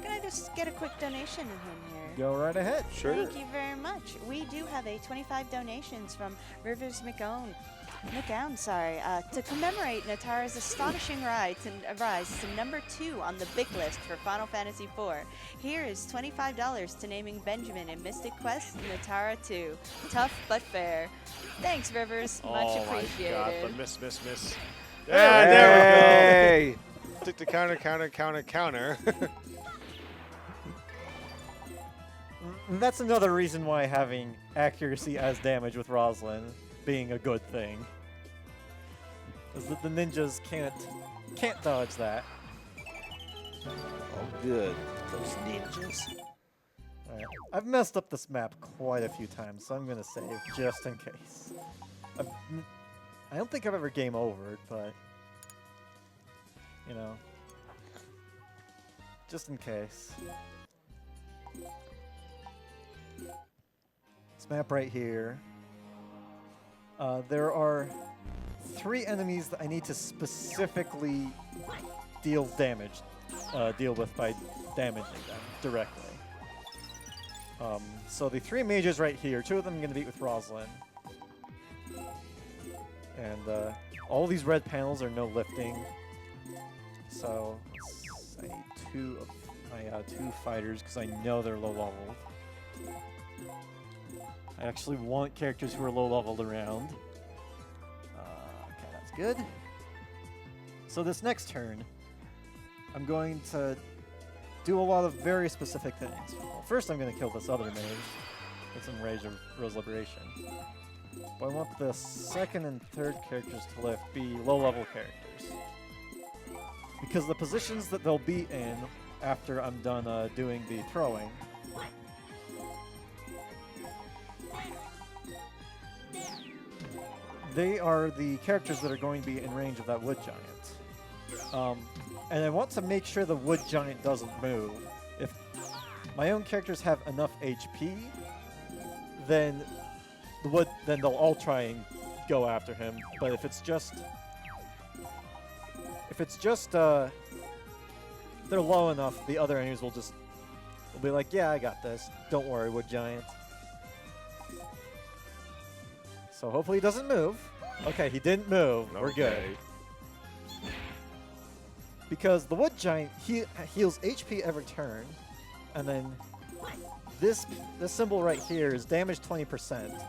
Can I just get a quick donation in here? Go right ahead. Sure. Thank you very much. We do have a 25 donations from Rivers McGowan, to commemorate Natara's astonishing rise to number 2 on the big list for Final Fantasy IV. Here is $25 to naming Benjamin in Mystic Quest Natara 2. Tough but fair. Thanks, Rivers. Much Oh appreciated. my god, but miss. Yeah, there we Hey! go. Took the counter. And that's another reason why having accuracy as damage with Rosalind being a good thing. Is that the ninjas can't dodge that. Oh, good. Those ninjas. Alright. I've messed up this map quite a few times, so I'm gonna save just in case. I don't think I've ever game overed, but you know, just in case. This map right here. There are 3 enemies that I need to specifically deal with by damaging them directly. So the 3 mages right here, 2 of them I'm going to beat with Rosalind. And all these red panels are no lifting. So I need 2 of my 2 fighters because I know they're low leveled. I actually want characters who are low leveled around. Okay, that's good. So this next turn, I'm going to do a lot of very specific things. Well, first I'm going to kill this other mage. It's in Rage of Rose Liberation. But I want the second and third characters to lift be low-level characters. Because the positions that they'll be in after I'm done doing the throwing they are the characters that are going to be in range of that wood giant. And I want to make sure the wood giant doesn't move. If my own characters have enough HP, then the wood, then they'll all try and go after him. But if it's just they're low enough, the other enemies will be like, yeah, I got this. Don't worry, Wood Giant. So hopefully he doesn't move. Okay, he didn't move. We're good. Okay. Because the Wood Giant heals HP every turn, and then this symbol right here is damage 20%.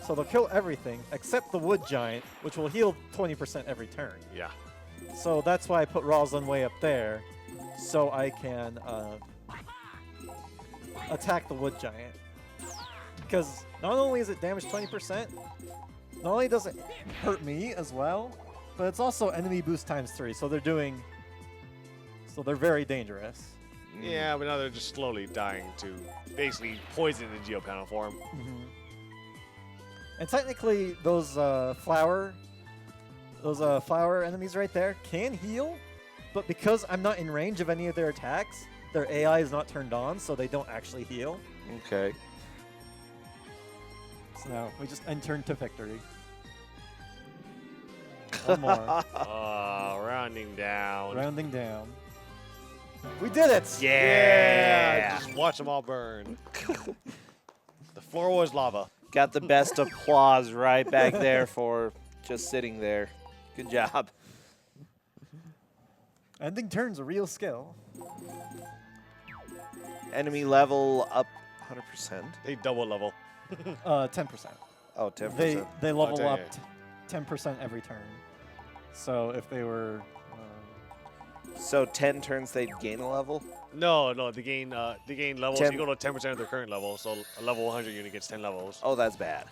So they'll kill everything except the Wood Giant, which will heal 20% every turn. Yeah. So that's why I put Rosalind way up there, so I can attack the Wood Giant. Because not only is it damage 20%, not only does it hurt me as well, but it's also enemy boost ×3. So they're very dangerous. Yeah, but now they're just slowly dying to basically poison in Geo Panel form. And technically, those flower enemies right there can heal, but because I'm not in range of any of their attacks, their AI is not turned on, so they don't actually heal. Okay. So now we just enter to victory. One more. Rounding down. Rounding down. We did it! Yeah! Just watch them all burn. The floor was lava. Got the best applause right back there for just sitting there. Good job. Ending turn's a real skill. Enemy level up 100%. They double level. 10%. Oh, 10%. They level Oh, up 10% every turn. So if they were... So 10 turns they'd gain a level? No, they gain levels. 10. You go to 10% of their current level, so a level 100 unit gets 10 levels. Oh, that's bad.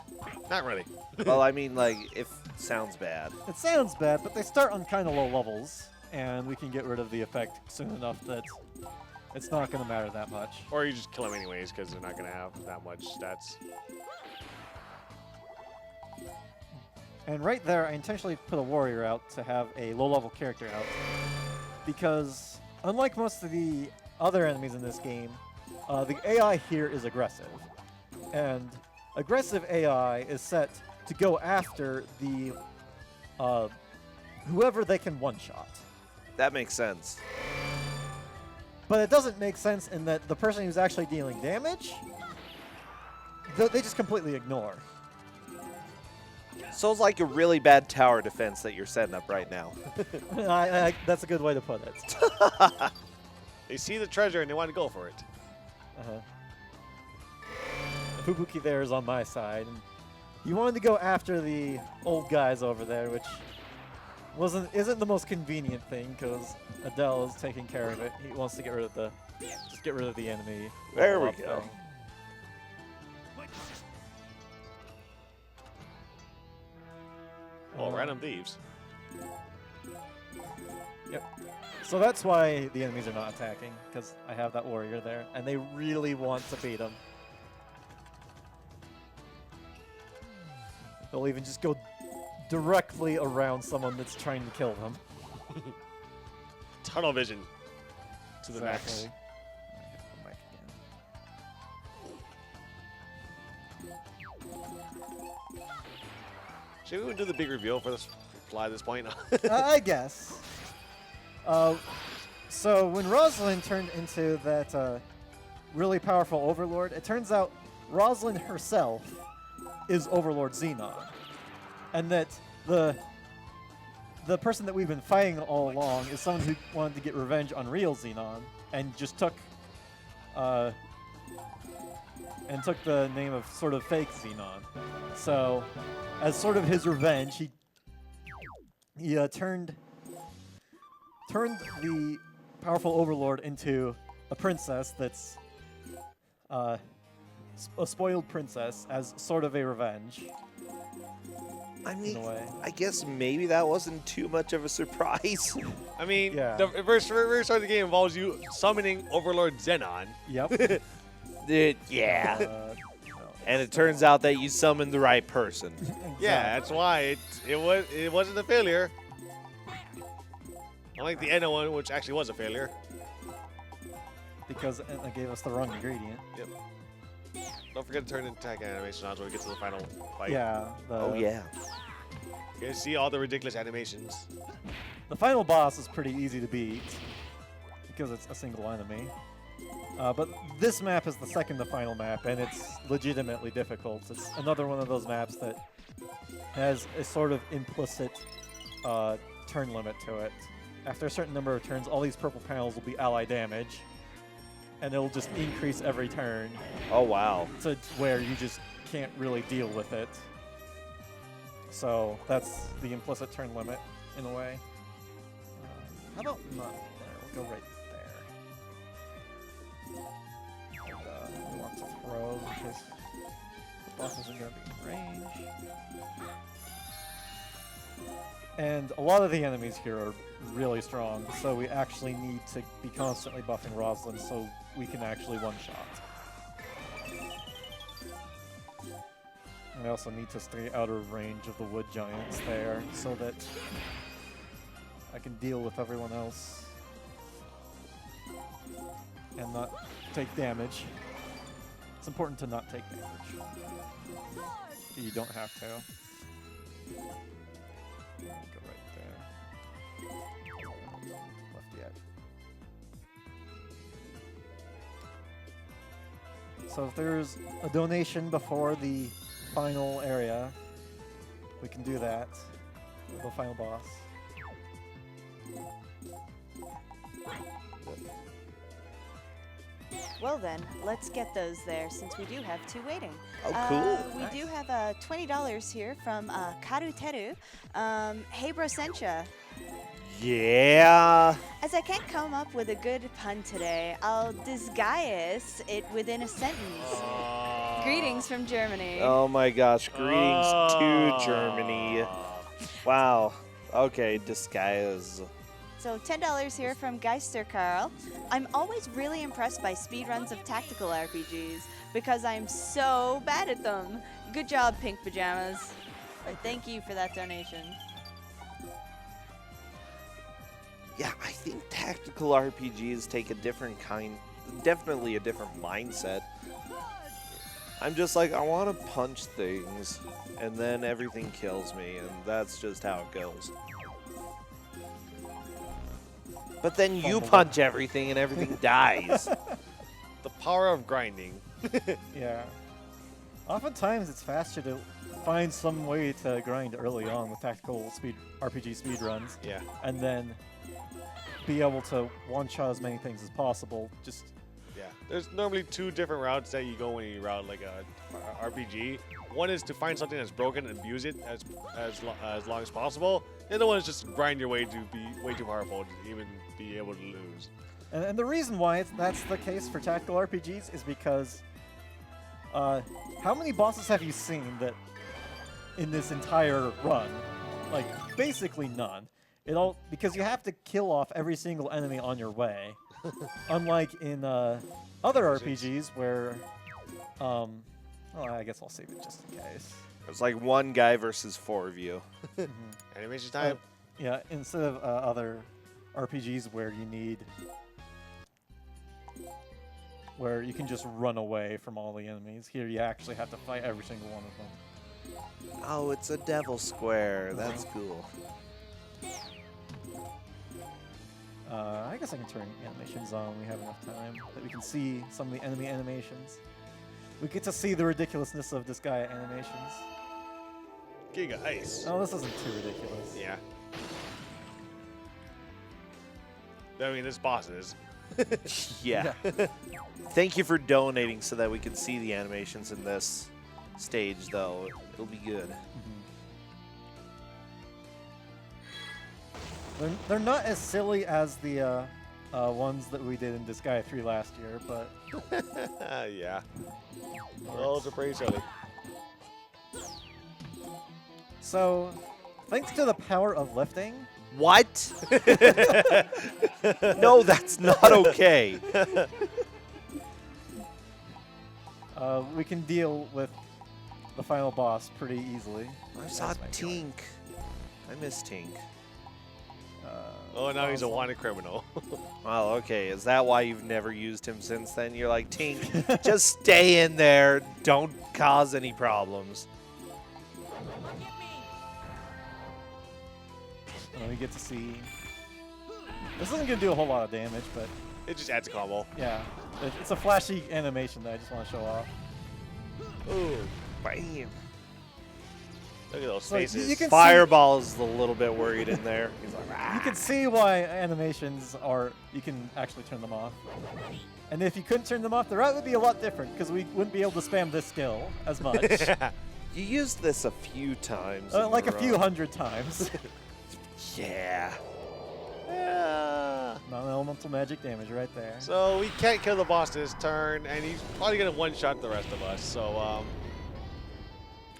Not really. Well, I mean, like, if sounds bad. It sounds bad, but they start on kind of low levels, and we can get rid of the effect soon enough that it's not going to matter that much. Or you just kill them anyways, because they're not going to have that much stats. And right there, I intentionally put a warrior out to have a low-level character out. Because, unlike most of the other enemies in this game, the AI here is aggressive. And aggressive AI is set to go after the whoever they can one-shot. That makes sense. But it doesn't make sense in that the person who's actually dealing damage, they just completely ignore. So it's like a really bad tower defense that you're setting up right now. That's a good way to put it. They see the treasure and they want to go for it. Fubuki there is on my side. And he wanted to go after the old guys over there, which isn't the most convenient thing because Adele is taking care of it. He wants to get rid of the enemy. There we level up go. thing. Well, random thieves. Yep. So that's why the enemies are not attacking, because I have that warrior there, and they really want to beat him. They'll even just go directly around someone that's trying to kill them. Tunnel vision to the max. Exactly. Should we do the big reveal for this fly at this point? I guess. So when Rosalind turned into that really powerful Overlord, it turns out Rosalind herself is Overlord Xenon. And that the person that we've been fighting all along is someone who wanted to get revenge on real Xenon and just took the name of sort of fake Xenon. So as sort of his revenge, he turned the powerful Overlord into a princess that's a spoiled princess as sort of a revenge. I mean, in a way. I guess maybe that wasn't too much of a surprise. I mean, Yeah. the first start of the game involves you summoning Overlord Xenon. Yep. Yeah. No. And it turns out that you summoned the right person. Yeah, that's why it wasn't a failure. Unlike the Enna one, which actually was a failure. Because it gave us the wrong ingredient. Yep. Don't forget to turn in attack animation on when we get to the final fight. Yeah. Oh yeah. You guys see all the ridiculous animations. The final boss is pretty easy to beat because it's a single enemy. But this map is the second to final map, and it's legitimately difficult. It's another one of those maps that has a sort of implicit turn limit to it. After a certain number of turns, all these purple panels will be ally damage, and it'll just increase every turn Oh wow. to where you just can't really deal with it. So that's the implicit turn limit in a way. How about not there? We'll go right there. And, we want to throw because the bosses are going to be in range. And a lot of the enemies here are really strong, so we actually need to be constantly buffing Rosalind so we can actually one-shot. I also need to stay out of range of the wood giants there so that I can deal with everyone else and not take damage. It's important to not take damage. You don't have to. Go right there. Left yet. So if there's a donation before the final area, we can do that. The final boss. Well then, let's get those there since we do have two waiting. Oh, cool. We Nice. do have $20 here from Karuteru. Hey Brosencha, Yeah. as I can't come up with a good pun today, I'll disguise it within a sentence. Greetings from Germany. Oh my gosh. Greetings to Germany. Wow. Okay, Disgaea. So $10 here from Geister Carl. I'm always really impressed by speedruns of tactical RPGs because I'm so bad at them. Good job, PinkPajamas. Thank you for that donation. Yeah, I think tactical RPGs take a different kind, definitely a different mindset. I'm just like, I want to punch things, and then everything kills me, and that's just how it goes. But then you punch everything, and everything dies. The power of grinding. Yeah. Oftentimes it's faster to find some way to grind early on with tactical RPG speedruns, Yeah. and then be able to one-shot as many things as possible. Just Yeah. There's normally two different routes that you go when you route like a RPG. One is to find something that's broken and abuse it as long as possible. The other one is just grind your way to be way too powerful to even be able to lose. and the reason why that's the case for tactical RPGs is because how many bosses have you seen that in this entire run? Like basically none. Because you have to kill off every single enemy on your way. Unlike in other RPGs where well, I guess I'll save it just in case. It's like one guy versus four of you. Animation time. Yeah, instead of other RPGs where you can just run away from all the enemies. Here you actually have to fight every single one of them. Oh, it's a devil square. That's cool. I guess I can turn animations on when we have enough time that we can see some of the enemy animations. We get to see the ridiculousness of Disgaea animations. Giga Ice. Oh, this isn't too ridiculous. Yeah. I mean, this boss is. Yeah. Thank you for donating so that we can see the animations in this stage, though. It'll be good. They're not as silly as the ones that we did in Disgaea 3 last year, but Yeah. Those are pretty silly. so thanks to the power of lifting, What? No, that's not okay. we can deal with the final boss pretty easily. I saw That's my feeling. Tink. I miss Tink. Oh, now he's a Rosalind. wanted criminal. Oh, okay. Is that why you've never used him since then? You're like, Tink, just stay in there. Don't cause any problems. We get to see. This isn't gonna do a whole lot of damage, but It just adds a combo. yeah, it's a flashy animation that I just want to show off. Ooh, bam. Look at those So faces. you can Fireball is a little bit worried in there. He's like, "Ah." You can see why animations are. You can actually turn them off. And if you couldn't turn them off, the route would be a lot different because we wouldn't be able to spam this skill as much. You used this a few times. Like a few hundred times. Yeah. Yeah. Non-elemental magic damage right there. So we can't kill the boss this turn, and he's probably gonna one-shot the rest of us. So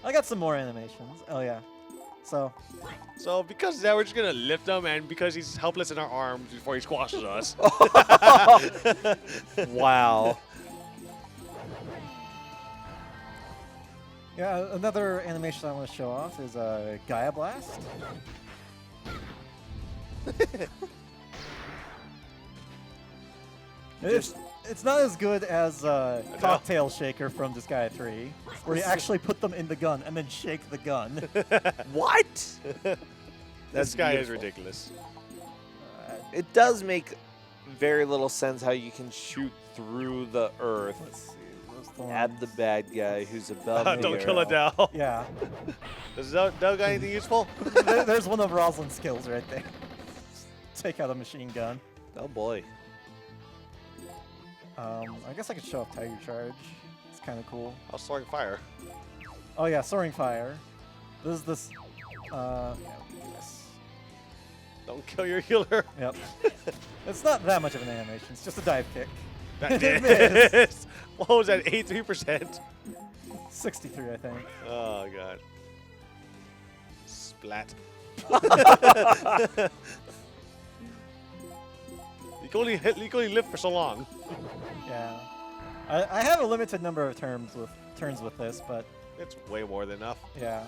I got some more animations. Oh yeah. So so because of that, we're just gonna lift him, and because he's helpless in our arms before he squashes us. Wow. yeah, another animation I want to show off is Gaea Blast. It's not as good as Cocktail Shaker from Disgaea 3, where you actually put them in the gun and then shake the gun. What? This guy is beautiful. ridiculous. It does make very little sense how you can shoot through the earth Let's see. Where's the at ones? the bad guy who's above Don't the kill arrow. Adele. Yeah. Does Doug got anything useful? There's one of Rosalind's skills right there. Take out a machine gun. Oh boy. I guess I could show off Tiger Charge. It's kind of cool. I was throwing fire. Oh yeah, Soaring Fire. This is this. Yeah, we can do this. Don't kill your healer. Yep. It's not that much of an animation. It's just a dive kick. That It did. missed. What was that? 83%. 63, I think. Oh god. Splat. You can only live for so long. Yeah. I have a limited number of turns with this, but It's way more than enough. yeah.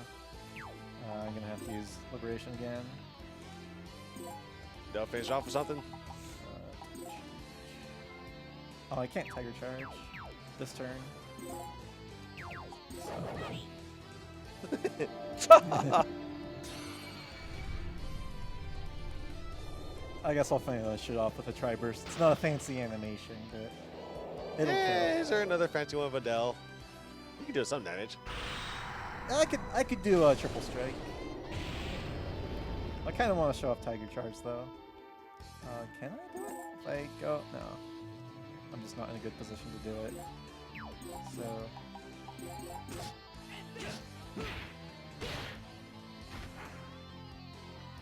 I'm gonna have to use Liberation again. They'll finish off with something. Oh, I can't Tiger Charge this turn. So. I guess I'll finish it off with a Tri-Burst. It's not a fancy animation, but it'll kill. Is there another fancy one of Adele? You can do some damage. I could do a Triple Strike. I kind of want to show off Tiger Charge though. Can I do it? If I go, no. I'm just not in a good position to do it. So.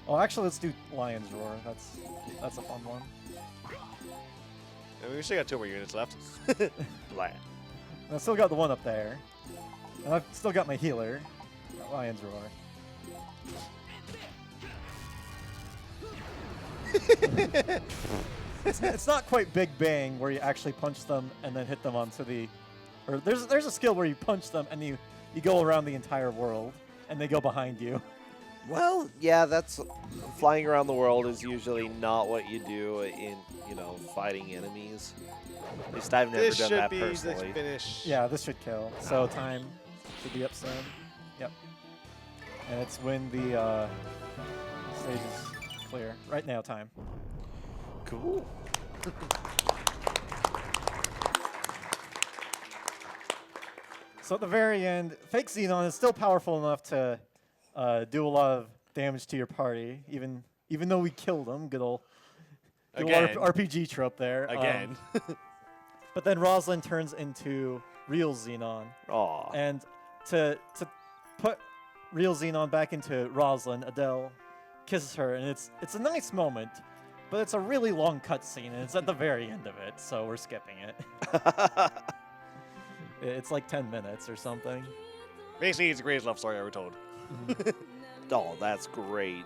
Oh, actually, let's do Lion's Roar. That's a fun one. I mean, we still got 2 more units left. Blat. And I've still got the one up there. And I've still got my healer. Lion's Roar. It's not quite Big Bang where you actually punch them and then hit them onto the... Or there's a skill where you punch them and you go around the entire world and they go behind you. Well, yeah, that's flying around the world is usually not what you do in, fighting enemies. At least I've never This done should that be the personally. finish. Yeah, this should kill. So time should be up soon. Yep. And it's when the stage is clear. Right now, time. Cool. So at the very end, fake Xenon is still powerful enough to do a lot of damage to your party, even though we killed him. Good old Again. RPG trope there. Again. But then Rosalind turns into real Xenon. Aw. And to put real Xenon back into Rosalind, Adele kisses her, and it's a nice moment, but it's a really long cutscene, and it's at the very end of it, so we're skipping it. It's like 10 minutes or something. Basically, it's the greatest love story ever told. Oh, that's great.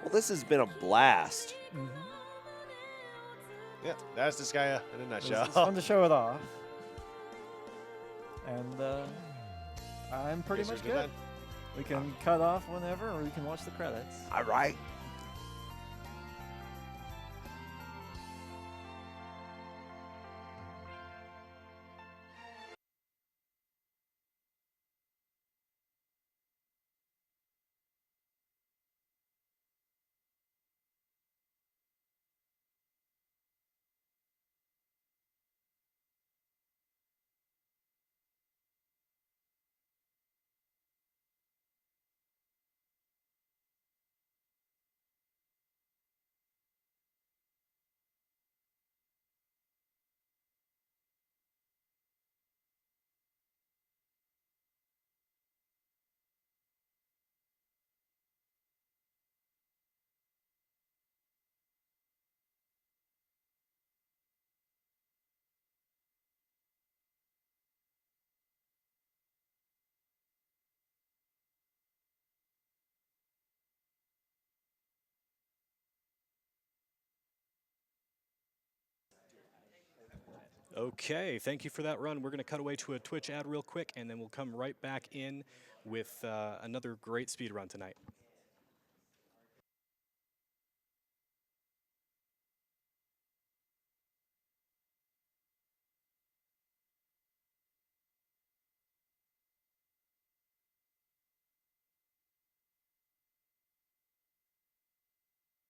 Well, this has been a blast. Yeah, that's this guy in a nutshell. It's fun to show it off. And I'm pretty Guess much we're good. We can cut off whenever, or we can watch the credits. All right. Okay, thank you for that run. We're going to cut away to a Twitch ad real quick, and then we'll come right back in with another great speed run tonight.